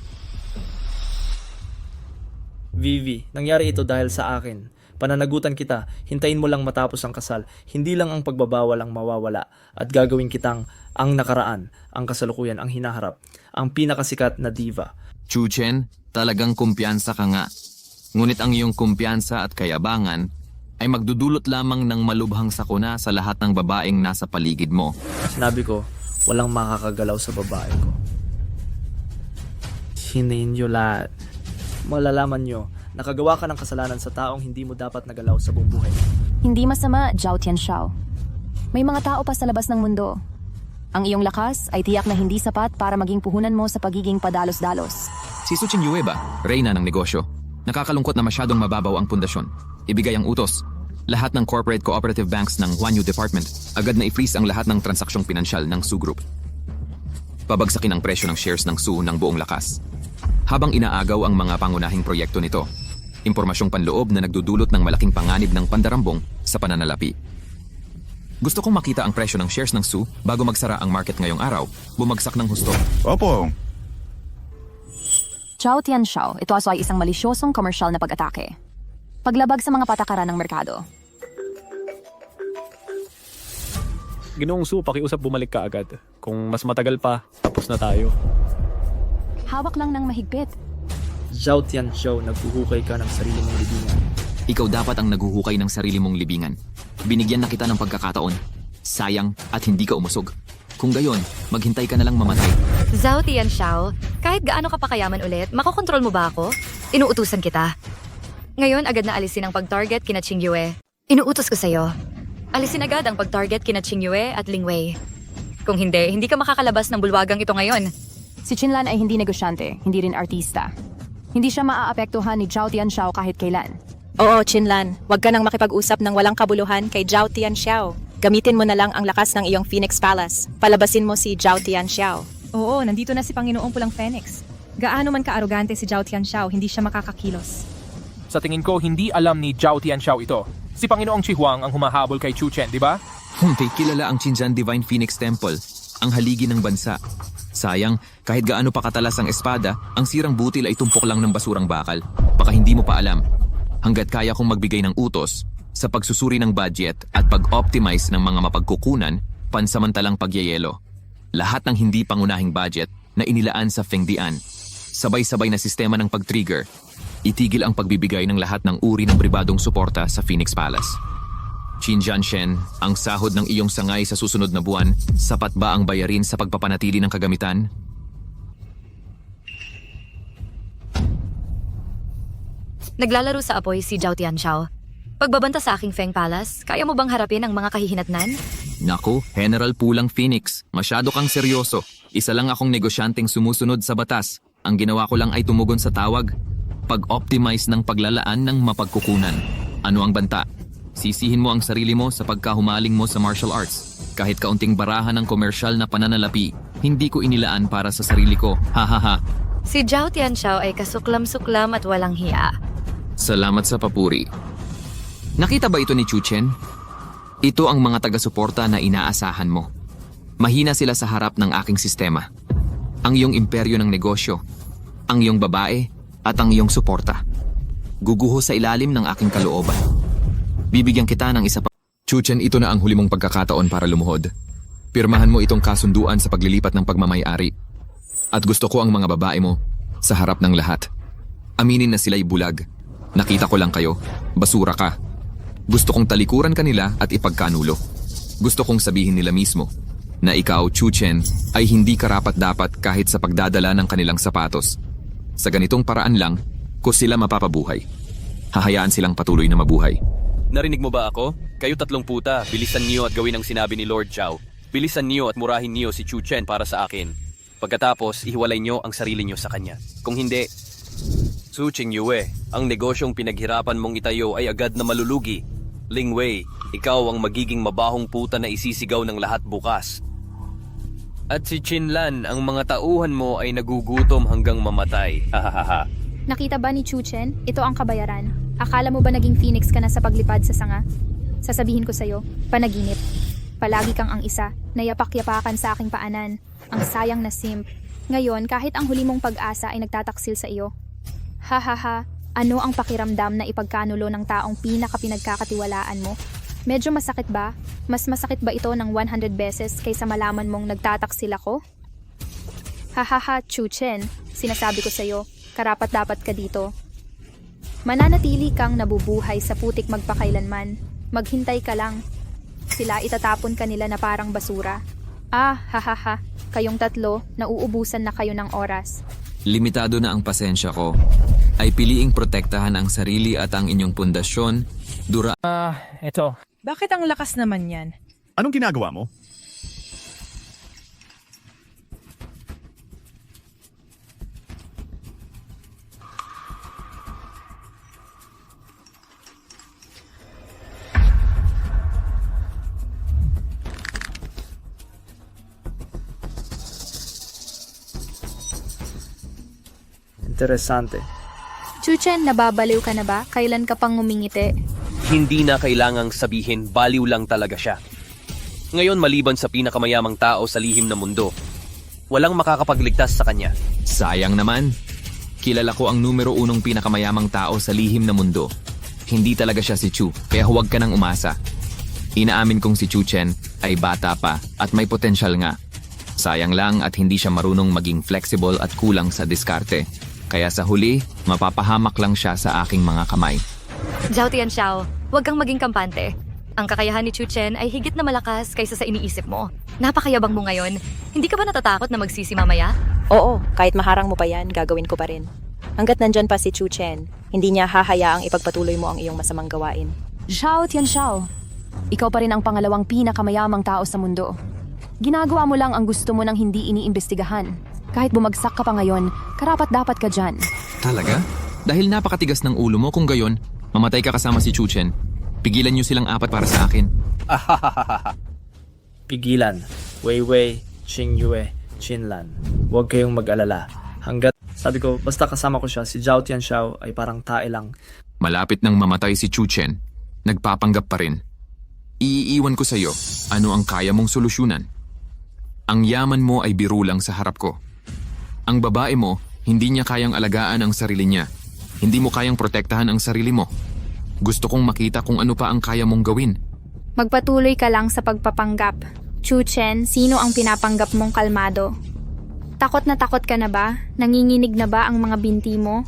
Vivi, nangyari ito dahil sa akin. Pananagutan kita, hintayin mo lang matapos ang kasal. Hindi lang ang pagbabawal ang mawawala. At gagawin kitang ang nakaraan, ang kasalukuyan, ang hinaharap. Ang pinakasikat na diva. Chu Chen, talagang kumpiyansa ka nga. Ngunit ang iyong kumpiyansa at kayabangan ay magdudulot lamang ng malubhang sakuna sa lahat ng babaeng nasa paligid mo. Sinabi ko, walang makakagalaw sa babae ko. Hinayin nyo lahat. Malalaman nyo, nakagawa ka ng kasalanan sa taong hindi mo dapat nagalaw sa buong buhay. Hindi masama, Zhao Tianxiao. May mga tao pa sa labas ng mundo. Ang iyong lakas ay tiyak na hindi sapat para maging puhunan mo sa pagiging padalos-dalos. Si Su Qingyue ba? Reyna ng negosyo. Nakakalungkot na masyadong mababaw ang pundasyon. Ibigay ang utos. Lahat ng corporate cooperative banks ng Huanyu Department agad na i-freeze ang lahat ng transaksiyong pinansyal ng Su Group. Pabagsakin ang presyo ng shares ng Su ng buong lakas. Habang inaagaw ang mga pangunahing proyekto nito, impormasyong panloob na nagdudulot ng malaking panganib ng pandarambong sa pananalapi. Gusto kong makita ang presyo ng shares ng Su bago magsara ang market ngayong araw, bumagsak ng husto. Opo. Zhao Tianxiao, ito ay isang malisyosong komersyal na pag-atake. Paglabag sa mga patakaran ng merkado. Ginoong Su, pakiusap bumalik ka agad. Kung mas matagal pa, tapos na tayo. Hawak lang ng mahigpit. Zhao Tianxiao, naghuhukay ka ng sarili mong libingan. Ikaw dapat ang naghuhukay ng sarili mong libingan. Binigyan na kita ng pagkakataon. Sayang at hindi ka umusog. Kung gayon, maghintay ka na lang mamatay. Zhao Tianxiao, kahit gaano ka pa kayaman ulit, makokontrol mo ba ako? Inuutusan kita. Ngayon, agad na alisin ang pag-target kina Qingyue. Inuutos ko sa'yo. Alisin agad ang pag-target kina Qingyue at Ling Wei. Kung hindi ka makakalabas ng bulwagang ito ngayon. Si Qinlan ay hindi negosyante, hindi rin artista. Hindi siya maaapektuhan ni Zhao Tianxiao kahit kailan. Oo, Qinlan. Huwag ka nang makipag-usap ng walang kabuluhan kay Zhao Tianxiao. Gamitin mo na lang ang lakas ng iyong Phoenix Palace. Palabasin mo si Zhao Tianxiao. Oo, nandito na si Panginoong Pulang Phoenix. Gaano man ka-arogante si Zhao Tianxiao, hindi siya makakakilos. Sa tingin ko, hindi alam ni Zhao Tianxiao ito. Si Panginoong Chi Huang ang humahabol kay Chu Chen, di ba? Kilala ang Xinjiang Divine Phoenix Temple, ang haligi ng bansa. Sayang, kahit gaano pa katalas ang espada, ang sirang butil ay tumpok lang ng basurang bakal. Baka hindi mo pa alam. Hanggat kaya kong magbigay ng utos, sa pagsusuri ng budget at pag-optimize ng mga mapagkukunan, pansamantalang pagyayelo. Lahat ng hindi pangunahing budget na inilaan sa Fengdian. Sabay-sabay na sistema ng pag-trigger. Itigil ang pagbibigay ng lahat ng uri ng pribadong suporta sa Phoenix Palace. Qin Jianshen, ang sahod ng iyong sangay sa susunod na buwan, sapat ba ang bayarin sa pagpapanatili ng kagamitan? Naglalaro sa apoy si Zhao Tianxiao. Pagbabanta sa aking Feng Palace, kaya mo bang harapin ang mga kahihinatnan? Naku, General Pulang Phoenix, masyado kang seryoso. Isa lang akong negosyanteng sumusunod sa batas. Ang ginawa ko lang ay tumugon sa tawag. Pag-optimize ng paglalaan ng mapagkukunan. Ano ang banta? Sisihin mo ang sarili mo sa pagkahumaling mo sa martial arts. Kahit kaunting barahan ng komersyal na pananalapi, hindi ko inilaan para sa sarili ko. Hahaha. Si Zhao Tianxiao ay kasuklam-suklam at walang hiya. Salamat sa papuri. Nakita ba ito ni Chu Chen? Ito ang mga taga-suporta na inaasahan mo. Mahina sila sa harap ng aking sistema. Ang iyong imperyo ng negosyo, ang iyong babae, at ang iyong suporta. Guguho sa ilalim ng aking kalooban. Bibigyan kita ng isa pa. Chu Chen, ito na ang huli mong pagkakataon para lumuhod. Pirmahan mo itong kasunduan sa paglilipat ng pagmamayari. At gusto ko ang mga babae mo sa harap ng lahat. Aminin na sila'y bulag. Nakita ko lang kayo. Basura ka. Gusto kong talikuran kanila at ipagkanulo. Gusto kong sabihin nila mismo na ikaw, Chu Chen, ay hindi karapat-dapat kahit sa pagdadala ng kanilang sapatos. Sa ganitong paraan lang, ko sila mapapabuhay. Hahayaan silang patuloy na mabuhay. Narinig mo ba ako? Kayo tatlong puta, bilisan niyo at gawin ang sinabi ni Lord Zhao. Bilisan niyo at murahin niyo si Chu Chen para sa akin. Pagkatapos, ihiwalay niyo ang sarili niyo sa kanya. Kung hindi, Su Qingyue, ang negosyong pinaghirapan mong itayo ay agad na malulugi. Ling Wei, ikaw ang magiging mabahong puta na isisigaw ng lahat bukas. At si Qin Lan, ang mga tauhan mo ay nagugutom hanggang mamatay. Hahaha. Nakita ba ni Chu Chen? Ito ang kabayaran. Akala mo ba naging phoenix ka na sa paglipad sa sanga? Sasabihin ko sa'yo, panaginip. Palagi kang ang isa, nayapak-yapakan sa aking paanan. Ang sayang na simp. Ngayon, kahit ang huli mong pag-asa ay nagtataksil sa iyo. Hahaha, ano ang pakiramdam na ipagkanulo ng taong pinaka-pinagkakatiwalaan mo? Medyo masakit ba? Mas masakit ba ito ng 100 beses kaysa malaman mong nagtataksil ako? Hahaha, Chu Chen, sinasabi ko sa'yo, karapat-dapat ka dito. Mananatili kang nabubuhay sa putik magpakailanman. Maghintay ka lang. Sila itatapon kanila na parang basura. Hahaha, kayong tatlo, nauubusan na kayo ng oras. Limitado na ang pasensya ko. Ay piliing protektahan ang sarili at ang inyong pundasyon. Eto. Bakit ang lakas naman yan? Anong ginagawa mo? Interesante. Chu Chen, nababaliw ka na ba? Kailan ka pang ngumingiti? Hindi na kailangang sabihin baliw lang talaga siya. Ngayon maliban sa pinakamayamang tao sa lihim na mundo, walang makakapagligtas sa kanya. Sayang naman. Kilala ko ang numero 1 pinakamayamang tao sa lihim na mundo. Hindi talaga siya si Chu, kaya huwag ka nang umasa. Inaamin kong si Chu Chen ay bata pa at may potensyal nga. Sayang lang at hindi siya marunong maging flexible at kulang sa diskarte. Kaya sa huli, mapapahamak lang siya sa aking mga kamay. Zhao Tianxiao, huwag kang maging kampante. Ang kakayahan ni Chu Chen ay higit na malakas kaysa sa iniisip mo. Napakayabang mo ngayon. Hindi ka ba natatakot na magsisi mamaya? Oo, kahit maharang mo pa yan, gagawin ko pa rin. Hanggat nandyan pa si Chu Chen, hindi niya hahayaang ipagpatuloy mo ang iyong masamang gawain. Zhao Tianxiao, ikaw pa rin ang pangalawang pinakamayamang tao sa mundo. Ginagawa mo lang ang gusto mo nang hindi iniimbestigahan. Kahit bumagsak ka pa ngayon, karapat-dapat ka dyan. Talaga? Dahil napakatigas ng ulo mo kung gayon, mamatay ka kasama si Chu Chen. Pigilan niyo silang apat para sa akin. Pigilan. Wei Wei, Qingyue, Qin Lan. Huwag kayong mag-alala. Hanggat, sabi ko, basta kasama ko siya, si Zhao Tianxiao ay parang tae lang. Malapit nang mamatay si Chu Chen, nagpapanggap pa rin. Iiwan ko sa iyo, ano ang kaya mong solusyonan? Ang yaman mo ay biro lang sa harap ko. Ang babae mo, hindi niya kayang alagaan ang sarili niya. Hindi mo kayang protektahan ang sarili mo. Gusto kong makita kung ano pa ang kaya mong gawin. Magpatuloy ka lang sa pagpapanggap. Chu Chen, sino ang pinapanggap mong kalmado? Takot ka na ba? Nanginginig na ba ang mga binti mo?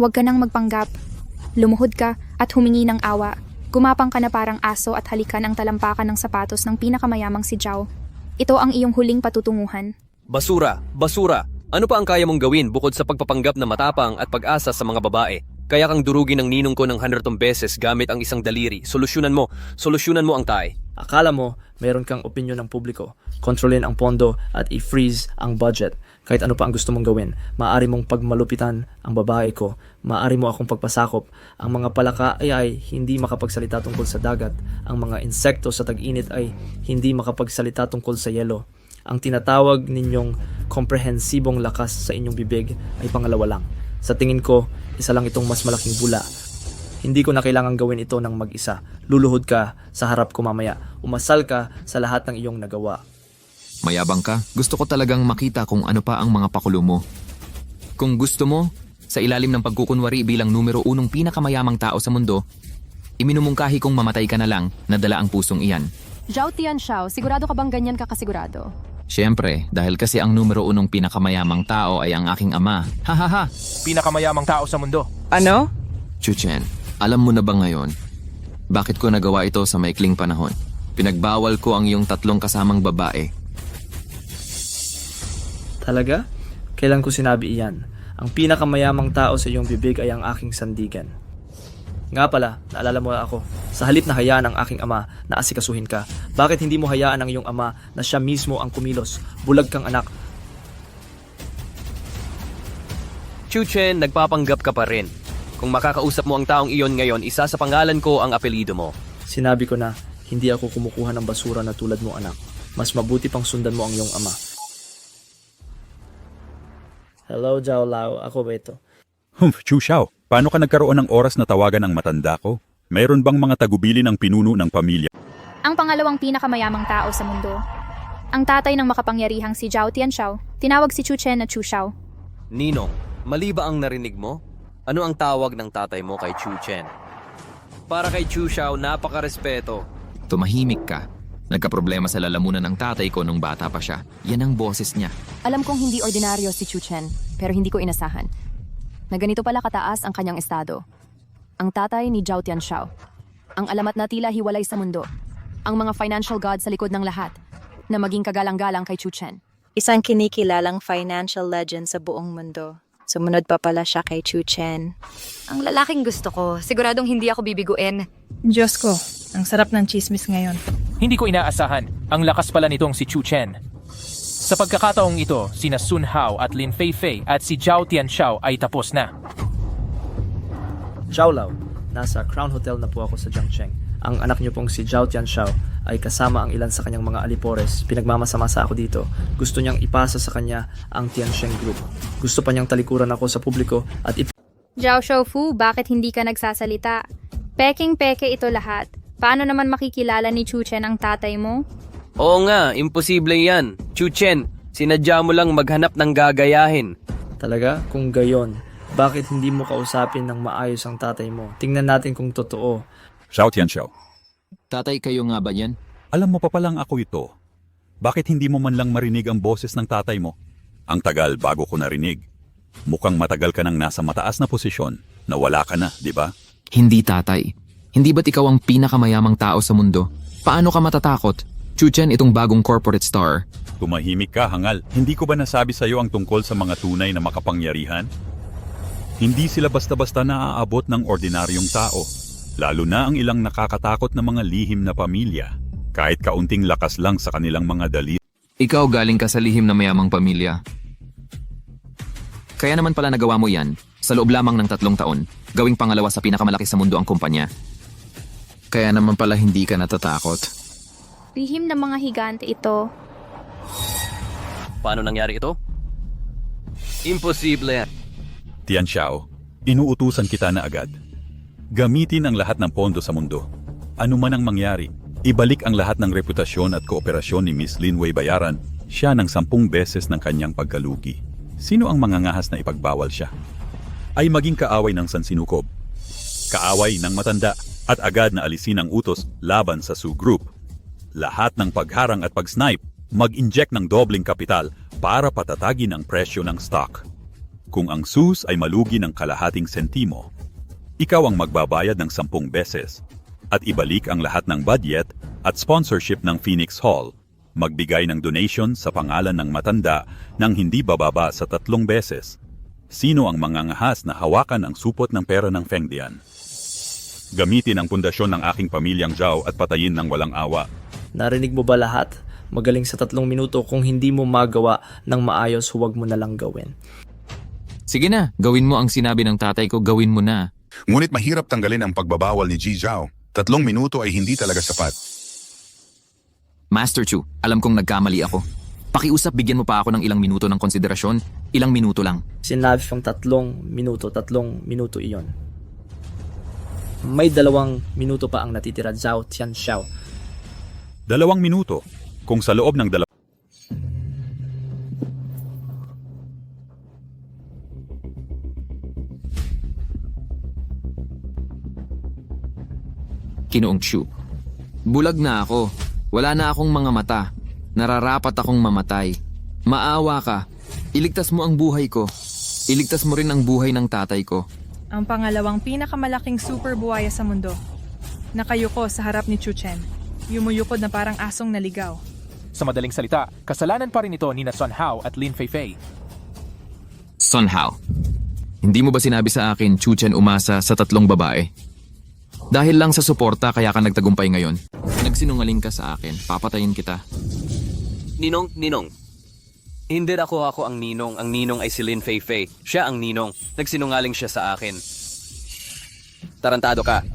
Huwag ka nang magpanggap. Lumuhod ka at humingi ng awa. Gumapang ka na parang aso at halikan ang talampakan ng sapatos ng pinakamayamang si Zhao. Ito ang iyong huling patutunguhan. Basura! Basura! Ano pa ang kaya mong gawin bukod sa pagpapanggap na matapang at pag-asa sa mga babae? Kaya kang durugin ng ninong ko ng 100 beses gamit ang isang daliri. Solusyonan mo ang tay. Akala mo, meron kang opinyon ng publiko. Kontrolin ang pondo at i-freeze ang budget. Kahit ano pa ang gusto mong gawin, maaari mong pagmalupitan ang babae ko. Maaari mo akong pagpasakop. Ang mga palaka ay hindi makapagsalita tungkol sa dagat. Ang mga insekto sa tag-init ay hindi makapagsalita tungkol sa yelo. Ang tinatawag ninyong komprehensibong lakas sa inyong bibig ay pangalawa lang. Sa tingin ko, isa lang itong mas malaking bula. Hindi ko na kailangan gawin ito ng mag-isa. Luluhod ka sa harap ko mamaya. Umasal ka sa lahat ng iyong nagawa. Mayabang ka, gusto ko talagang makita kung ano pa ang mga pakulo mo. Kung gusto mo, sa ilalim ng pagkukunwari bilang numero 1 pinakamayamang tao sa mundo, iminumungkahi kong mamatay ka na lang, nadala ang pusong iyan. Zhao Tianxiao, sigurado ka bang ganyan ka kasigurado? Siyempre, dahil kasi ang numero 1 pinakamayamang tao ay ang aking ama. Hahaha! Pinakamayamang tao sa mundo. Ano? Chu Chen, alam mo na ba ngayon, bakit ko nagawa ito sa maikling panahon? Pinagbawal ko ang iyong 3 kasamang babae. Talaga? Kailan ko sinabi iyan? Ang pinakamayamang tao sa iyong bibig ay ang aking sandigan. Nga pala, naalala mo ako, sa halip na hayaan ang aking ama na asikasuhin ka, bakit hindi mo hayaan ang iyong ama na siya mismo ang kumilos? Bulag kang anak. Chu Chen, nagpapanggap ka pa rin. Kung makakausap mo ang taong iyon ngayon, isa sa pangalan ko ang apelido mo. Sinabi ko na, hindi ako kumukuha ng basura na tulad mo anak. Mas mabuti pang sundan mo ang iyong ama. Hello, Zhao Lao. Ako ba ito? Chu Xiao, paano ka nagkaroon ng oras na tawagan ng matanda ko? Mayroon bang mga tagubili ng pinuno ng pamilya? Ang pangalawang pinakamayamang tao sa mundo. Ang tatay ng makapangyarihang si Zhao Tianxiao, tinawag si Chu Chen na Chu Xiao. Ninong, mali ba ang narinig mo? Ano ang tawag ng tatay mo kay Chu Chen? Para kay Chu Xiao, napaka-respeto. Tumahimik ka. Nagkaproblema sa lalamunan ng tatay ko nung bata pa siya. Yan ang boses niya. Alam kong hindi ordinaryo si Chu Chen, pero hindi ko inasahan na ganito pala kataas ang kanyang estado. Ang tatay ni Zhao Tianxiao. Ang alamat na tila hiwalay sa mundo. Ang mga financial god sa likod ng lahat na maging kagalang-galang kay Chu Chen. Isang kinikilalang financial legend sa buong mundo. Sumunod pa pala siya kay Chu Chen. Ang lalaking gusto ko, siguradong hindi ako bibiguin. Diyos ko, ang sarap ng chismis ngayon. Hindi ko inaasahan. Ang lakas pala nitong si Chu Chen. Sa pagkakataong ito, sina Sun Hao at Lin Feifei at si Zhao Tianxiao ay tapos na. Zhao Lao, nasa Crown Hotel na po ako sa Jiangcheng. Ang anak niyo pong si Zhao Tianxiao ay kasama ang ilan sa kanyang mga alipores. Pinagmamasama-sa ako dito. Gusto niyang ipasa sa kanya ang Tiansheng Group. Gusto pa niyang talikuran ako sa publiko at Zhao Shoufu, bakit hindi ka nagsasalita? Peking-peke ito lahat. Paano naman makikilala ni Chu Chen ang tatay mo? Oo nga, imposible yan. Chu Chen, sinadya mo lang maghanap ng gagayahin. Talaga? Kung gayon, bakit hindi mo kausapin ng maayos ang tatay mo? Tingnan natin kung totoo. Xiao Tianxiao. Tatay, kayo nga ba yan? Alam mo pa palang ako ito. Bakit hindi mo man lang marinig ang boses ng tatay mo? Ang tagal bago ko narinig. Mukhang matagal ka nang nasa mataas na posisyon. Nawala ka na, di ba? Hindi, tatay. Hindi ba't ikaw ang pinakamayamang tao sa mundo? Paano ka matatakot? Chu Chen, itong bagong corporate star. Tumahimik ka, hangal. Hindi ko ba nasabi sa'yo ang tungkol sa mga tunay na makapangyarihan? Hindi sila basta-basta naaabot ng ordinaryong tao. Lalo na ang ilang nakakatakot na mga lihim na pamilya. Kahit kaunting lakas lang sa kanilang mga daliri. Ikaw galing ka sa lihim na mayamang pamilya. Kaya naman pala nagawa mo yan, sa loob lamang ng 3 taon, gawing pangalawa sa pinakamalaki sa mundo ang kumpanya. Kaya naman pala hindi ka natatakot. Lihim ng mga higante ito. Paano nangyari ito? Imposible. Tianxiao, inuutusan kita na agad. Gamitin ang lahat ng pondo sa mundo. Ano man ang mangyari, ibalik ang lahat ng reputasyon at kooperasyon ni Miss Lin Wei bayaran siya ng 10 beses ng kanyang pagkalugi. Sino ang mangangahas na ipagbawal siya? Ay maging kaaway ng sansinukob. Kaaway ng matanda at agad na alisin ang utos laban sa Su Group. Lahat ng pagharang at pag-snipe, mag-inject ng dobling kapital para patatagin ang presyo ng stock. Kung ang SUS ay malugi ng kalahating sentimo, ikaw ang magbabayad ng 10 beses. at ibalik ang lahat ng budget at sponsorship ng Phoenix Hall. Magbigay ng donation sa pangalan ng matanda nang hindi bababa sa 3 beses. Sino ang mangangahas na hawakan ang supot ng pera ng Feng Dian? Gamitin ang pundasyon ng aking pamilyang Zhao at patayin ng walang awa. Narinig mo ba lahat? Magaling sa 3 minuto. Kung hindi mo magawa ng maayos, huwag mo na lang gawin. Sige na, gawin mo ang sinabi ng tatay ko, gawin mo na. Ngunit mahirap tanggalin ang pagbabawal ni Ji Zhao. 3 minuto ay hindi talaga sapat. Master Chu, alam kong nagkamali ako. Pakiusap, bigyan mo pa ako ng ilang minuto ng konsiderasyon. Ilang minuto lang. Sinabi kong 3 minuto iyon. May 2 minuto pa ang natitira, Zhao Tianxiao. 2 minuto. Kung sa loob ng Ginoong Chu, bulag na ako. Wala na akong mga mata. Nararapat akong mamatay. Maawa ka. Iligtas mo ang buhay ko. Iligtas mo rin ang buhay ng tatay ko. Ang pangalawang pinakamalaking super buhaya sa mundo. Nakayuko sa harap ni Chu Chen. Yumuyukod na parang asong naligaw. Sa madaling salita, kasalanan pa rin ito ni na Sun Hao at Lin Feifei. Sun Hao, hindi mo ba sinabi sa akin Chu Chen umasa sa 3 babae? Dahil lang sa suporta kaya ka nagtagumpay ngayon. Nagsinungaling ka sa akin, papatayin kita. Ninong. Hindi ako ang ninong. Ang ninong ay si Lin Feifei. Siya ang ninong. Nagsinungaling siya sa akin. Tarantado ka.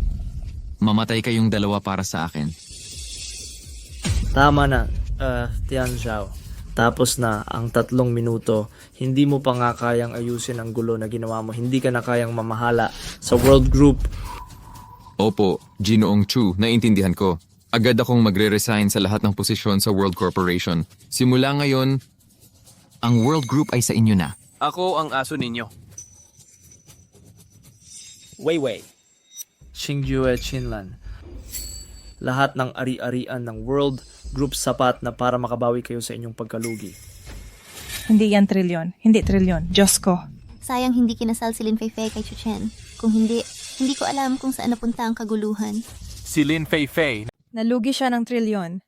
Mamatay kayong dalawa para sa akin. Tama na, Tianxiao. Tapos na ang 3 minuto. Hindi mo pa nga kayang ayusin ang gulo na ginawa mo. Hindi ka na kayang mamahala sa World Group. Opo, Ginoong Chu, naiintindihan ko. Agad akong magre-resign sa lahat ng posisyon sa World Corporation. Simula ngayon, ang World Group ay sa inyo na. Ako ang aso ninyo. Wei, Xingyue Qinlan. Lahat ng ari-arian ng World Group sapat na para makabawi kayo sa inyong pagkalugi. Hindi yan trilyon. Hindi trilyon. Diyos ko. Sayang hindi kinasal si Lin Feifei kay Chu Chen. Kung hindi ko alam kung saan napunta ang kaguluhan. Si Lin Feifei. Nalugi siya ng trilyon.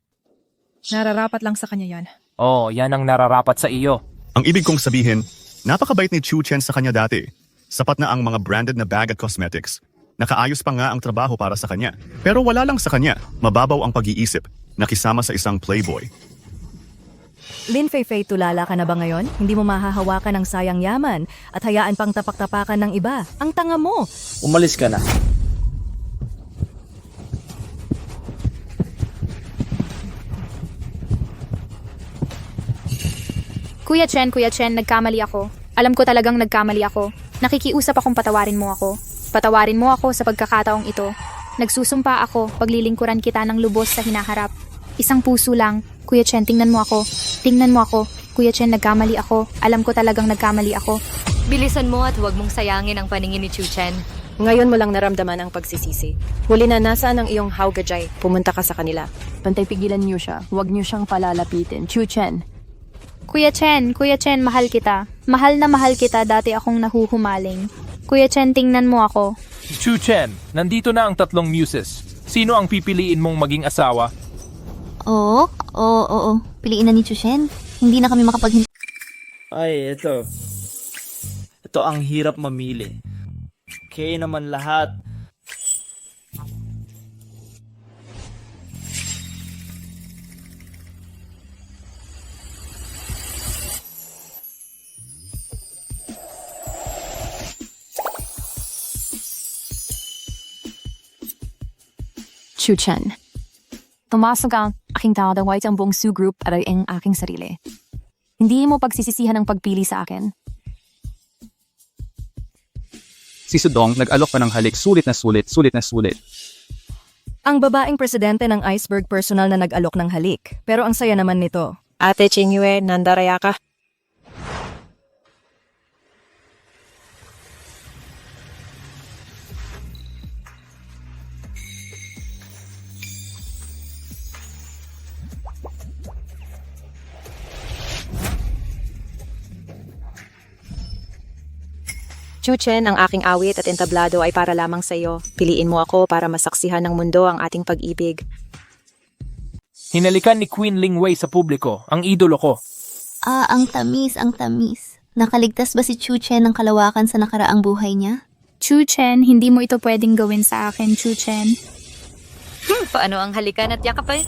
Nararapat lang sa kanya yan. Oh, yan ang nararapat sa iyo. Ang ibig kong sabihin, napakabait ni Chu Chen sa kanya dati. Sapat na ang mga branded na bag at cosmetics. Nakaayos pa nga ang trabaho para sa kanya. Pero wala lang sa kanya, mababaw ang pag-iisip, nakisama sa isang playboy. Lin Feifei, tulala ka na ba ngayon? Hindi mo mahahawakan ang sayang yaman at hayaan pang tapak-tapakan ng iba. Ang tanga mo! Umalis ka na. Kuya Chen, nagkamali ako. Alam ko talagang nagkamali ako. Nakikiusap akong patawarin mo ako. Patawarin mo ako sa pagkakataong ito. Nagsusumpa ako, paglilingkuran kita ng lubos sa hinaharap. Isang puso lang. Kuya Chen, tingnan mo ako. Tingnan mo ako. Kuya Chen, nagkamali ako. Alam ko talagang nagkamali ako. Bilisan mo at huwag mong sayangin ang paningin ni Chu Chen. Ngayon mo lang naramdaman ang pagsisisi. Huli na, nasaan ang iyong Hao Gajay? Pumunta ka sa kanila. Pantay pigilan niyo siya. Huwag niyo siyang palalapitin. Chu Chen. Kuya Chen, mahal kita. Mahal na mahal kita, dati akong nahuhumaling. Kuya Chen, tingnan mo ako. Chu Chen, nandito na ang 3 muses. Sino ang pipiliin mong maging asawa? Oo. Piliin na ni Chu Chen. Hindi na kami makapaghintay. Ay, ito. Ito ang hirap mamili. Okay naman lahat. Chu Chen. Tumasok ang aking tawag ang buong Su Group at ang aking sarili. Hindi mo pagsisisihan ang pagpili sa akin. Si Sudong nag-alok pa ng halik sulit na sulit. Ang babaeng presidente ng Iceberg personal na nag-alok ng halik. Pero ang saya naman nito. Ate Qingyue, nandaraya ka. Chu-Chen, ang aking awit at entablado ay para lamang sa iyo. Piliin mo ako para masaksihan ng mundo ang ating pag-ibig. Hinalikan ni Queen Lingwei sa publiko, ang idolo ko. Ang tamis, ang tamis. Nakaligtas ba si Chu-Chen ng kalawakan sa nakaraang buhay niya? Chu-Chen, hindi mo ito pwedeng gawin sa akin, Chu-Chen. Paano ang halikan at yakapay?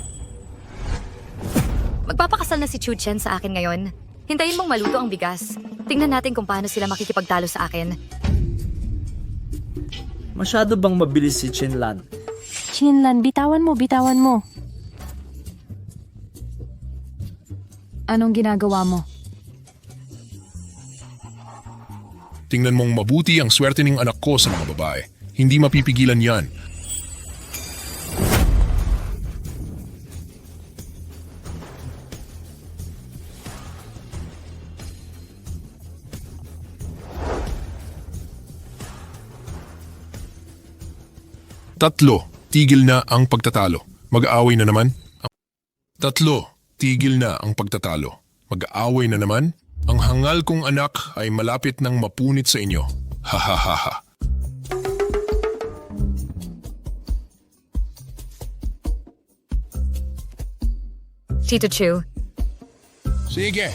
Magpapakasal na si Chu-Chen sa akin ngayon. Hintayin mong maluto ang bigas. Tingnan natin kung paano sila makikipagtalo sa akin. Masyado bang mabilis si Chinlan? Chinlan, bitawan mo, bitawan mo. Anong ginagawa mo? Tingnan mong mabuti ang swerte ng anak ko sa mga babae. Hindi mapipigilan yan. Tatlo, tigil na ang pagtatalo. Mag-aaway na naman. Tatlo, tigil na ang pagtatalo. Mag-aaway na naman. Ang hangal kong anak ay malapit nang mapunit sa inyo. Ha ha ha ha. Tito Chu. Sige.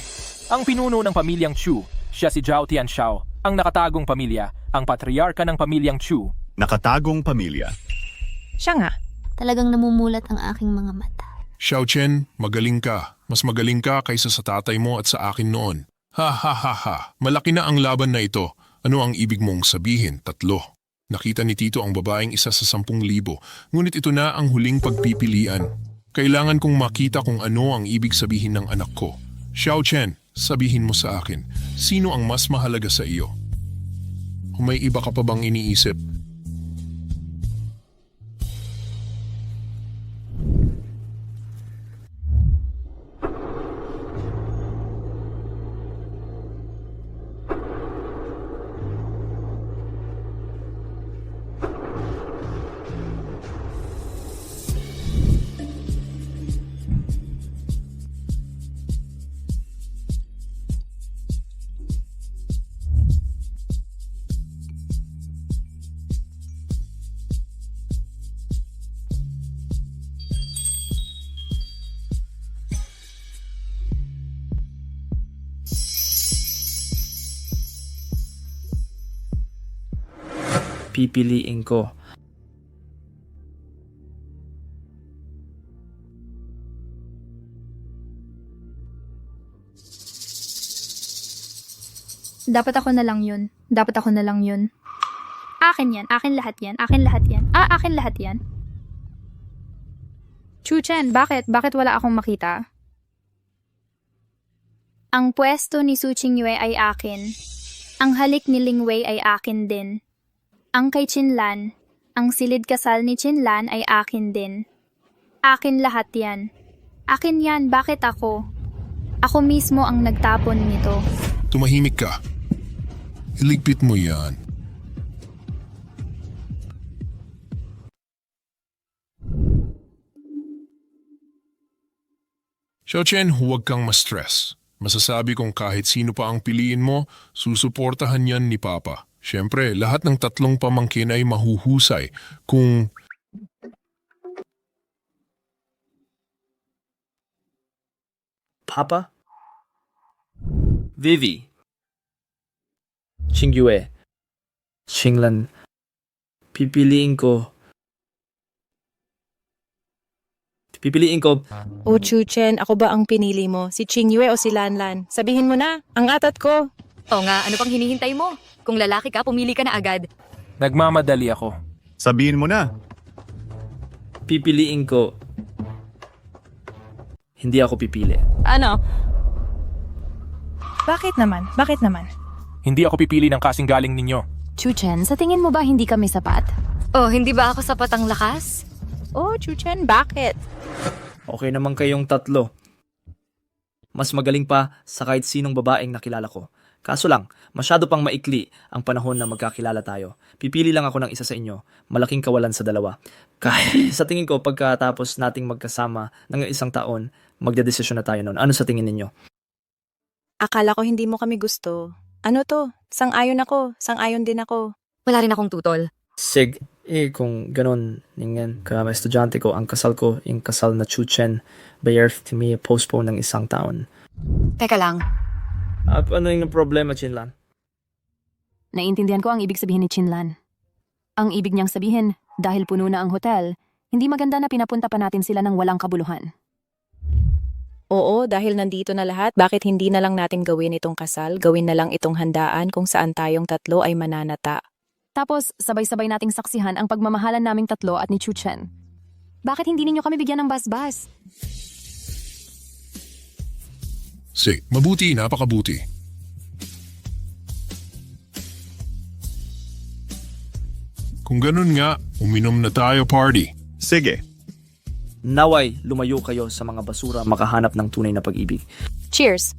Ang pinuno ng pamilyang Chu, siya si Zhao Tianxiao, ang nakatagong pamilya, ang patriarka ng pamilyang Chu. Nakatagong pamilya. Siya nga. Talagang namumulat ang aking mga mata. Xiao Chen, magaling ka. Mas magaling ka kaysa sa tatay mo at sa akin noon. Ha ha ha ha. Malaki na ang laban na ito. Ano ang ibig mong sabihin? Tatlo. Nakita ni Tito ang babaeng isa sa 10,000. Ngunit ito na ang huling pagpipilian. Kailangan kong makita kung ano ang ibig sabihin ng anak ko. Xiao Chen, sabihin mo sa akin, sino ang mas mahalaga sa iyo? Kung may iba ka pa bang iniisip? Pipiliin ko. Dapat ako na lang yun. Dapat ako na lang yun. Akin yan. Akin lahat yan. Akin lahat yan. Akin lahat yan. Chu-Chen, bakit? Bakit wala akong makita? Ang pwesto ni Su Qingyue ay akin. Ang halik ni Lingwei ay akin din. Ang kay Chinlan, ang silid kasal ni Chinlan ay akin din. Akin lahat yan. Akin yan, bakit ako? Ako mismo ang nagtapon nito. Tumahimik ka. Iligpit mo yan. Xiao Chen, huwag kang ma-stress. Masasabi kong kahit sino pa ang piliin mo, susuportahan yan ni Papa. Siyempre, lahat ng 3 pamangkin ay mahuhusay kung... Papa? Vivi. Qingyue. Qinglan. Pipiliin ko. O Chu-Chen, ako ba ang pinili mo? Si Qingyue o si Lanlan? Sabihin mo na, ang atat ko. O nga, ano pang hinihintay mo? Kung lalaki ka, pumili ka na agad. Nagmamadali ako. Sabihin mo na. Pipiliin ko. Hindi ako pipili. Ano? Bakit naman? Bakit naman? Hindi ako pipili ng kasing galing ninyo. Chu-Chen, sa tingin mo ba hindi kami sapat? Oh, hindi ba ako sapat ang lakas? Oh, Chu-Chen, bakit? Okay naman kayong 3. Mas magaling pa sa kahit sinong babaeng nakilala ko. Kaso lang, masyado pang maikli ang panahon na magkakilala tayo. Pipili lang ako ng isa sa inyo. Malaking kawalan sa dalawa. Kahit sa tingin ko, pagkatapos nating magkasama ng 1 taon, magdedesisyon na tayo noon. Ano sa tingin ninyo? Akala ko hindi mo kami gusto. Ano to? Sang-ayon ako. Sang-ayon din ako. Wala rin akong tutol. Sig, kung ganun, ningen, ka estudyante ko, ang kasal ko, yung kasal na Chuchen, bayar to me, postpone ng 1 taon. Teka lang. Ano yung problema, Chinlan? Naiintindihan ko ang ibig sabihin ni Chinlan. Ang ibig niyang sabihin, dahil puno na ang hotel, hindi maganda na pinapunta pa natin sila ng walang kabuluhan. Oo, dahil nandito na lahat, bakit hindi na lang natin gawin itong kasal? Gawin na lang itong handaan kung saan tayong tatlo ay mananata. Tapos, sabay-sabay nating saksihan ang pagmamahalan naming tatlo at ni Chuchen. Bakit hindi ninyo kami bigyan ng basbas? Sig, mabuti, napakabuti. Kung ganun nga, uminom na tayo party. Sige. Naway, lumayo kayo sa mga basura makahanap ng tunay na pag-ibig. Cheers!